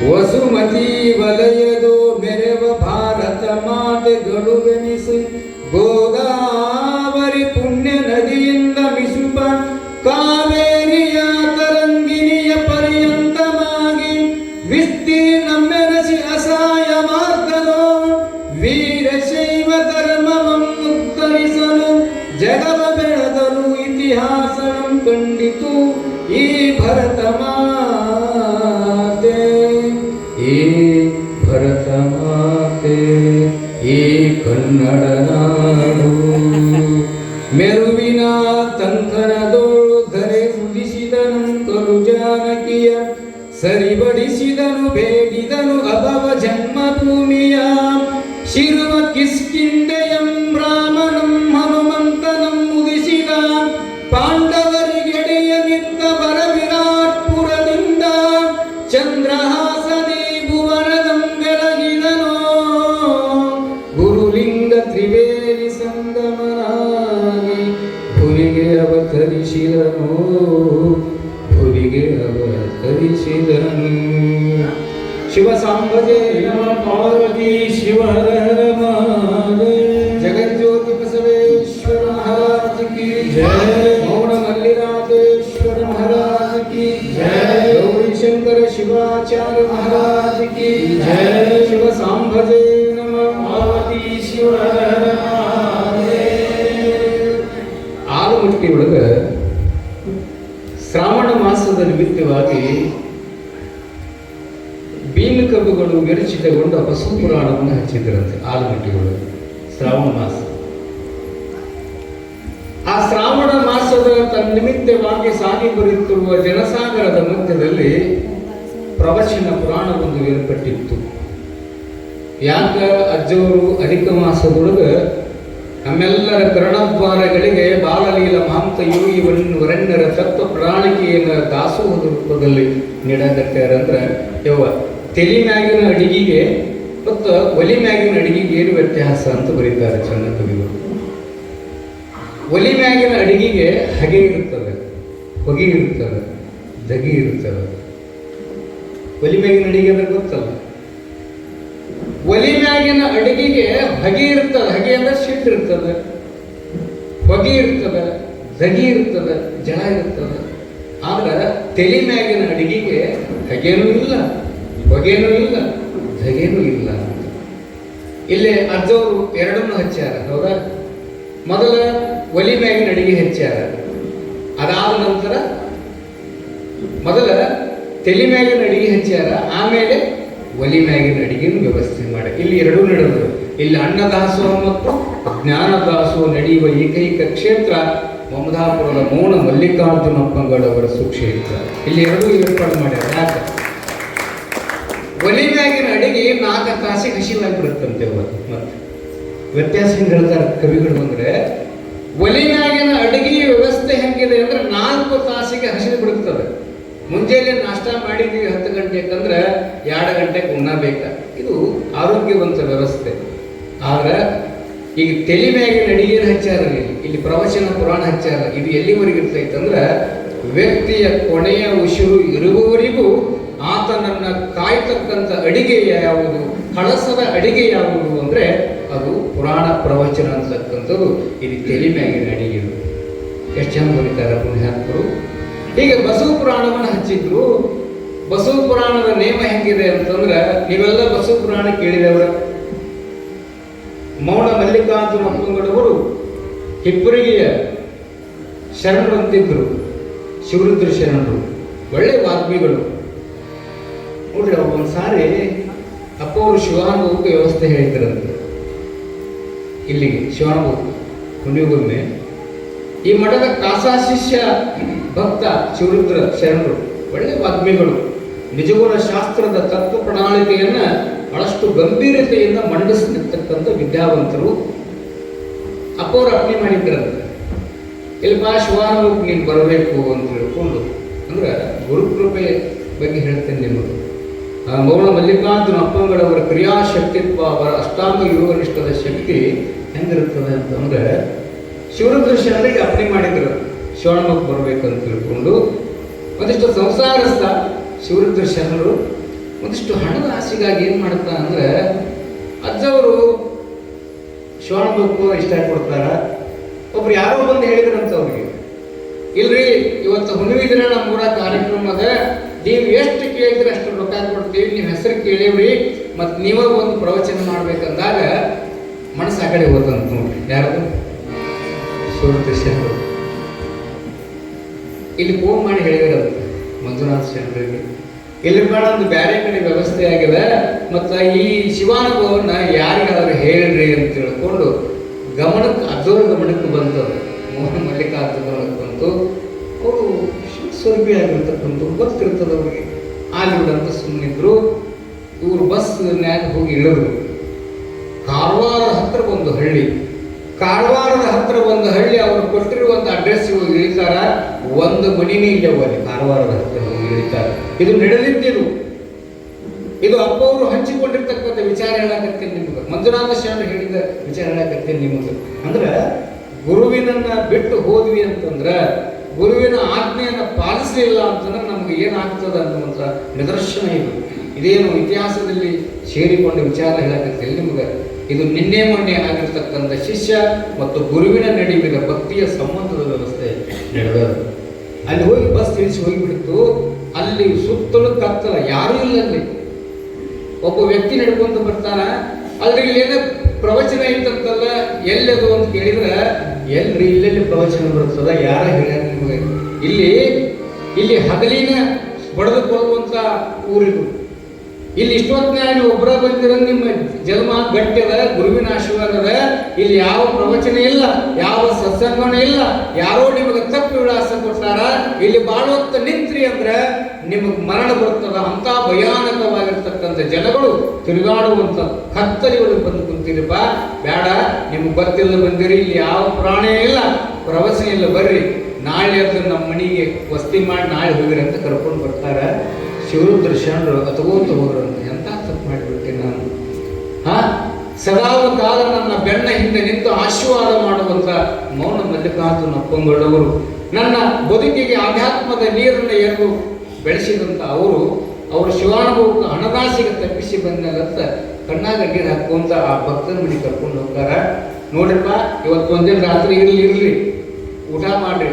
ವಸುಮತಿ ವಲಯದೋ ಮೆರೆವ ಭಾರತ ಮಾತೆಗಳುವೆನಿಸಿ ಗೋದಾವರಿ ಪುಣ್ಯ ನದಿಯಿಂದ ಮಿಸುಪ ಕಾವೇರಿಯ ತರಂಗಿಣಿಯ ಪರ್ಯಂತಮಾಗಿ ವಿಸ್ತೀರ್ಣ ಮೆರಸಿ ಅಸಹಾಯ ಮಾರ್ಗದೋ ವೀರಶೈವ ಧರ್ಮವಂ ಉತ್ತರಿಸಲು ಜಗವ ಬೆಳೆದಲು ಇತಿಹಾಸಂ ಕಂಡಿತು ಈ ಭರತ ಮಾತೆ, ಈ ಭರತ ಮಾತೆ, ಈ ಕನ್ನಡ ನಾಡು. ಮೆರುವಿನ ತಂಕನದೋಳು ಧರೆ ಉದಿಸಿದನು ಕರು ಜಾನಕಿಯ ಸರಿಬಡಿಸಿದನು ಬೇಡಿದನು ಅಭವ ಜನ್ಮಭೂಮಿಯ ಶಿರುವ ಕಿಷ್ಕಿಂಧೆಯಂ ರಾಮನಂ ಹನುಮಂತನಂ ಉದಿಸಿದ ಪಾಂಡವರಿಗೆಡೆಯ ನಿತ್ತ ಬರ ವಿರಾಟ್ಪುರದಿಂದ ಚಂದ್ರಹಾಸನೇ ಭುವನದಂ ಬೆಳಗಿದನೋ ಗುರುಲಿಂಗ ತ್ರಿವೇಣಿ ಸಂಗಮನಾಗಿ ಭುವಿಗೆ ಅವತರಿಸಿದನು, ಭುವಿಗೆ ಅವತರಿಸಿದನು. ಶಿವ ಸಾಂಬಜೆ ನಮ ಪಾರ್ವತಿ ಶಿವ ಹರ ಹರ ಮಹಾದೇವ. ಜಗಜ್ಯೋತಿ ಬಸವೇಶ್ವರ ಮಹಾರಾಜ ಕಿ ಜಯ. ಮೌನ ಮಲ್ಲಿನಾಥೇಶ್ವರ ಮಹಾರಾಜ ಕಿ ಜಯ. ಗೌರಿ ಶಂಕರ ಶಿವಾಚಾರ್ಯ ಮಹಾರಾಜ ಕಿ ಜಯ. ಶಿವ ಸಾಂಬಜೆ ನಮ ಪಾರ್ವತಿ ಶಿವ ಹರ ಹರ ಮಹಾದೇವ. ಆಲಮಟ್ಟಿ ಒಳಗ ಶ್ರಾವಣ ಮಾಸದ ನಿಮಿತ್ತವಾಗಿ ಭೀಮಕವಿಗಳು ವಿರಚಿತಗೊಂಡ ಬಸವ ಪುರಾಣವನ್ನು ಹಚ್ಚಿದ್ರಂತೆ ಆಲಮಟ್ಟಿಗಳು. ಶ್ರಾವಣ ಮಾಸ, ಆ ಶ್ರಾವಣ ಮಾಸದ ತನ್ನಿಮಿತ್ತವಾಗಿ ಸಾಗಿ ಬರುತ್ತಿರುವ ಜನಸಾಗರದ ಮಧ್ಯದಲ್ಲಿ ಪ್ರವಚನ ಪುರಾಣವೊಂದು ಏರ್ಪಟ್ಟಿತ್ತು. ಯಾಕ ಅಜ್ಜವರು ಅಧಿಕ ಮಾಸದೊಳಗ ನಮ್ಮೆಲ್ಲರ ಕರ್ಣದ್ವಾರಗಳಿಗೆ ಬಾಲಲೀಲ ಮಾಂತ ಯೋಗಿ ವರಣ್ಯರ ತತ್ವ ಪ್ರಣಾಳಿಕೆಯನ್ನು ದಾಸೋಹದ ರೂಪದಲ್ಲಿ ನೀಡಕತ್ತಾರಂದ್ರೆ ಯವ್ವ ತೆಲಿ ಮ್ಯಾಗಿನ ಅಡಿಗೆಗೆ ಮತ್ತು ಒಲಿ ಮ್ಯಾಗಿನ ಅಡಿಗೆಗೆ ಏನು ವ್ಯತ್ಯಾಸ ಅಂತ ಬರೀತಾರೆ ಚಂದ ಕವಿಗಳು. ಒಲಿ ಮ್ಯಾಗಿನ ಅಡಿಗೆಗೆ ಹಗೆ ಇರುತ್ತದೆ, ಹೊಗೆ ಇರುತ್ತದೆ, ದಗಿ ಇರುತ್ತದೆ. ಒಲಿ ಮ್ಯಾಗಿನ ಅಡಿಗೆ ಅಂದ್ರೆ ಗೊತ್ತಲ್ಲ. ಒಲಿ ಮ್ಯಾಗಿನ ಅಡಿಗೆಗೆ ಹಗೆ ಇರ್ತದೆ, ಹಗೆ ಅಂದ್ರೆ ಸಿಟ್ಟು ಇರ್ತದೆ, ಹೊಗೆ ಇರ್ತದೆ, ದಗಿ ಇರ್ತದೆ, ಜಳ ಇರ್ತದೆ. ಆದ್ರೆ ತೆಲಿ ಮ್ಯಾಗಿನ ಅಡಿಗೆಗೆ ಹಗೇನೂ ಇಲ್ಲ, ಹೊಗೇನೂ ಇಲ್ಲ, ಧಗೇನೂ ಇಲ್ಲ. ಇಲ್ಲಿ ಅಜ್ಜವರು ಎರಡನ್ನೂ ಹಚ್ಚಾರ, ಹೌದಾ? ಮೊದಲ ಒಲಿ ಮ್ಯಾಗಿನ ಅಡಿಗೆ ಹಚ್ಚಾರ, ಅದಾದ ನಂತರ ಮೊದಲ ತೆಲಿ ಮ್ಯಾಗಿನ ಅಡಿಗೆ ಹಚ್ಚಾರ, ಆಮೇಲೆ ಒಲಿ ಮ್ಯಾಗಿನ ಅಡಿಗೆಯನ್ನು ವ್ಯವಸ್ಥೆ ಮಾಡಿ ಇಲ್ಲಿ ಎರಡೂ ನಡೆದರು. ಇಲ್ಲಿ ಅನ್ನದಾಸೋಹ ಮತ್ತು ಜ್ಞಾನದಾಸೋಹ ನಡೆಯುವ ಏಕೈಕ ಕ್ಷೇತ್ರ ಮಮದಾಪುರದ ಮೌನ ಮಲ್ಲಿಕಾರ್ಜುನಪ್ಪಂಗಳವರ ಸುಕ್ಷೇತ್ರ. ಇಲ್ಲಿ ಎರಡೂ ಏರ್ಪಾಡು ಮಾಡ್ಯಾರ. ಯಾಕೆ? ಒಲಿ ಮ್ಯಾಗಿನ ಅಡಿಗೆ 4 ತಾಸಿಗೆ ಹಸಿವಾಗಿಬಿಡುತ್ತಂತೆ. ಮತ್ತೆ ವ್ಯತ್ಯಾಸ ಹೆಂಗೆ ಹೇಳ್ತಾರೆ ಕವಿಗಳು ಅಂದ್ರೆ, ಒಲಿ ಮ್ಯಾಗಿನ ಅಡಿಗೆಯ ವ್ಯವಸ್ಥೆ ಹೆಂಗಿದೆ ಅಂದ್ರೆ 4 ತಾಸಿಗೆ ಹಸಿದು ಬಿಡುತ್ತದೆ. ಮುಂಜಾನೆ ನಾಷ್ಟ ಮಾಡಿದ್ದೀವಿ 10 ಗಂಟೆಗೆ ಅಂದ್ರೆ 2 ಗಂಟೆಗೆ ಉಣ್ಣಬೇಕು. ಇದು ಆರೋಗ್ಯವಂತ ವ್ಯವಸ್ಥೆ. ಆದ್ರೆ ಈಗ ತಲೆ ಮ್ಯಾಗಿನ ಅಡಿಗೆನ ಹಚ್ಚಾರ ಇಲ್ಲಿ ಪ್ರವಚನ ಪುರಾಣ ಹಚ್ಚಾರ. ಇದು ಎಲ್ಲಿವರೆಗೆ ಇರ್ತೈತೆ ಅಂದ್ರೆ ವ್ಯಕ್ತಿಯ ಕೊನೆಯ ಉಸಿರು ಇರುವವರೆಗೂ ಆತನನ್ನ ಕಾಯ್ತಕ್ಕಂಥ ಅಡಿಗೆ ಯಾವುದು, ಕಳಸದ ಅಡಿಗೆ ಯಾವುದು ಅಂದ್ರೆ ಅದು ಪುರಾಣ ಪ್ರವಚನ ಅಂತಕ್ಕಂಥದ್ದು. ಇದು ತಲೆ ಮ್ಯಾಗಿನ ಅಡಿಗೆ. ಎಷ್ಟು ಜನ ಬರೀತಾರೆ ಪುಣ್ಯಾತ್ಮರು. ಹೀಗೆ ಬಸವ ಪುರಾಣವನ್ನು ಹಚ್ಚಿದ್ರು. ಬಸವ ಪುರಾಣದ ನೇಮ ಹೆಂಗಿದೆ ಅಂತಂದ್ರೆ, ನೀವೆಲ್ಲ ಬಸವ ಪುರಾಣ ಕೇಳಿದವರ. ಮೌನ ಮಲ್ಲಿಕಾರ್ಜುನ ಅಪ್ಪಂಗಡವರು ಹಿಪ್ಪರಿಗೆಯ ಶರಣರು ಅಂತಿದ್ರು, ಶಿವರುದ್ರ ಶರಣರು, ಒಳ್ಳೆ ವಾಗ್ಮಿಗಳು. ನೋಡ್ರಿ, ಅವ್ರು ಒಂದ್ಸಾರಿ ಅಪ್ಪ ಅವರು ಶಿವಾನುಭವಕ್ಕೆ ವ್ಯವಸ್ಥೆ ಹೇಳಿದ್ರಂತೆ. ಇಲ್ಲಿಗೆ ಶಿವಾನುಭವ ಹುಣ್ಣಿಗೊಮ್ಮೆ ಈ ಮಠದ ಕಾಸಾ ಶಿಷ್ಯ ಭಕ್ತ ಶಿವರುದ್ರ ಶರಣರು ಒಳ್ಳೆ ವಾಗ್ಮಿಗಳು, ನಿಜಗುಣ ಶಾಸ್ತ್ರದ ತತ್ವ ಪ್ರಣಾಳಿಕೆಯನ್ನ ಬಹಳಷ್ಟು ಗಂಭೀರತೆಯಿಂದ ಮಂಡಿಸತಕ್ಕಂಥ ವಿದ್ಯಾವಂತರು. ಅಪ್ಪವ್ರು ಅಪ್ಪಣೆ ಮಾಡಿದ್ರಂತೆ, ಇಲ್ಪ ಶಿವಾನುಭವಕ್ಕೆ ನೀನು ಬರಬೇಕು ಅಂತ ಹೇಳ್ಕೊಂಡು. ಅಂದ್ರೆ ಗುರುಕೃಪೆ ಬಗ್ಗೆ ಹೇಳ್ತೇನೆ ನಿಮಗೆ. ಮೌನ ಮಲ್ಲಿಕಾರ್ಜುನ ಅಪ್ಪಂಗಳವರ ಕ್ರಿಯಾಶಕ್ತಿತ್ವ, ಅವರ ಅಷ್ಟಾಂಗ ಯೋಗನಿಷ್ಠದ ಶಕ್ತಿ ಹೆಂಗಿರುತ್ತದೆ ಅಂತಂದ್ರೆ, ಶಿವರುದ್ರ ಶರಣರಿಗೆ ಅಪ್ಪಣೆ ಮಾಡಿದ್ರು ಶಿವಾನುಭವಕ್ಕೆ ಬರಬೇಕಂತ ತಿಳ್ಕೊಂಡು. ಒಂದಿಷ್ಟು ಸಂಸಾರಸ್ಥ ಶಿವರುದ್ರ ಶರಣರು ಒಂದಿಷ್ಟು ಹಣದ ಆಸೆಗಾಗಿ ಏನು ಮಾಡ್ತಾ ಅಂದ್ರೆ, ಅಜ್ಜವರು ಶಿವಾನುಭವಕ್ಕೂ ಇಷ್ಟ ಕೊಡ್ತಾರ. ಒಬ್ರು ಯಾರೋ ಬಂದು ಹೇಳಿದ್ರಂತ ಅವ್ರಿಗೆ, ಇಲ್ರಿ ಇವತ್ತು ಹುಣ್ಣಿಮೆ ದಿನ ನಮ್ಮ ಊರ ಕಾರ್ಯಕ್ರಮದ ನೀವು ಎಷ್ಟು ಕೇಳಿದ್ರೆ ಅಷ್ಟು ರೊಕ್ಕ ಕೊಡ್ತೀವಿ, ನಿಮ್ಮ ಹೆಸರು ಕೇಳೀವ್ರಿ, ಮತ್ತು ನೀವೇ ಒಂದು ಪ್ರವಚನ ಮಾಡ್ಬೇಕಂದಾಗ ಮನಸ್ಸು ಆ ಕಡೆ ಹೋದಂತ ನೋಡ್ರಿ. ಯಾರು? ಶಿವರುದ್ರ ಶರಣರು. ಇಲ್ಲಿ ಫೋನ್ ಮಾಡಿ ಹೇಳಿದ್ರಂತ ಮಂಜುನಾಥ ಶರಣರಿಗೆ, ಇಲ್ಲಿ ಬೇಡ ಒಂದು ಬೇರೆ ಕಡೆ ವ್ಯವಸ್ಥೆ ಆಗಿದೆ, ಮತ್ತು ಈ ಶಿವಾನುಭವನ್ನ ಯಾರಿಗಾದ್ರೂ ಹೇಳ್ರಿ ಅಂತ ತಿಳ್ಕೊಂಡು ಗಮನಕ್ಕೆ, ಅಜ್ಜೋರ ಗಮನಕ್ಕೆ ಬಂತದ್ದು. ಮೋಹನ ಮಲ್ಲಿಕಾರ್ಜುನ ಗಮನಕ್ಕೆ ಬಂತು. ಅವರು ಸ್ವರ್ಗೀಯ ಆಗಿರ್ತಕ್ಕಂಥ ಗೊತ್ತಿರ್ತದೆ ಅವ್ರಿಗೆ. ಆಲಿವುಡ್ ಸುಮ್ಮನಿದ್ರು. ಇವರು ಬಸ್ನ್ಯಾಗ ಹೋಗಿ ಇಳಿದ್ರು. ಕಾರವಾರದ ಹತ್ರ ಒಂದು ಹಳ್ಳಿ, ಕಾರವಾರದ ಹತ್ರ ಒಂದು ಹಳ್ಳಿ, ಅವರು ಕೊಟ್ಟಿರುವಂಥ ಅಡ್ರೆಸ್ ಹೋಗಿ ಇಳಿತಾರ. ಒಂದು ಮನಿನೇ ಇಲ್ಲವಲ್ಲಿ ಕಾರವಾರದ ಹತ್ರ ಹೋಗಿ ಇಳಿತಾರೆ. ಇದು ನಡೆದಿದ್ದು. ಇದು ಅಪ್ಪ ಅವರು ಹಂಚಿಕೊಂಡಿರ್ತಕ್ಕಂಥ ವಿಚಾರ ಹೇಳಕತ್ತೇನೆ ನಿಮ್ಗೆ. ಮಂಜುನಾಥ ಶರಣರು ಹೇಳಿದ ವಿಚಾರ ಹೇಳಕತ್ತೇನೆ ನಿಮಗೆ. ಅಂದ್ರೆ ಗುರುವಿನನ್ನ ಬಿಟ್ಟು ಹೋದ್ವಿ ಅಂತಂದ್ರೆ, ಗುರುವಿನ ಆಜ್ಞೆಯನ್ನು ಪಾಲಿಸಲಿಲ್ಲ ಅಂತಂದ್ರೆ ನಮ್ಗೆ ಏನಾಗ್ತದೆ ಅನ್ನುವಂಥ ನಿದರ್ಶನ ಇದು. ಇದೇನು ಇತಿಹಾಸದಲ್ಲಿ ಸೇರಿಕೊಂಡ ವಿಚಾರ ಹೇಳಕತ್ತಿಲ್ಲ ನಿಮ್ಗೆ. ಇದು ನಿನ್ನೆ ಮೊನ್ನೆ ಆಗಿರ್ತಕ್ಕಂಥ ಶಿಷ್ಯ ಮತ್ತು ಗುರುವಿನ ನಡುವಿನ ಭಕ್ತಿಯ ಸಂಬಂಧದ ವ್ಯವಸ್ಥೆ ನಡೆದದು. ಅಲ್ಲಿ ಹೋಗಿ ಬಸ್ ತಿಳಿಸಿ ಹೋಗಿಬಿಡ್ತು. ಅಲ್ಲಿ ಸುತ್ತಲೂ ಕತ್ತಲ, ಯಾರೂ ಇಲ್ಲ. ಅಲ್ಲಿ ಒಬ್ಬ ವ್ಯಕ್ತಿ ನಡ್ಕೊಂತ ಬರ್ತಾನ. ಅಲ್ರಿ ಇಲ್ಲೇನೋ ಪ್ರವಚನ ಇತ್ತಂತಲ್ಲ, ಎಲ್ಲದು ಅಂತ ಕೇಳಿದ್ರೆ, ಎಲ್ರಿ ಇಲ್ಲೆಲ್ಲಿ ಪ್ರವಚನ ಬರ್ತದ, ಯಾರ ಹೇಳ್ಯಾರ ನಿಮಗೆ? ಇಲ್ಲಿ ಹಗಲಿನ ಬಡಿದುಕೊಳ್ಳುವಂತ ಊರಿದು. ಇಲ್ಲಿ ಇಷ್ಟೊತ್ತಿನ ನೀವು ಒಬ್ಬರ ಬಂದಿರೋ ನಿಮ್ಮ ಜನ್ಮ ಗಟ್ಟ್ಯದ, ಗುರುವಿನ ಆಶೀರ್ವಾದದ. ಇಲ್ಲಿ ಯಾವ ಪ್ರವಚನ ಇಲ್ಲ, ಯಾವ ಸತ್ಸಂಗನ ಇಲ್ಲ. ಯಾರೋ ನಿಮಗೆ ತಪ್ಪು ವಿಳಾಸ ಕೊಡ್ತಾರ. ಇಲ್ಲಿ ಬಾಳೊತ್ತ ನಿಂತ್ರಿ ಅಂದ್ರೆ ನಿಮಗೆ ಮರಣ ಬರ್ತದ. ಅಂತ ಭಯಾನಕವಾಗಿರ್ತಕ್ಕಂಥ ಜನಗಳು ತಿರುಗಾಡುವಂತ ಕತ್ತಲಿಗಳು ಬಂದು ಕುಂತಿರಪ್ಪ. ಬೇಡ, ನಿಮ್ಗೆ ಗೊತ್ತಿಲ್ಲ ಬಂದಿರಿ. ಇಲ್ಲಿ ಯಾವ ಪುರಾಣ ಇಲ್ಲ, ಪ್ರವಚನ ಇಲ್ಲ, ಬರ್ರಿ ನಾಳೆ ಅದು ನಮ್ಮ ಮನೆಗೆ ವಸ್ತಿ ಮಾಡಿ ನಾಳೆ ಹೋಗಿರಿ ಅಂತ ಕರ್ಕೊಂಡು ಬರ್ತಾರ. ಶಿವರುದ್ರ ಶರಣರು ಅತಗೋತ ಹೋದ್ರಂತ. ಎಂತ ತಪ್ಪು ಮಾಡಿಬಿಟ್ಟೆ ನಾನು. ಸದಾವ ಕಾಲ ನನ್ನ ಬೆನ್ನ ಹಿಂದೆ ನಿಂತು ಆಶೀರ್ವಾದ ಮಾಡುವಂತ ಮೌನ ಮಲ್ಲಿಕಾರ್ಜುನ ಅಪ್ಪಂಗಳವರು, ನನ್ನ ಬದುಕಿಗೆ ಆಧ್ಯಾತ್ಮದ ನೀರನ್ನು ಎರೆದು ಬೆಳೆಸಿದಂತ ಅವರು ಶಿವಾನುಭವಕ್ಕೆ ಹಣದಾಸಿಗೆ ತಪ್ಪಿಸಿ ಬಂದಲ್ಲಂತ ಕಣ್ಣಾಗ ನೀರು ಹಾಕುವಂತ ಆ ಭಕ್ತನ ಮನೆ ಕರ್ಕೊಂಡು ಹೋಗ್ತಾರ. ನೋಡ್ರಪ್ಪ, ಇವತ್ತು ಒಂದಿನ ರಾತ್ರಿ ಇರ್ಲಿ, ಊಟ ಮಾಡ್ರಿ,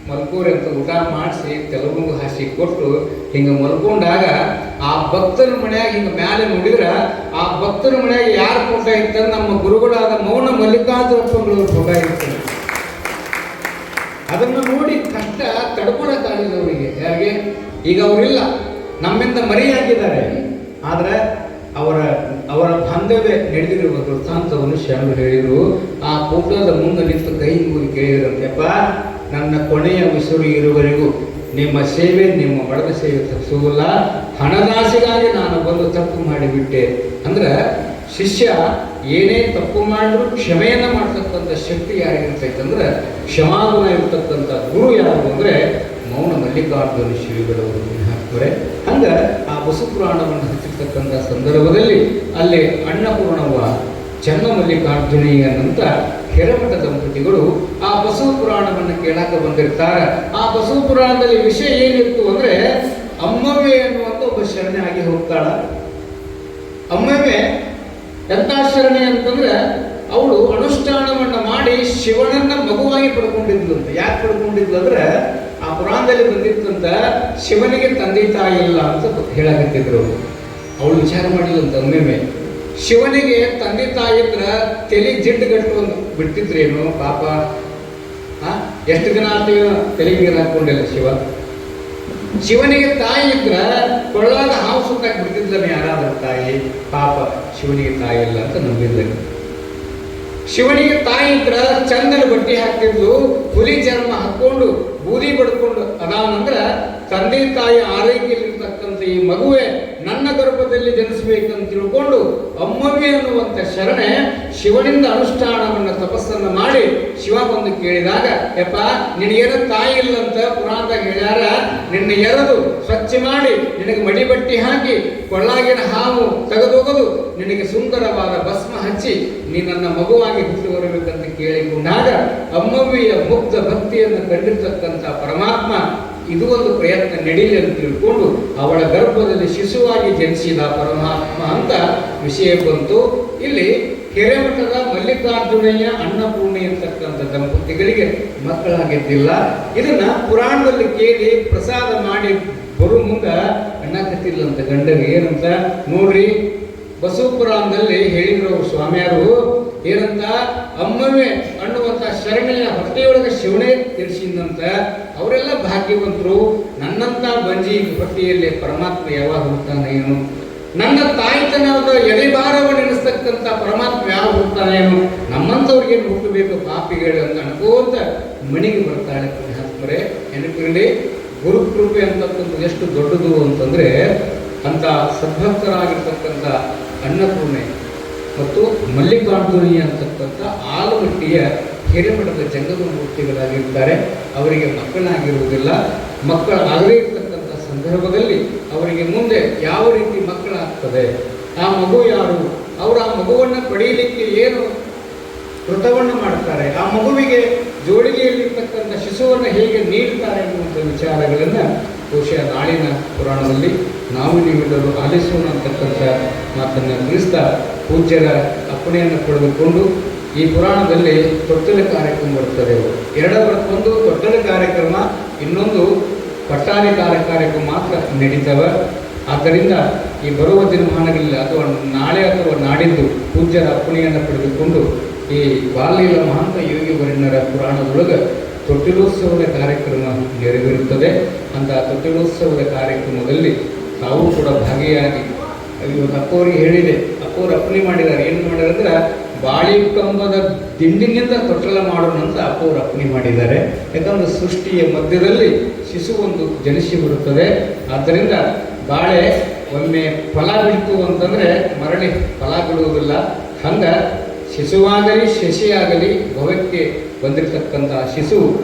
ಮಲ್ಕೋರಿ ಅಂತ ಊಟ ಮಾಡಿಸಿ ತೆಲುಗು ಹಾಸಿ ಕೊಟ್ಟು ಹಿಂಗೆ ಮಲ್ಕೊಂಡಾಗ ಆ ಭಕ್ತನ ಮನೆಯಾಗ ಹಿಂಗೆ ಮ್ಯಾಲೆ ನೋಡಿದ್ರ ಆ ಭಕ್ತನ ಮನೆಯಾಗ ಯಾರ ಫೋಟೋ ಇರ್ತಂದ್ರೆ ನಮ್ಮ ಗುರುಗಳಾದ ಮೌನ ಮಲ್ಲಿಕಾರ್ಜುನ ಅಪ್ಪಂಗಳವ್ರ ಫೋಟೋ ಇರ್ತದೆ. ಅದನ್ನು ನೋಡಿ ಕಷ್ಟ ತಡ್ಕೊಳಕ್ಕಾಗಿಲ್ಲ ಅವರಿಗೆ. ಯಾರಿಗೆ? ಈಗ ಅವರಿಲ್ಲ, ನಮ್ಮಿಂದ ಮರೆಯಾಗಿದ್ದಾರೆ. ಆದ್ರೆ ಅವರ ಬಾಂಧವ್ಯ ನಡೆದಿರುವ ವೃತ್ತಾಂತವನ್ನು ಶರಣರು ಹೇಳಿದರು. ಆ ಫೋಟೋದ ಮುಂದೆ ನಿಂತು ಕೈ ಮುಗಿ ಕೇಳಿದ್ರಂತೆಪ್ಪ, ನನ್ನ ಕೊನೆಯ ಉಸಿರು ಇರುವವರೆಗೂ ನಿಮ್ಮ ಸೇವೆ, ನಿಮ್ಮ ಮಠದ ಸೇವೆ ತಪ್ಪಿಸುವುದಿಲ್ಲ. ಹಣದಾಸೆಗಾಗಿ ನಾನು ಬಂದು ತಪ್ಪು ಮಾಡಿಬಿಟ್ಟೆ. ಅಂದ್ರೆ ಶಿಷ್ಯ ಏನೇ ತಪ್ಪು ಮಾಡಿದ್ರು ಕ್ಷಮೆಯನ್ನು ಮಾಡ್ತಕ್ಕಂಥ ಶಕ್ತಿ ಯಾರಿಗಿರ್ತೈತೆ ಅಂದ್ರೆ, ಕ್ಷಮಾಗುಣ ಇರ್ತಕ್ಕಂಥ ಗುರು ಯಾರು ಅಂದ್ರೆ ಮೌನ ಮಲ್ಲಿಕಾರ್ಜುನ ಶ್ರೀಗಳವರು ಹಾಕ್ತಾರೆ. ಹಂಗೆ ಆ ಬಸವ ಪುರಾಣವನ್ನು ಹಚ್ಚಿರ್ತಕ್ಕಂಥ ಸಂದರ್ಭದಲ್ಲಿ ಅಲ್ಲಿ ಅನ್ನಪೂರ್ಣವ್ವ ಚನ್ನಮಲ್ಲಿಕಾರ್ಜುನಯ್ಯನಂತ ಹಿರೇಮಠ ದಂಪತಿಗಳು ಆ ಬಸವ ಪುರಾಣವನ್ನು ಕೇಳಾಕ ಬಂದಿರ್ತಾರೆ. ಆ ಬಸವ ಪುರಾಣದಲ್ಲಿ ವಿಷಯ ಏನಿತ್ತು ಅಂದ್ರೆ, ಅಮ್ಮವ್ವೆ ಅನ್ನುವಂಥ ಒಬ್ಬ ಶರಣೆ ಆಗಿ ಹೋಗ್ತಾಳ. ಅಮ್ಮವ್ವೆ ಎಂಥ ಶರಣೆ ಅಂತಂದ್ರೆ, ಅವಳು ಅನುಷ್ಠಾನವನ್ನ ಮಾಡಿ ಶಿವನನ್ನ ಮಗುವಾಗಿ ಪಡ್ಕೊಂಡಿದ್ಲು ಅಂತ. ಯಾಕೆ ಪಡ್ಕೊಂಡಿದ್ಲು ಅಂದ್ರೆ, ಆ ಪುರಾಣದಲ್ಲಿ ಬಂದಿತ್ತಂತ ಶಿವನಿಗೆ ತಂದೆ ತಾಯಿ ಇಲ್ಲ ಅಂತ ಹೇಳಕತ್ತಿದ್ರು. ಅವಳು ವಿಚಾರ ಮಾಡಿದಂತ ಒಮ್ಮೆಮ್ಮೆ, ಶಿವನಿಗೆ ತಂದೆ ತಾಯಿ ಇದ್ರ ತಲೆ ಜಿಡ್ಡು ಗಟ್ಟುವಂತ ಬಿಟ್ಟಿದ್ರೇನು ಪಾಪ. ಎಷ್ಟು ದಿನ ಆಗ್ತೀವಿ ತಲೆಗೆ ನೀರು ಹಾಕೊಂಡಿಲ್ಲ ಶಿವ. ಶಿವನಿಗೆ ತಾಯಿ ಇದ್ರ ಕೊಳ್ಳಾಗ ಹಾವು ಸುತ್ತಾಕಿ ಬಿಡ್ತಿದ್ಲನ ಯಾರಾದ್ರೂ ತಾಯಿ. ಪಾಪ ಶಿವನಿಗೆ ತಾಯಿ ಇಲ್ಲ ಅಂತ ನಂಬಿದ್ಲ. ಶಿವನಿಗೆ ತಾಯಿ ಇದ್ರ ಚಂದನ ಬಟ್ಟೆ ಹಾಕ್ತಿದ್ಲು, ಹುಲಿ ಚರ್ಮ ಹಾಕೊಂಡು ಬೂದಿ ಬಡ್ಕೊಂಡು ಅದಾವಂದ್ರ ತಂದೆ ತಾಯಿ ಆರೈಕೆಯಲ್ಲಿರ್ತಕ್ಕಂಥ ಈ ಮಗುವೆ ನನ್ನ ಗರ್ಭದಲ್ಲಿ ಜನಿಸಬೇಕಂತ ತಿಳ್ಕೊಂಡು ಅಮ್ಮವ್ವೆ ಅನ್ನುವಂಥ ಶರಣೆ ಶಿವನಿಂದ ಅನುಷ್ಠಾನವನ್ನು ತಪಸ್ಸನ್ನು ಮಾಡಿ ಶಿವ ಬಂದು ಕೇಳಿದಾಗ, ಯಪ್ಪ ನಿನಗೇನು ತಾಯಿ ಇಲ್ಲಂತ ಪುರಾಣದಾಗ ಹೇಳ್ಯಾರ, ನಿನ್ನ ಎರೆದು ಸ್ವಚ್ಛ ಮಾಡಿ ನಿನಗೆ ಮಡಿ ಬಟ್ಟಿ ಹಾಕಿ ಕೊಳ್ಳಾಗಿನ ಹಾವು ತೆಗೆದೋಗದು ನಿನಗೆ ಸುಂದರವಾದ ಭಸ್ಮ ಹಚ್ಚಿ ನೀ ನನ್ನ ಮಗುವಾಗಿ ಹುಟ್ಟಿ ಬರಬೇಕಂತ ಕೇಳಿಕೊಂಡಾಗ ಅಮ್ಮವ್ವಿಯ ಮುಗ್ಧ ಭಕ್ತಿಯನ್ನು ಕಂಡಿರ್ತಕ್ಕಂಥ ಪರಮಾತ್ಮ ಇದು ಒಂದು ಪ್ರಯತ್ನ ನಡೀಲಿ ಅಂತ ತಿಳ್ಕೊಂಡು ಅವಳ ಗರ್ಭದಲ್ಲಿ ಶಿಶುವಾಗಿ ಜನಿಸಿದ ಪರಮಾತ್ಮ ಅಂತ ವಿಷಯ ಬಂತು. ಇಲ್ಲಿ ಹಿರೇಮಠದ ಮಲ್ಲಿಕಾರ್ಜುನಯ್ಯ ಅನ್ನಪೂರ್ಣಿ ಅಂತಕ್ಕಂಥ ದಂಪತಿಗಳಿಗೆ ಮಕ್ಕಳಾಗಿದ್ದಿಲ್ಲ. ಇದನ್ನ ಪುರಾಣದಲ್ಲಿ ಕೇಳಿ ಪ್ರಸಾದ ಮಾಡಿ ಬರು ಮುಂದ ಅಣ್ಣಕತ್ತಿಲ್ಲಂತ ಗಂಡಗೆ ಏನಂತ ನೋಡ್ರಿ, ಬಸವ ಪುರಾಣದಲ್ಲಿ ಹೇಳಿದ್ರು ಸ್ವಾಮಿಯಾರು ಏನಂತ, ಅಮ್ಮವೇ ಅನ್ನುವಂಥ ಶರಣೆಯ ಹೊಟ್ಟೆಯೊಳಗೆ ಶಿವನೇ ತಿಳಿಸಿದಂತ. ಅವರೆಲ್ಲ ಭಾಗ್ಯವಂತರು. ನನ್ನಂತ ಬಂಜಿ ಹೊಟ್ಟೆಯಲ್ಲಿ ಪರಮಾತ್ಮ ಯಾವಾಗ ಹುಡ್ತಾನೆ ಏನು, ನನ್ನ ತಾಯ್ತನದ ಎದೆಭಾರವನ್ನು ಎನಿಸ್ತಕ್ಕಂಥ ಪರಮಾತ್ಮ ಯಾವ ಹುಡ್ತಾನೆ ಏನು, ನಮ್ಮಂಥವ್ರಿಗೆ ಹುಟ್ಟಬೇಕು ಪಾಪಿಗಳು ಅಂತ ಅನ್ಕೋತ ಮಣಿಗೆ ಬರ್ತಾಳೆ. ಪುಣ್ಯಾತ್ಮರೇ ನೆನಪಿರಲಿ, ಗುರುಕೃಪೆ ಅಂತಕ್ಕಂಥದ್ದು ಎಷ್ಟು ದೊಡ್ಡದು ಅಂತಂದ್ರೆ, ಅಂತ ಸದ್ಭಕ್ತರಾಗಿರ್ತಕ್ಕಂಥ ಅನ್ನಪೂರ್ಣೆ ಮತ್ತು ಮಲ್ಲಿಕಾರ್ಜುನಯ್ಯ ಅಂತಕ್ಕಂಥ ಆಲಮಟ್ಟಿಯ ಹಿರೇಮಠದ ಜಂಗಮ ಮೂರ್ತಿಗಳಾಗಿರ್ತಾರೆ. ಅವರಿಗೆ ಮಕ್ಕಳಾಗಿರುವುದಿಲ್ಲ. ಮಕ್ಕಳಾಗದೇ ಇರ್ತಕ್ಕಂಥ ಸಂದರ್ಭದಲ್ಲಿ ಅವರಿಗೆ ಮುಂದೆ ಯಾವ ರೀತಿ ಮಕ್ಕಳಾಗ್ತದೆ, ಆ ಮಗು ಯಾರು, ಅವರು ಆ ಮಗುವನ್ನು ಪಡೆಯಲಿಕ್ಕೆ ಏನು ವ್ರತವನ್ನು ಮಾಡ್ತಾರೆ, ಆ ಮಗುವಿಗೆ ಜೋಡಿಗೆಯಲ್ಲಿರ್ತಕ್ಕಂಥ ಶಿಶುವನ್ನು ಹೇಗೆ ನೀಡ್ತಾರೆ ಎನ್ನುವಂಥ ವಿಚಾರಗಳನ್ನು ಬಹುಶಃ ನಾಳಿನ ಪುರಾಣದಲ್ಲಿ ನಾವು ನೀವೆಲ್ಲರೂ ಆಲಿಸೋಣ ಅಂತಕ್ಕಂಥ ಮಾತನ್ನು ತಿಳಿಸ್ತಾ ಪೂಜ್ಯರ ಅಪ್ಪಣೆಯನ್ನು ಪಡೆದುಕೊಂಡು ಈ ಪುರಾಣದಲ್ಲಿ ತೊಟ್ಟಲ ಕಾರ್ಯಕ್ರಮ ಬರುತ್ತದೆ. ಒಂದು ತೊಟ್ಟಲ ಕಾರ್ಯಕ್ರಮ, ಇನ್ನೊಂದು ಪಟ್ಟಾಧಿಕಾರ ಕಾರ್ಯಕ್ರಮ ಮಾತ್ರ ನಡೀತವೆ. ಆದ್ದರಿಂದ ಈ ಬರುವ ದಿನಮಾನಗಳಲ್ಲಿ ಅಥವಾ ನಾಳೆ ಅಥವಾ ನಾಡಿದ್ದು ಪೂಜ್ಯರ ಅಪ್ಪಣೆಯನ್ನು ಪಡೆದುಕೊಂಡು ಈ ಬಾಲಲೀಲ ಮಹಾಂತ ಯೋಗಿ ವರಿಣರ ಪುರಾಣದೊಳಗೆ ತೊಟ್ಟಿಲೋತ್ಸವದ ಕಾರ್ಯಕ್ರಮ ನೆರವೇರುತ್ತದೆ. ಅಂತ ತೊಟ್ಟಿಲೋತ್ಸವದ ಕಾರ್ಯಕ್ರಮದಲ್ಲಿ ತಾವು ಕೂಡ ಭಾಗಿಯಾಗಿ, ಇವತ್ತು ಅಪ್ಪವ್ರಿಗೆ ಹೇಳಿದೆ, ಅಪ್ಪವ್ರು ಅಪ್ಪಣೆ ಮಾಡಿದ್ದಾರೆ. ಏನು ಮಾಡಿದ್ದಾರೆ ಅಂದ್ರೆ, ಬಾಳಿ ಕಂಬದ ದಿಂಡಿನಿಂದ ತೊಟ್ಟಲ ಮಾಡೋಣ ಅಂತ ಅಪ್ಪವ್ರು ಅಪ್ಪಣೆ ಮಾಡಿದ್ದಾರೆ. ಯಾಕಂದ್ರೆ ಸೃಷ್ಟಿಯ ಮಧ್ಯದಲ್ಲಿ ಶಿಶು ಒಂದು ಜನಿಸಿ ಬರುತ್ತದೆ. ಆದ್ದರಿಂದ ಬಾಳೆ ಒಮ್ಮೆ ಫಲ ಬಿಡ್ತು ಅಂತಂದರೆ ಮರಳಿ ಫಲ ಬಿಡುವುದಿಲ್ಲ. ಹಂಗ ಶಿಶುವಾಗಲಿ ಶಶಿಯಾಗಲಿ ಭವಕ್ಕೆ ಬಂದಿರತಕ್ಕಂಥ ಶಿಶು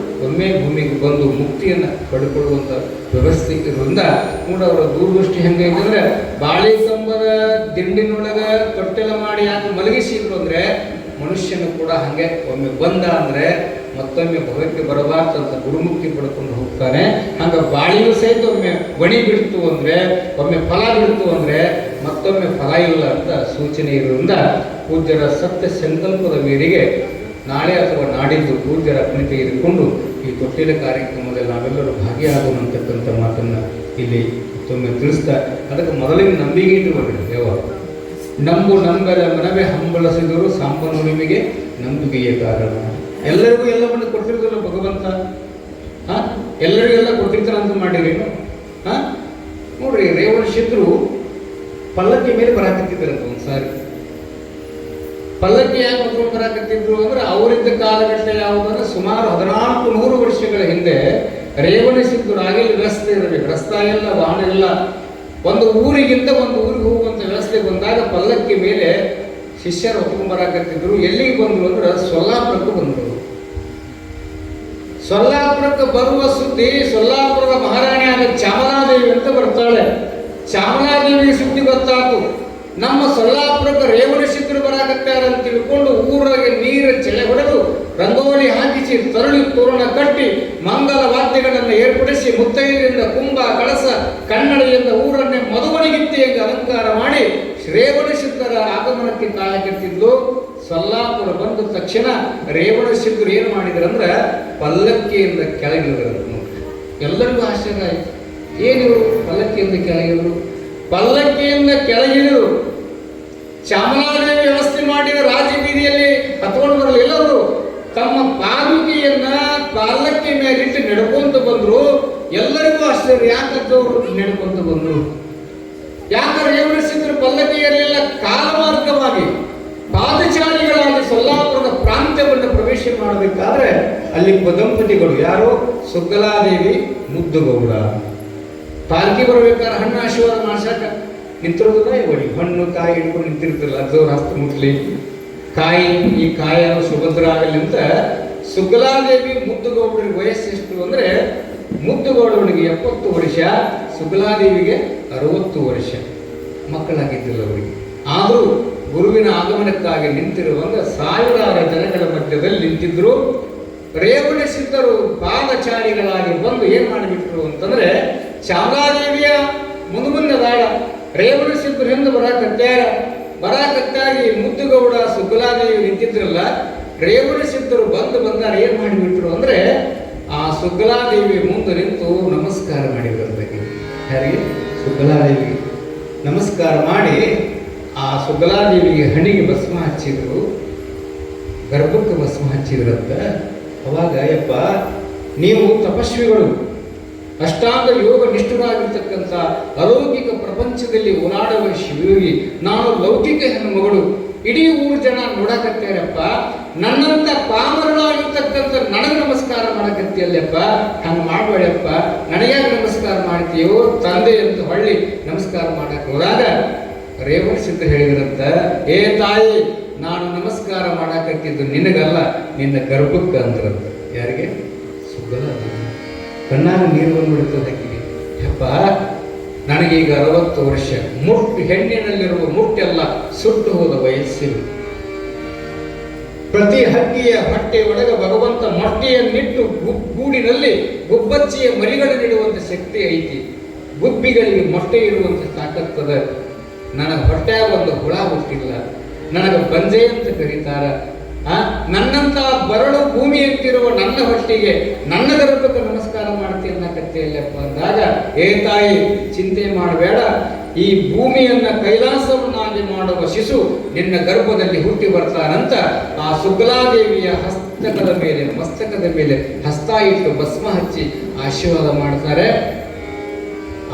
ಒಮ್ಮೆ ಭೂಮಿಗೆ ಬಂದು ಮುಕ್ತಿಯನ್ನು ಪಡ್ಕೊಳ್ಳುವಂಥ ವ್ಯವಸ್ಥೆ ಇರೋದ್ರಿಂದ ಕೂಡ ಅವರ ದೂರದೃಷ್ಟಿ ಹೆಂಗೆ ಅಂದರೆ, ಬಾಳೆ ಕಂಬದ ದಿಂಡಿನೊಳಗೆ ತೊಟ್ಟೆಲ ಮಾಡಿ ಯಾಕೆ ಮಲಗಿಸಿದ್ರು ಅಂದರೆ, ಮನುಷ್ಯನು ಕೂಡ ಹಾಗೆ ಒಮ್ಮೆ ಬಂದ ಅಂದರೆ ಮತ್ತೊಮ್ಮೆ ಭವಕ್ಕೆ ಬರಬಾರ್ದಂತ ಗುರುಮುಕ್ತಿ ಪಡ್ಕೊಂಡು ಹೋಗ್ತಾನೆ. ಹಂಗೆ ಬಾಳಿಯೂ ಸಹಿತ ಒಮ್ಮೆ ಬಣಿ ಬಿಡ್ತು ಅಂದರೆ, ಒಮ್ಮೆ ಫಲ ಬಿಡ್ತು ಅಂದರೆ ಮತ್ತೊಮ್ಮೆ ಫಲ ಇಲ್ಲ ಅಂತ ಸೂಚನೆ ಇರೋದ್ರಿಂದ ಪೂಜ್ಯರ ಸತ್ಯ ಸಂಕಲ್ಪದ ಮೇರೆಗೆ ನಾಳೆ ಅಥವಾ ನಾಡಿದ್ದು ಪೂಜ್ಯರ ಅಪ್ಪಣೆ ತೆಗೆದುಕೊಂಡು ಈ ತೊಟ್ಟಿಲ ಕಾರ್ಯಕ್ರಮದಲ್ಲಿ ನಾವೆಲ್ಲರೂ ಭಾಗಿಯಾಗೋಣ ಅಂತಕ್ಕಂಥ ಮಾತನ್ನು ಇಲ್ಲಿ ಮತ್ತೊಮ್ಮೆ ತಿಳಿಸ್ತಾ, ಅದಕ್ಕೆ ಮೊದಲಿನ ನಂಬಿಕೆ ಇಟ್ಟುಕೊಂಡ್ರಿ. ಯಾವಾಗ ನಂಬಲ ಮನವೇ ಹಂಬಲಿಸಿದರು ಸಾಂಬನು ನಿಮಗೆ ನಂಬಿಕೆಯ ಕಾರಣ. ಎಲ್ಲರಿಗೂ ಎಲ್ಲವನ್ನು ಕೊಟ್ಟಿರ್ತಾರಲ್ಲ ಭಗವಂತ, ಎಲ್ಲರಿಗೂ ಎಲ್ಲ ಕೊಟ್ಟಿರ್ತಾರ ಅಂತ ಮಾಡಿರೇನು? ನೋಡ್ರಿ, ರೇವಣಸಿದ್ರು ಪಲ್ಲಕ್ಕಿ ಮೇಲೆ ಬರಾಕತ್ತಿದ್ರಂತ ಒಂದ್ಸಾರಿ. ಪಲ್ಲಕ್ಕಿ ಯಾಕೆ ಹೊತ್ಕೊಂಡು ಬರಾಕತ್ತಿದ್ರು ಅಂದ್ರೆ, ಅವರಿದ್ದ ಕಾಲಘಟ್ಟ ಯಾವುದಂದ್ರೆ ಸುಮಾರು 1400 ವರ್ಷಗಳ ಹಿಂದೆ ರೇವಣಸಿದ್ರು ಆಗಿಲ್ಲ ವ್ಯವಸ್ಥೆ ಇರಬೇಕು. ರಸ್ತೆ ಎಲ್ಲ, ವಾಹನ ಎಲ್ಲ, ಒಂದು ಊರಿಗಿಂತ ಒಂದು ಊರಿಗೆ ಹೋಗುವಂಥ ವ್ಯವಸ್ಥೆ ಬಂದಾಗ ಪಲ್ಲಕ್ಕಿ ಮೇಲೆ ಶಿಷ್ಯರು ಹೊತ್ಕೊಂಡು ಬರಾಕತ್ತಿದ್ರು. ಎಲ್ಲಿಗೆ ಬಂದರು ಅಂದ್ರೆ ಸೊಲ್ಲಾಪುರಕ್ಕೆ ಬಂದರು. ಸೊಲ್ಲಾಪುರಕ್ಕೆ ಬರುವ ಸುದ್ದಿ ಸೊಲ್ಲಾಪುರದ ಮಹಾರಾಣಿಯಾದ ಚಾಮರಾದೇವಿ ಅಂತ ಬರ್ತಾಳೆ. ಚಾಮರಾದೇವಿ ಸುದ್ದಿ ಗೊತ್ತಾತು, ನಮ್ಮ ಸೊಲ್ಲಾಪುರಕ್ಕೆ ರೇವಣಸಿದ್ರು ಬರಾಕತ್ತಾರ ಅಂತ ತಿಳ್ಕೊಂಡು ಊರಾಗೆ ನೀರ ಚೆಲೆ ಹೊಡೆದು ರಂಗೋಲಿ ಹಾಕಿಸಿ ತರುಳಿ ತೋರಣ ಕಟ್ಟಿ ಮಂಗಲ ವಾದ್ಯಗಳನ್ನು ಏರ್ಪಡಿಸಿ ಮುತ್ತೈದರಿಂದ ಕುಂಭ ಕಳಸ ಕನ್ನಡಿಯಿಂದ ಊರನ್ನೇ ಮಧುಮಣಿಗಿತ್ತಿಯಾಗಿ ಅಲಂಕಾರ ಮಾಡಿ ರೇವಣ ಸಿದ್ಧರ ಆಗಮನಕ್ಕೆ ಕಾಯಕತ್ತಿದ್ದು. ಸೊಲ್ಲಾಪುರ ಬಂದ ತಕ್ಷಣ ರೇವಣ ಸಿದ್ಧರು ಏನು ಮಾಡಿದ್ರಂದ್ರೆ ಪಲ್ಲಕ್ಕಿಯಿಂದ ಕೆಳಗಿಳಿದ್ರು. ಎಲ್ಲರಿಗೂ ಆಶ್ಚರ್ಯ ಆಯ್ತು, ಏನಿವರು ಪಲ್ಲಕ್ಕಿಯಿಂದ ಕೆಳಗಿಳಿದ್ರು? ಪಲ್ಲಕ್ಕಿಯಿಂದ ಕೆಳಗಿಳಿದು ಚಾಮರಾಜದೇವಿ ವ್ಯವಸ್ಥೆ ಮಾಡಿದ ರಾಜಬೀದಿಯಲ್ಲಿ ಹತ್ಕೊಂಡು ಬರಲು ಎಲ್ಲರೂ ತಮ್ಮ ಪಾದುಕೆಯನ್ನ ಪಲ್ಲಕ್ಕಿ ಮೇಲಿಟ್ಟು ನಡ್ಕೊಂತ ಬಂದ್ರು. ಎಲ್ಲರಿಗೂ ಆಶ್ಚರ್ಯ, ಯಾಕಂತವ್ರು ನಡ್ಕೊಂತ ಬಂದ್ರು? ಯಾಕಂದ್ರೆ ರೇವಣ ಸಿದ್ಧರು ಪಲ್ಲಕ್ಕಿ ಇರಲಿಲ್ಲ, ಕಾಲಮಾರ್ಗವಾಗಿ ಪಾದಚಾರಿಗಳಾಗಿ ಸೊಲ್ಲಾಪುರದ ಪ್ರಾಂತ್ಯವನ್ನು ಪ್ರವೇಶ ಮಾಡಬೇಕಾದ್ರೆ ಅಲ್ಲಿ ದಂಪತಿಗಳು ಯಾರು? ಸುಗ್ಗಲಾದೇವಿ, ಮುದ್ದುಗೌಡ. ಪಾಲ್ಕಿ ಬರ್ಬೇಕಾದ್ರೆ ಹಣ್ಣು ಆಶೀರ್ವಾದ ಮಾಡ್ಸಕ ನಿಂತಿರೋದ ಇವಳಿ ಹಣ್ಣು ಕಾಯಿ ಹಿಡ್ಕೊಂಡು ನಿಂತಿರ್ತಿರಲ್ಲ, ಅರ್ಧವ್ರ ಹಸ್ತ ಮುಟ್ಲಿ ಕಾಯಿ, ಈ ಕಾಯ ಸುಭದ್ರ ಆಗಲಿ ಅಂತ ಸುಗ್ಗಲಾದೇವಿ ಮುದ್ದುಗೌಡರಿಗೆ ವಯಸ್ಸು ಎಷ್ಟು ಅಂದ್ರೆ ಮುದ್ದುಗೌಡವನಿಗೆ 70 ವರ್ಷ, ಸುಗ್ಗಲಾದೇವಿಗೆ 60 ವರ್ಷ. ಮಕ್ಕಳಾಗಿದ್ದಿಲ್ಲ ಅವರಿಗೆ. ಆದರೂ ಗುರುವಿನ ಆಗಮನಕ್ಕಾಗಿ ನಿಂತಿರುವಾಗ ಸಾವಿರಾರು ಜನಗಳ ಮಧ್ಯದಲ್ಲಿ ನಿಂತಿದ್ರು. ರೇವಣ ಸಿದ್ಧರು ಪಾದಚಾರಿಗಳಾಗಿ ಬಂದು ಏನ್ ಮಾಡಿಬಿಟ್ರು ಅಂತಂದ್ರೆ ಚಾಮರಾದೇವಿಯ ಮುಂದೆ ದಾಳ ರೇವಣ ಸಿದ್ಧರು ಎಂದು ಬರಾಕತ್ತಾಗಿ ಮುದ್ದುಗೌಡ ಸುಗ್ಗಲಾದೇವಿ ನಿಂತಿದ್ರಲ್ಲ, ರೇವಣ ಸಿದ್ಧರು ಬಂದಾರ ಏನ್ ಮಾಡಿಬಿಟ್ರು ಅಂದ್ರೆ ಆ ಸುಗ್ಗಲಾದೇವಿ ಮುಂದೆ ನಿಂತು ನಮಸ್ಕಾರ ಮಾಡಿದ್ರಂತೆ. ಯಾರಿಗೆ? ಸುಗ್ಗಲಾದೇವಿ ನಮಸ್ಕಾರ ಮಾಡಿ ಆ ಸುಗ್ಗಲಾದೇವಿಗೆ ಹಣಿಗೆ ಭಸ್ಮ ಹಚ್ಚಿದ್ರು, ಗರ್ಭಕ್ಕೆ ಭಸ್ಮ ಹಚ್ಚಿದ್ರಂತ. ಅವಾಗ ಯಪ್ಪ, ನೀವು ತಪಸ್ವಿಗಳು, ಅಷ್ಟಾಂಗ ಯೋಗ ನಿಷ್ಠರಾಗಿರ್ತಕ್ಕಂಥ ಅಲೌಕಿಕ ಪ್ರಪಂಚದಲ್ಲಿ ಓಡಾಡುವ ಶಿವಯೋಗಿ, ನಾನು ಲೌಕಿಕ ಹೆಣ್ಣುಮಗಳು, ಇಡೀ ಊರು ಜನ ನೋಡಕತ್ತೇರಪ್ಪ, ನನ್ನಂತ ಪಾಮರನಾಗಿರ್ತಕ್ಕಂಥ ನನಗೆ ನಮಸ್ಕಾರ ಮಾಡಕತ್ತಿಯಲ್ಲಪ್ಪ, ಹಂಗೆ ಮಾಡಬೇಡಪ್ಪ, ನನಗ್ಯಾಗ ನಮಸ್ಕಾರ ಮಾಡ್ತೀಯೋ ತಂದೆ ಅಂತ ಹೊಳ್ಳಿ ನಮಸ್ಕಾರ ಮಾಡಕ್ಕೆ ಹೋದಾಗ ರೇವಣ ಸಿದ್ಧ ಹೇಳಿದ್ರಂತ, ಏ ತಾಯಿ, ನಾನು ನಮಸ್ಕಾರ ಮಾಡಕತ್ತಿದ್ದು ನಿನಗಲ್ಲ, ನಿನ್ನ ಗರ್ಭಕ್ಕೆ ಅಂದ್ರಂತ. ಯಾರಿಗೆ? ಸುಗ್ಗಲಾದೇವಿ. ಕಣ್ಣಾಗ ನೀರು ಬಂದ್ಬಿಡ್ತದೆ ಆಕೆಗೆ. ಯಪ್ಪ, ನನಗೀಗ 60 ವರ್ಷ, ಹೆಣ್ಣಿನಲ್ಲಿರುವ ಮುಟ್ಟೆಲ್ಲ ಸುಟ್ಟು ಹೋದ ವಯಸ್ಸಿನ ಪ್ರತಿ ಹಕ್ಕಿಯ ಹೊಟ್ಟೆ ಒಳಗ ಭಗವಂತ ಮೊಟ್ಟೆಯನ್ನಿಟ್ಟು ಗೂಡಿನಲ್ಲಿ ಗುಬ್ಬಚ್ಚಿಯ ಮರಿಗಳನ್ನಿಡುವಂತ ಶಕ್ತಿ ಐತಿ. ಗುಬ್ಬಿಗಳಿಗೆ ಮೊಟ್ಟೆ ಇರುವಂತ ತಾಕತ್ತದ. ನನಗೆ ಹೊಟ್ಟೆಯಾಗ ಒಂದು ಹುಳ ಹುಟ್ಟಿಲ್ಲ, ನನಗೆ ಬಂಜೆ ಅಂತ ಕರೀತಾರ. ನನ್ನಂತ ಬರಡು ಭೂಮಿ ಅಂತಿರುವ ನನ್ನ ಹೊಟ್ಟಿಗೆ, ನನ್ನ ಗರ್ಭಕ್ಕೆ ನಮಸ್ಕಾರ ಮಾಡ್ತೀನಿ ಅನ್ನಕತ್ತೆಯಲ್ಲಪ್ಪ ಅಂದಾಗ, ಏ ತಾಯಿ, ಚಿಂತೆ ಮಾಡಬೇಡ, ಈ ಭೂಮಿಯನ್ನ ಕೈಲಾಸವನ್ನಾಗಿ ಮಾಡುವ ಶಿಶು ನಿನ್ನ ಗರ್ಭದಲ್ಲಿ ಹುಟ್ಟಿ ಬರ್ತಾನಂತ ಆ ಸುಗ್ಗಲಾದೇವಿಯ ಮಸ್ತಕದ ಮೇಲೆ ಹಸ್ತ ಇಟ್ಟು ಭಸ್ಮ ಹಚ್ಚಿ ಆಶೀರ್ವಾದ ಮಾಡ್ತಾರೆ.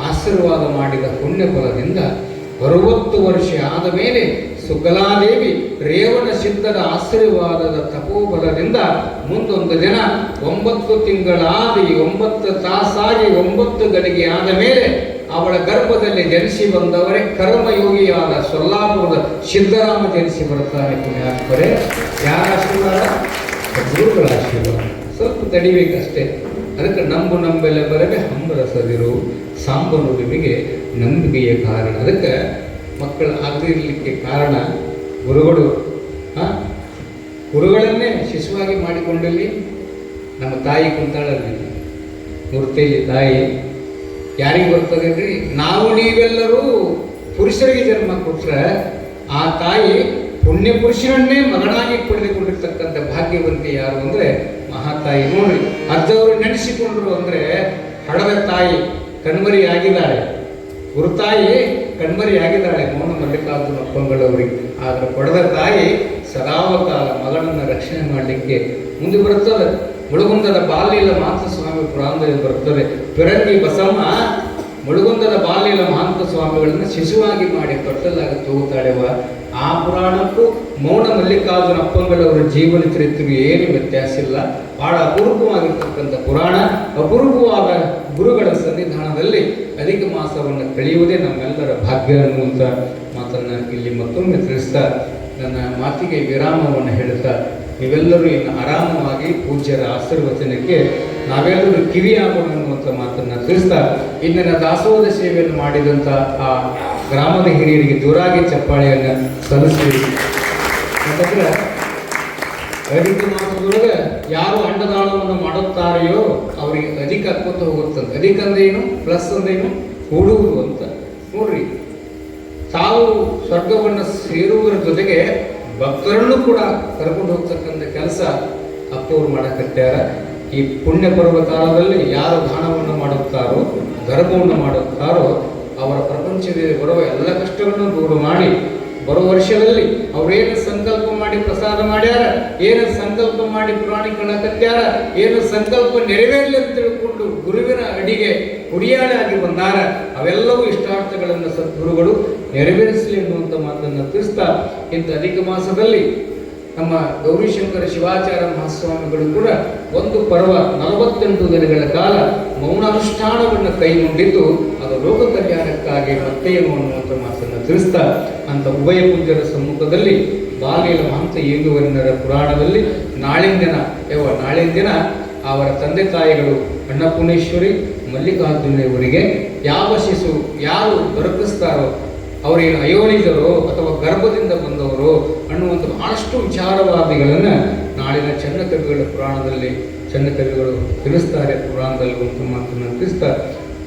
ಆಶೀರ್ವಾದ ಮಾಡಿದ ಪುಣ್ಯ ಫಲದಿಂದ 60 ವರ್ಷ ಆದ ಮೇಲೆ ಸುಗ್ಗಲಾದೇವಿ ರೇವಣ ಸಿದ್ಧರ ಆಶೀರ್ವಾದದ ತಪೋಬಲದಿಂದ ಮುಂದೊಂದು ದಿನ 9 ತಿಂಗಳಾದಿ 9 ತಾಸಾಗಿ 9 ಗಡಿಗೆ ಆದ ಮೇಲೆ ಅವಳ ಗರ್ಭದಲ್ಲಿ ಜನಿಸಿ ಬಂದವರೇ ಕರ್ಮಯೋಗಿಯಾದ ಸೊಲ್ಲಾಪುರದ ಸಿದ್ದರಾಮ ಜನಿಸಿ ಬರ್ತಾರೆ. ಪುಣ್ಯಾತ್ಮರೇ, ಯಾರ ಆಶೀರ್ವಾದ? ಗುರುಗಳ ಆಶೀರ್ವಾದ. ಸ್ವಲ್ಪ ತಡಿಬೇಕಷ್ಟೇ. ಅದಕ್ಕೆ ನಂಬೆಲೆ ಬರবে ಹಂಬರಸದಿರು ಸಾಂಬನುಡಿವಿಗೆ ನಂಬಿಕೆಯ ಕಾರಣ. ಅದಕ್ಕೆ ಮಕ್ಕಳು ಆಗದಿರಲಿಕ್ಕೆ ಕಾರಣ ಗುರುಗಳನ್ನೇ ಶಿಶುವಾಗಿ ಮಾಡಿಕೊಂಡಲ್ಲಿ ನಮ್ಮ ತಾಯಿ ಕುಂತಾಳಲ್ಲಿ ಮೂರ್ತಿಯಲ್ಲಿ ತಾಯಿ ಯಾರಿಗೆ ಬರ್ತದೇನ್ರಿ? ನಾವು ನೀವೆಲ್ಲರೂ ಪುರುಷರಿಗೆ ಜನ್ಮ ಕೊಟ್ರೆ ಆ ತಾಯಿ ಪುಣ್ಯ ಪುರುಷನನ್ನೇ ಮಗನಾಗಿ ಪಡೆದುಕೊಂಡಿರ್ತಕ್ಕಂಥ ಭಾಗ್ಯವಂತಿ ಯಾರು ಅಂದ್ರೆ ಮಹಾತಾಯಿ. ನೋಡ್ರಿ, ಅರ್ಧವರು ನೆನೆಸಿಕೊಂಡ್ರು ಅಂದ್ರೆ ಹಡದ ತಾಯಿ ಕಣ್ಮರಿ ಆಗಿದ್ದಾಳೆ, ಗುರುತಾಯಿ ಕಣ್ಮರಿ ಆಗಿದ್ದಾಳೆ ಮೌನ ಮಲ್ಲಿಕಾರ್ಜುನ ಅಪ್ಪಂಗಳವರಿಗೆ. ಆದ್ರೆ ಪಡೆದ ತಾಯಿ ಸದಾವಕಾಲ ಮಗಳನ್ನ ರಕ್ಷಣೆ ಮಾಡಲಿಕ್ಕೆ ಮುಂದೆ ಬರುತ್ತದೆ. ಮುಳುಗುಂದದ ಬಾಲ್ಯಲ ಮಹಾಂತ ಸ್ವಾಮಿ ಪುರಾಣದಲ್ಲಿ ಬರುತ್ತದೆ. ಪಿರಂಗಿ ಬಸಮ್ಮ ಮುಳುಗುಂದದ ಬಾಲ್ಯಲ ಮಹಾಂತ ಸ್ವಾಮಿಗಳನ್ನ ಶಿಶುವಾಗಿ ಮಾಡಿ ತೊಟ್ಟಲಾಗ ತಗೋತಾಳೆವ. ಆ ಪುರಾಣಕ್ಕೂ ಮೌನ ಮಲ್ಲಿಕಾರ್ಜುನ ಅಪ್ಪಂಗಳವರ ಜೀವನ ಚರಿತ್ರೆಗೂ ಏನು ವ್ಯತ್ಯಾಸ ಇಲ್ಲ. ಬಹಳ ಅಪೂರ್ವವಾಗಿರ್ತಕ್ಕಂಥ ಪುರಾಣ. ಅಪೂರ್ವವಾದ ಗುರುಗಳ ಸನ್ನಿಧಾನದಲ್ಲಿ ಅಧಿಕ ಮಾಸವನ್ನು ಕಳೆಯುವುದೇ ನಮ್ಮೆಲ್ಲರ ಭಾಗ್ಯ ಅನ್ನುವಂಥ ಮಾತನ್ನು ಇಲ್ಲಿ ಮತ್ತೊಮ್ಮೆ ತಿಳಿಸ್ತಾ ನನ್ನ ಮಾತಿಗೆ ವಿರಾಮವನ್ನು ಹೇಳುತ್ತಾ, ನೀವೆಲ್ಲರೂ ಇನ್ನು ಆರಾಮವಾಗಿ ಪೂಜ್ಯರ ಆಶೀರ್ವಚನಕ್ಕೆ ನಾವೆಲ್ಲರೂ ಕಿವಿಯಾಗೋಣ ಅನ್ನುವಂಥ ಮಾತನ್ನು ತಿಳಿಸ್ತಾ, ಇಂದಿನ ದಾಸೋಹ ಸೇವೆಯನ್ನು ಮಾಡಿದಂಥ ಆ ಗ್ರಾಮದ ಹಿರಿಯರಿಗೆ ಜೋರಾಗಿ ಚಪ್ಪಾಳೆಯನ್ನು ಸಲ್ಲಿಸಿ ಯಾಕಂದ್ರೆ ಅಧಿಕ ಮಾಸದೊಳಗೆ ಯಾರು ಅಂಡದಾಳವನ್ನು ಮಾಡುತ್ತಾರೆಯೋ ಅವರಿಗೆ ಅಧಿಕ ಅಕ್ಕೋತ ಹೋಗುತ್ತಂತೆ. ಅಧಿಕ ಅಂದ್ರೆ ಏನು, ಪ್ಲಸ್ ಅಂದ್ರೆ ಏನು, ಕೂಡುವುದು ಅಂತ. ನೋಡ್ರಿ, ತಾವು ಸ್ವರ್ಗವನ್ನು ಸೇರುವುದರ ಜೊತೆಗೆ ಭಕ್ತರನ್ನು ಕೂಡ ಕರ್ಕೊಂಡು ಹೋಗ್ತಕ್ಕಂಥ ಕೆಲಸ ಅಪ್ಪವ್ರು ಮಾಡಕತ್ಯಾರ. ಈ ಪುಣ್ಯ ಪರ್ವ ಕಾಲದಲ್ಲಿ ಯಾರು ದಾನವನ್ನು ಮಾಡುತ್ತಾರೋ, ಧರ್ಮವನ್ನು ಮಾಡುತ್ತಾರೋ ಅವರ ಪ್ರಪಂಚದಲ್ಲಿ ಬರುವ ಎಲ್ಲ ಕಷ್ಟಗಳನ್ನು ದೂರ ಮಾಡಿ ಬರೋ ವರ್ಷದಲ್ಲಿ ಅವ್ರೇನು ಸಂಕಲ್ಪ ಮಾಡಿ ಪ್ರಸಾದ ಮಾಡ್ಯಾರ, ಏನು ಸಂಕಲ್ಪ ಮಾಡಿ ಪುರಾಣಿಕಳಾಕತ್ಯಾರ, ಏನು ಸಂಕಲ್ಪ ನೆರವೇರಲಿ ಅಂತ ತಿಳ್ಕೊಂಡು ಗುರುವಿನ ಅಡಿಗೆ ಕುಡಿಯಾಳಾಗಿ ಬಂದಾರ, ಅವೆಲ್ಲವೂ ಇಷ್ಟಾರ್ಥಗಳನ್ನು ಸದ್ಗುರುಗಳು ನೆರವೇರಿಸಲಿ ಎನ್ನುವಂಥ ಮಾತನ್ನು ತಿಳಿಸ್ತಾ, ಇಂಥ ಅಧಿಕ ಮಾಸದಲ್ಲಿ ನಮ್ಮ ಗೌರಿಶಂಕರ ಶಿವಾಚಾರ್ಯ ಮಹಾಸ್ವಾಮಿಗಳು ಕೂಡ ಒಂದು ಪರ್ವ 48 ದಿನಗಳ ಕಾಲ ಮೌನಾನುಷ್ಠಾನವನ್ನು ಕೈಗೊಂಡಿದ್ದು ಅದು ಲೋಕ ಕಲ್ಯಾಣಕ್ಕಾಗಿ ಮತ್ತೇನು ಅನ್ನುವಂಥ ಮಾತನ್ನು ತಿಳಿಸ್ತಾ, ಅಂತ ಉಭಯ ಪೂಜ್ಯರ ಸಮ್ಮುಖದಲ್ಲಿ ಬಾಲಿಲ ಮಹಂತ ಏಗುವನ್ನರ ಪುರಾಣದಲ್ಲಿ ನಾಳಿನ ದಿನ ಅವರ ತಂದೆ ತಾಯಿಗಳು ಅನ್ನಪೂರ್ಣೇಶ್ವರಿ ಮಲ್ಲಿಕಾರ್ಜುನವರಿಗೆ ಯಾವ ಶಿಶು ಯಾರು ದೊರಕಿಸ್ತಾರೋ ಅವರೇನು ಅಯೋನಿಗರೋ ಅಥವಾ ಗರ್ಭದಿಂದ ಬಂದವರು ಅನ್ನುವಂಥ ಬಹಳಷ್ಟು ವಿಚಾರವಾದಿಗಳನ್ನು ನಾಳಿನ ಚನ್ನಕವಿಗಳ ಪುರಾಣದಲ್ಲಿ ಚನ್ನಕವಿಗಳು ತಿಳಿಸ್ತಾರೆ. ಪುರಾಣದಲ್ಲಿ ಒಂದು ಮಾತನ್ನು ತಿಳಿಸ್ತಾ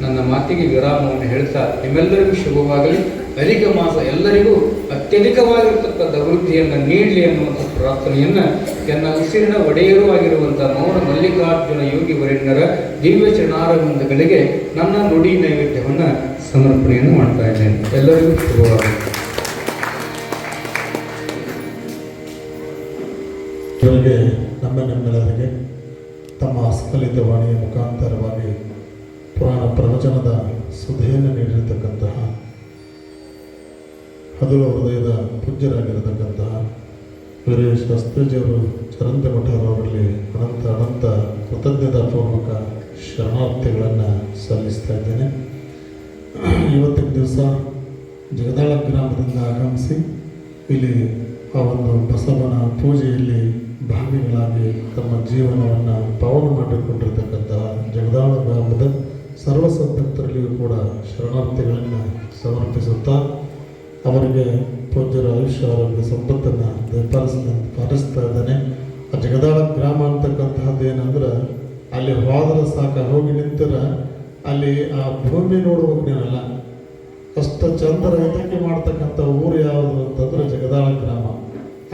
ನನ್ನ ಮಾತಿಗೆ ವಿರಾಮವನ್ನು ಹೇಳ್ತಾ, ನಿಮ್ಮೆಲ್ಲರಿಗೂ ಶುಭವಾಗಲಿ. ಅಧಿಕ ಮಾಸ ಎಲ್ಲರಿಗೂ ಅತ್ಯಧಿಕವಾಗಿರ್ತಕ್ಕಂಥ ಅಭಿವೃದ್ಧಿಯನ್ನು ನೀಡಲಿ ಅನ್ನುವಂಥ ಪ್ರಾರ್ಥನೆಯನ್ನು ನನ್ನ ಉಸಿರಿನ ಒಡೆಯರೂ ಆಗಿರುವಂಥ ಮೌನ ಮಲ್ಲಿಕಾರ್ಜುನ ಯೋಗಿ ವರೇಣ್ಯರ ದಿವ್ಯ ಚರಣಾರವಿಂದಗಳಿಗೆ ನನ್ನ ನುಡಿ ನೈವೇದ್ಯವನ್ನು ಸಮರ್ಪಣೆಯನ್ನು ಮಾಡ್ತಾ ಇದ್ದೇನೆ. ಎಲ್ಲರಿಗೂ ಶುಭವಾಗಲಿ. ಇವರಿಗೆ ನಮ್ಮೆಲ್ಲರಿಗೆ ತಮ್ಮ ಅಸ್ಖಲಿತ ವಾಣಿಯ ಮುಖಾಂತರವಾಗಿ ಪುರಾಣ ಪ್ರವಚನದ ಸುಧೆಯನ್ನು ನೀಡಿರತಕ್ಕಂತಹ ಹದುಲ ಹೃದಯದ ಪೂಜ್ಯರಾಗಿರತಕ್ಕಂತಹ ವೀರೇಶ್ ಶಾಸ್ತ್ರೀಜಿಯವರು ಚರಂತ ಮಠರವರಲ್ಲಿ ಅನಂತ ಕೃತಜ್ಞತಾಪೂರ್ವಕ ಶರಣಾರ್ಥಿಗಳನ್ನು ಸಲ್ಲಿಸ್ತಾ ಇದ್ದೇನೆ. ಇವತ್ತಿನ ದಿವಸ ಜಗದಾಳ ಗ್ರಾಮದಿಂದ ಆಗಮಿಸಿ ಇಲ್ಲಿ ಆ ಒಂದು ಬಸವನ ಪೂಜೆಯಲ್ಲಿ ಭಾಗಿಗಳಾಗಿ ತಮ್ಮ ಜೀವನವನ್ನು ಪಾವನ ಮಾಡಿಕೊಂಡಿರ್ತಕ್ಕಂತಹ ಜಗದಾಳ ಗ್ರಾಮದ ಸರ್ವ ಸದ್ಭಕ್ತರಲ್ಲಿಯೂ ಕೂಡ ಶರಣಾರ್ಥಿಗಳನ್ನು ಸಮರ್ಪಿಸುತ್ತಾ ಅವರಿಗೆ ಪೂಜ್ಯರ ಆಯುಷ್ಯ ಆರೋಗ್ಯ ಸಂಪತ್ತನ್ನು ಪಾಲಿಸ್ತಾ ಇದ್ದಾನೆ. ಆ ಜಗದಾಳ ಗ್ರಾಮ ಅಂತಕ್ಕಂತಹದ್ದು ಏನಂದ್ರೆ ಅಲ್ಲಿ ಹೋದ್ರೆ ಸಾಕ, ಹೋಗಿ ನಿಂತರ ಅಲ್ಲಿ ಆ ಭೂಮಿ ನೋಡ್ಬೇಕು ನೀನಲ್ಲ, ಅಷ್ಟು ಚಂದ ರೈತಕ್ಕೆ ಮಾಡ್ತಕ್ಕಂಥ ಊರು ಯಾವುದು ಅಂತಂದ್ರೆ ಜಗದಾಳ ಗ್ರಾಮ.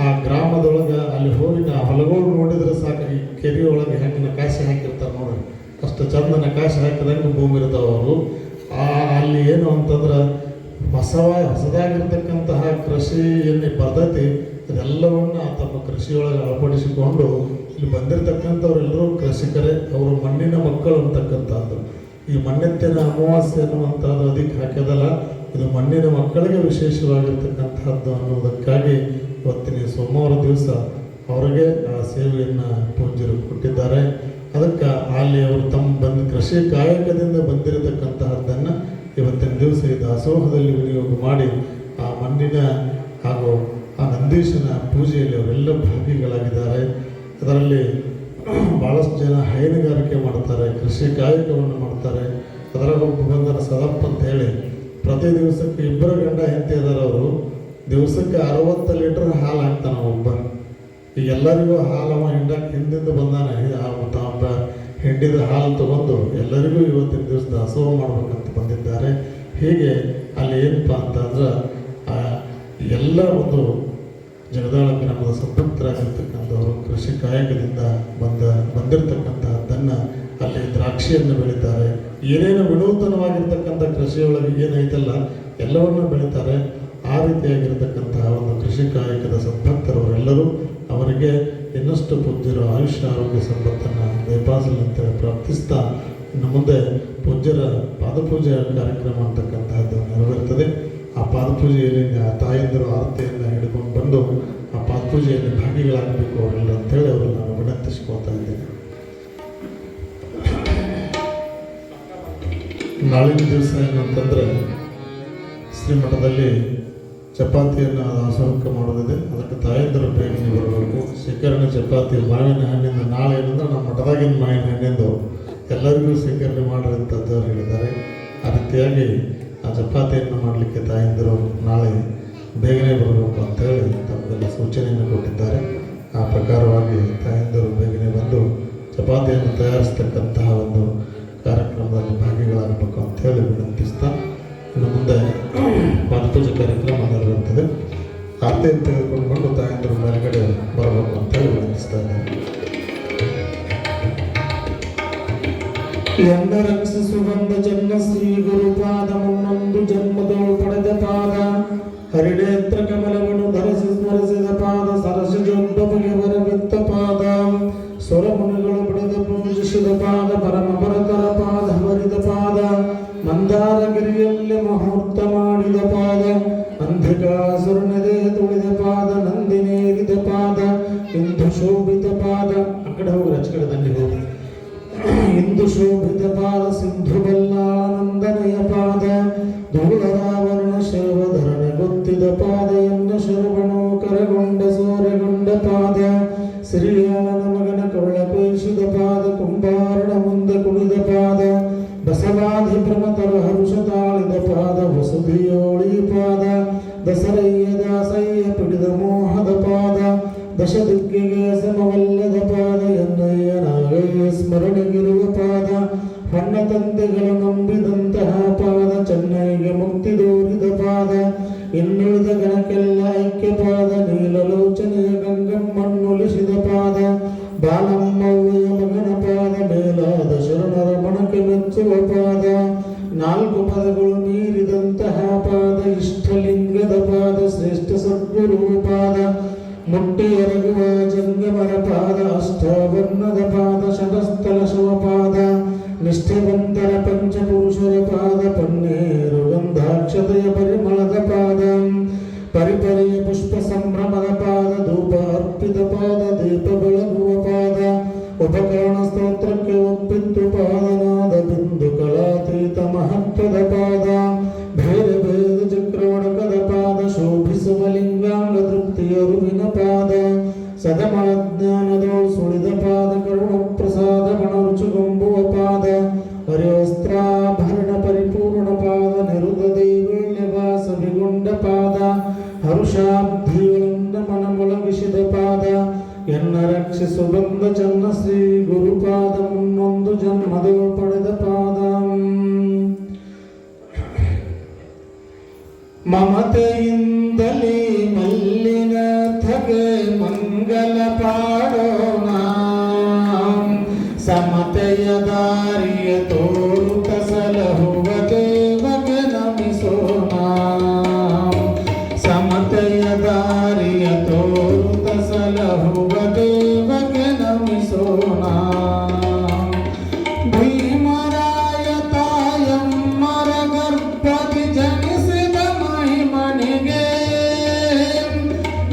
ಆ ಗ್ರಾಮದೊಳಗೆ ಅಲ್ಲಿ ಹೋಗಿ ಆ ಹೊಲಗಳು ನೋಡಿದ್ರೆ ಸಾಕು, ಈ ಕೆರೆಯೊಳಗೆ ಹೆಂಗೆ ನಕಾಶೆ ಹಾಕಿರ್ತಾರೆ ನೋಡ್ರಿ, ಅಷ್ಟು ಚಂದ ನಕಾಶೆ ಹಾಕಿದಂಗೆ ಭೂಮಿ ಇರ್ತಾವೆ ಅವರು. ಅಲ್ಲಿ ಏನು ಅಂತಂದ್ರೆ ಹೊಸದಾಗಿರ್ತಕ್ಕಂತಹ ಕೃಷಿ ಎಣ್ಣೆ ಪದ್ಧತಿ ಅದೆಲ್ಲವನ್ನು ತಮ್ಮ ಕೃಷಿಯೊಳಗೆ ಅಳವಡಿಸಿಕೊಂಡು ಇಲ್ಲಿ ಬಂದಿರತಕ್ಕಂಥವ್ರೆಲ್ಲರೂ ಕೃಷಿಕರೇ, ಅವರು ಮಣ್ಣಿನ ಮಕ್ಕಳು ಅಂತಕ್ಕಂಥದ್ದು. ಈ ಮಣ್ಣೆತ್ತಿನ ಅಮಾವಾಸ್ಯೆ ಅನ್ನುವಂಥದ್ದು ಅದಕ್ಕೆ ಹಾಕಿದಲ್ಲ, ಇದು ಮಣ್ಣಿನ ಮಕ್ಕಳಿಗೆ ವಿಶೇಷವಾಗಿರ್ತಕ್ಕಂಥದ್ದು ಅನ್ನೋದಕ್ಕಾಗಿ ಇವತ್ತಿನ ಸೋಮವಾರ ದಿವಸ ಅವರಿಗೆ ಆ ಸೇವೆಯನ್ನು ಪೂಜ್ಯರು ಕೊಟ್ಟಿದ್ದಾರೆ. ಅದಕ್ಕೆ ಅಲ್ಲಿ ಅವರು ತಮ್ಮ ಕೃಷಿ ಕಾಯಕದಿಂದ ಬಂದಿರತಕ್ಕಂತಹದ್ದನ್ನು ಇವತ್ತಿನ ದಿವಸ ಈ ದಾಸೋಹದಲ್ಲಿ ವಿನಿಯೋಗ ಮಾಡಿ ಆ ಮಣ್ಣಿನ ಹಾಗೂ ಆ ನಂದೀಶನ ಪೂಜೆಯಲ್ಲಿ ಅವರೆಲ್ಲ ಭಾಗಿಗಳಾಗಿದ್ದಾರೆ. ಅದರಲ್ಲಿ ಭಾಳಷ್ಟು ಜನ ಹೈನುಗಾರಿಕೆ ಮಾಡ್ತಾರೆ, ಕೃಷಿ ಕಾಯಕವನ್ನು ಮಾಡ್ತಾರೆ. ಅದರಾಗ ಒಬ್ಬ ಬಂದರ ಸದಪ್ಪ ಅಂತ ಹೇಳಿ ಪ್ರತಿ ದಿವಸಕ್ಕೆ 2 ಗಂಡ ಹೆಂಡತಿ ಇದ್ದಾರೆ. ಅವರು ದಿವಸಕ್ಕೆ 60 ಲೀಟರ್ ಹಾಲು ಹಾಕ್ತಾನೆ ಒಬ್ಬ. ಈಗ ಎಲ್ಲರಿಗೂ ಹಾಲು ಅವ ಹಿಂದಿಂದ ಬಂದಾನೆ, ಹಿಂಡಿದ ಹಾಲು ತಗೊಂಡು ಎಲ್ಲರಿಗೂ ಇವತ್ತಿನ ದಿವಸ ದಾಸೋಹ ಮಾಡ್ಬೇಕಂತ ಬಂದಿದ್ದಾರೆ. ಹೀಗೆ ಅಲ್ಲಿ ಏನಪ್ಪ ಅಂತಂದ್ರೆ ಎಲ್ಲ ಒಂದು ಜಗದಾಳ ಗ್ರಾಮದ ಸಂಪತ್ತರಾಗಿರ್ತಕ್ಕಂಥವರು ಕೃಷಿ ಕಾಯಕದಿಂದ ಬಂದಿರತಕ್ಕಂತಹದ್ದನ್ನು ಅಲ್ಲಿ ದ್ರಾಕ್ಷಿಯನ್ನು ಬೆಳೀತಾರೆ. ಏನೇನು ವಿನೂತನವಾಗಿರ್ತಕ್ಕಂಥ ಕೃಷಿಯೊಳಗೆ ಏನೈತಲ್ಲ ಎಲ್ಲವನ್ನೂ ಬೆಳೀತಾರೆ. ಆ ರೀತಿಯಾಗಿರ್ತಕ್ಕಂತಹ ಒಂದು ಕೃಷಿ ಕಾಯಕದ ಸದ್ಭಕ್ತರವರೆಲ್ಲರೂ ಅವರಿಗೆ ಇನ್ನಷ್ಟು ಪೂಜ್ಯರು ಆಯುಷ್ಯ ಆರೋಗ್ಯ ಸಂಪತ್ತನ್ನು ದಯಪಾಸಲಿ ಅಂತೇಳಿ ಪ್ರಾರ್ಥಿಸ್ತಾ, ಇನ್ನು ಮುಂದೆ ಪೂಜ್ಯರ ಪಾದಪೂಜೆ ಕಾರ್ಯಕ್ರಮ ಅಂತಕ್ಕಂತಹದ್ದು ನೆರವೇರ್ತದೆ. ಆ ಪಾದಪೂಜೆಯಲ್ಲಿ ಆ ತಾಯಂದಿರು ಆರತಿಯನ್ನು ಹಿಡ್ಕೊಂಡು ಬಂದು ಆ ಪಾದಪೂಜೆಯಲ್ಲಿ ಭಾಗಿಗಳಾಗಬೇಕು ಅವರೆಲ್ಲ ಅಂತೇಳಿ ಅವರು ನಾನು ವಿನಂತಿಸ್ಕೊಳ್ತಾ ಇದ್ದೇನೆ. ನಾಳಿನ ದಿವಸ ಏನಂತಂದರೆ ಶ್ರೀಮಠದಲ್ಲಿ ಚಪಾತಿಯನ್ನು ದಾಸೋಹಕ್ಕೆ ಮಾಡೋದಿದೆ. ಅದಕ್ಕೆ ತಾಯಂದಿರು ಬೇಗನೆ ಬರಬೇಕು. ಶೇಖರಣೆ ಚಪಾತಿ ಮಾವಿನ ಹಣ್ಣಿಂದ ನಾಳೆ ಏನಂದ್ರೆ ನಮ್ಮ ಮಠದಾಗಿನ ಮಾವಿನ ಹಣ್ಣಿಂದು ಎಲ್ಲರಿಗೂ ಶೇಖರಣೆ ಮಾಡಿರುವಂಥದ್ದು ಹೇಳಿದ್ದಾರೆ. ಆ ರೀತಿಯಾಗಿ ಆ ಚಪಾತಿಯನ್ನು ಮಾಡಲಿಕ್ಕೆ ತಾಯಂದಿರು ನಾಳೆ ಬೇಗನೆ ಬರಬೇಕು ಅಂತೇಳಿ ತಮಗೆಲ್ಲ ಸೂಚನೆಯನ್ನು ಪ್ರಕಾರವಾಗಿ ತಾಯಂದಿರು ಬೇಗನೆ ಬಂದು ಚಪಾತಿಯನ್ನು ತಯಾರಿಸ್ತಕ್ಕಂತಹ ಒಂದು ಕಾರ್ಯಕ್ರಮದಲ್ಲಿ ಭಾಗಿಗಳಾಗಬೇಕು ಅಂತೇಳಿ ವಿನಂತಿಸ್ತಾ ಇನ್ನು ಮುಂದೆ ಪಾದಪೂಜೆ ಕಾರ್ಯಕ್ರಮ ನೆರವೇರುತ್ತದೆ. ಆರತಿಯನ್ನು ತೆಗೆದುಕೊಂಡು ತಾಯಂದಿರು ಮೇಲ್ಗಡೆ ಬರಬೇಕು ಅಂತೇಳಿ ವಿನಂತಿಸ್ತಾ ಇದ್ದೇನೆ. ಎಂದ ರಕ್ಷಿಸು ಬಂದ ಜನ್ಮ ಶ್ರೀ ಗುರುಪಾದ ಮುನ್ನೊಂದು ಜನ್ಮದೋಳು ಪಡೆದ ಪಾದ ಹರಿಡೇತ್ರ ಕಮಲವನ್ನು ಧರಿಸಿ ಸ್ಮರಿಸಿದ ಪಾದ ಸರಸಜೊಬ್ಬಗೆ ಬರಬಿತ್ತ ಪಾದ ಸ್ವರಮುನಿಗಳು ಬಿಡದ ಪೂಜಿಸಿದ ಪಾದ ಪರಮ ಭರತರ ಪಾದ ಹರಿದ ಪಾದ ಮಂದಾರಗಿರಿಯಲ್ಲಿ ಮುಹೂರ್ತ ಮಾಡಿದ ಪಾದ ಅಂಧಿಕಾಸುರನದೇ ತುಳಿದ ಪಾದ ನಂದಿನೇರಿದ ಪಾದ ಇಂದು ಶೋಭಿತ ಪಾದ ಆ ಕಡೆ ಹೋಗಿ ರಚಕಡೆ ದಂಡಿ ಹೋಗಿ ಇಂದು ಶೋಭಿತ ಪಾದ ಸಿಂಧು ಬಲ್ಲಾನಂದನೆಯ ಪಾದ ಧೂಳರಾವರಣ ಶರ್ವಧರಣ ಗೊತ್ತಿದ ಪಾದ ಎನ್ನ ಶರವಣೋ ಕರಗೊಂಡ ಸೋರೆಗೊಂಡ ಪಾದ ಶ್ರೀಯಾಳನ ಮಗನ ಕೊರಳ ಪೇಷಿದ ಪಾದ ಕುಂಭಾರಣ ಮುಂದೆ ಕುಣಿದ ಪಾದ ಬಸವಾಧಿ ಪ್ರಮತರ ಹರುಷ ತಾಳಿದ ಪಾದ ವಸುಧಿಯೋಳಿ ಪಾದ ದಸರಯ್ಯ ದಾಸಯ್ಯ ಪಿಡಿದ ಮೋಹದ ಪಾದ ದಶ ದಿಕ್ಕಿಗೆ ಸಮವಲ್ಲದ ಪಾದ ಎನ್ನಯ್ಯ ನಾಗಯ್ಯ ಸ್ಮರಣೆಗಿರುವ ಪಾದ ಹೊನ್ನ ತಂದೆಗಳು ನಂಬಿದಂತಹ ಪಾದ ಚೆನ್ನೈಗೆ ಮುಕ್ತಿ ದೋರಿದ ಪಾದ ಇನ್ನುಳಿದ ಗಣಕ್ಕೆಲ್ಲ ಐಕ್ಯ ಪಾದ ನೀಲಲೋಚನೆಯ ಗಂಗಮ್ಮನ್ನೊಲಿಸಿದ ಪಾದ ಬಾಲಮ್ಮವ್ವಯ ಮಗನ ಪಾದ ಮೇಲಾದ ಶರಣರ ಮಣಕ್ಕೆ ಮೆಚ್ಚುವ ಪಾದ ನಾಲ್ಕು ಪದಗಳು ಮೀರಿದಂತಹ ಪಾದ ಇಷ್ಟಲಿಂಗದ ಪಾದ ಶ್ರೇಷ್ಠ ಸದ್ಗುರು ಪಾದ ಮುಟ್ಟಿ ಎರಗುವ ಜಂಗಮರ ಪಾದ ಅಷ್ಟವರ್ಣದ ಪಾದ ಶತಸ್ಥಲ ಶಿವಪಾದ ನಿಷ್ಠೆವಂತರ ಪಂಚಪುರುಷರ ಪಾದ ಪನ್ನೀರು ಗಂಧಾಕ್ಷತೆಯ ಪರಿಮಳದ ಪಾದ ಪರಿಪರಿಯ ಪುಷ್ಪ ಸಂಭ್ರಮದ ಪಾದ ಧೂಪ ಅರ್ಪಿತ ಪಾದ ದೀಪ ಬೆಳಗುವ ಪಾದ ಉಪಕರಣ ಸ್ತೋತ್ರಕ್ಕೆ ಒಪ್ಪಿತ್ತು ಪಾದನಾದ ಬಿಂದು ಕಲಾತೀತ ಮಹತ್ವದ ಪಾದ ಭೇದ ಭೇದ ಚಕ್ರವಣಕದ ಪಾದ ಶೋಭಿಸುವ ಲಿಂಗಾಂಗ ತೃಪ್ತಿಯ ರುವಿನ ಪಾದ ಸದಮಳ ಜ್ಞಾನದೋಳು ಸುಳಿದ ಪಾದ ಕರುಣ ಪ್ರಸಾದ ಗಣರುಚುಗೊಂಬುವ ಪಾದ ಹರಿವಸ್ತ್ರಾಭರಣ ಪರಿಪೂರ್ಣ ಪಾದ ನಿರುದ ದೈವಳ್ಯ ವಾಸವಿಗೊಂಡ ಪಾದ ಹರುಷಾಬ್ಧಿಗಳಿಂದ ಮನ ಮೊಳಗಿಸಿದ ಪಾದ ಎನ್ನ ರಕ್ಷಿಸು ಬಂದ ಚನ್ನ ಶ್ರೀ ಗುರುಪಾದ ಮುನ್ನೊಂದು ಜನ್ಮದೋ ಪಡೆದ ಪಾದ ಮಮತೆಯಿಂದಲೇ ಮಲ್ಲಿನ ಥಗೆ ಮಂಗಲ ಪಾಡೋಣ ಸಮತೆಯ ದಾರಿಯ ತೋರುತ ಸಲಹುವ ದೇವಗೆ ನಮಿಸೋಣ ಸಮತೆಯ ದಾರಿಯ ತೋರುತ ಸಲಹುವ ದೇವಗೆ ನಮಿಸೋಣ ಭೀಮರಾಯ ತಾಯಮ್ಮರ ಗರ್ಭದಿ ಜನಿಸಿದ ಮಹಿಮನಿಗೆ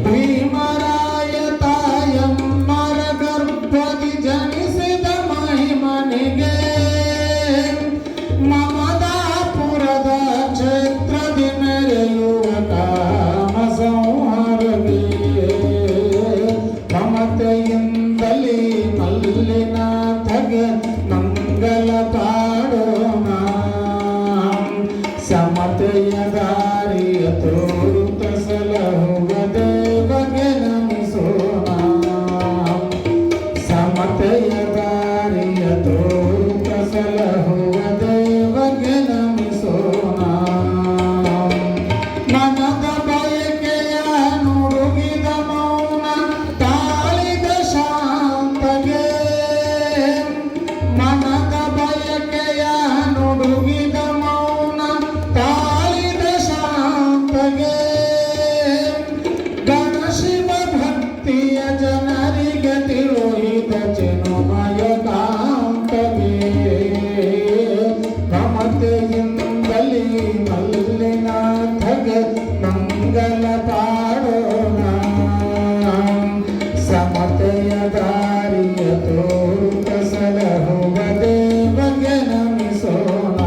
ಭೀಮರಾಯ ತಾಯಮ್ಮರ ಗರ್ಭದಿ ಜನಿಸಿದ ಮಹಿಮನಿಗೆ ಮಮದಾಪುರದ ಕ್ಷೇತ್ರದಿ ಮೆರೆಯುವ ಕಾಮ ಸಂಹಾರವೇ ಮಮತೆಯಿಂದಲೇ ಮಲ್ಲಿನಾಥಗೆ ಮಂಗಲ ಪಾಡೋಣ ಸಮತೆಯ ದಾರಿಯ ತೋರುತ ಸಲಹುವ ದೇವಗೆ ನಮಿಸೋಣ ಸಮತೆಯ ದಾರಿಯ ತೋರುತ ಸಲಹುವ ದೇವಗೆ ನಮಿಸೋಣ ಮನದ ಬಯಕೆಯ ನುಡುಗಿದ ಮೌನ ತಾಳಿದ ಶಾಂತಗೆ ಮನದ ಬಯಕೆಯ ನುಡುಗಿದ ಮೌನ ತಾಳಿದ ಶಾಂತಗೆ ಗಣಶಿವ ಭಕ್ತಿಯ ಜನರಿಗೆ ತಿಳುಹಿದ ಚಿನ್ಮಯ ಕಾಂತಗೆ ಮಮತೆಯಿಂದಲೇ ಮಲ್ಲಿನಾಥಗೆ ಮಂಗಲ ಪಾಡೋಣ ಸಮತೆಯ ದಾರಿಯ ತೋರುತ ಸಲಹುವ ದೇವಗೆ ನಮಿಸೋಣ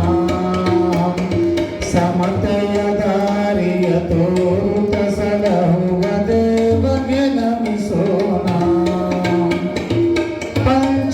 ಸಮತೆಯ ದಾರಿಯ ತೋರುತ ಸಲಹುವ ದೇವಗೆ ನಮಿಸೋಣ ಪಂಚ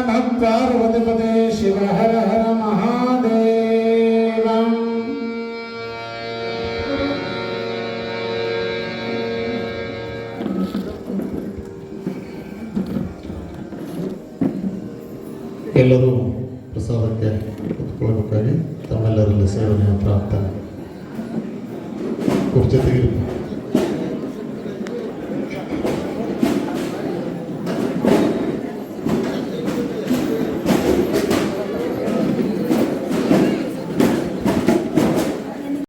ನಮಃ ಪಾರ್ವತಿಪತೆ ಶಿವ ಹರ ಹರ ಮಹಾದೇವಂ. ಎಲ್ಲರೂ ಪ್ರಸಾದಕ್ಕೆ ಕುತ್ಕೊಳ್ಬೇಕಾಗಿ ತಮ್ಮೆಲ್ಲರಲ್ಲಿ ಸೇವನೆಯ ಪ್ರಾರ್ಥನೆ. ಕುರ್ಚಿ ತೆಗೆದು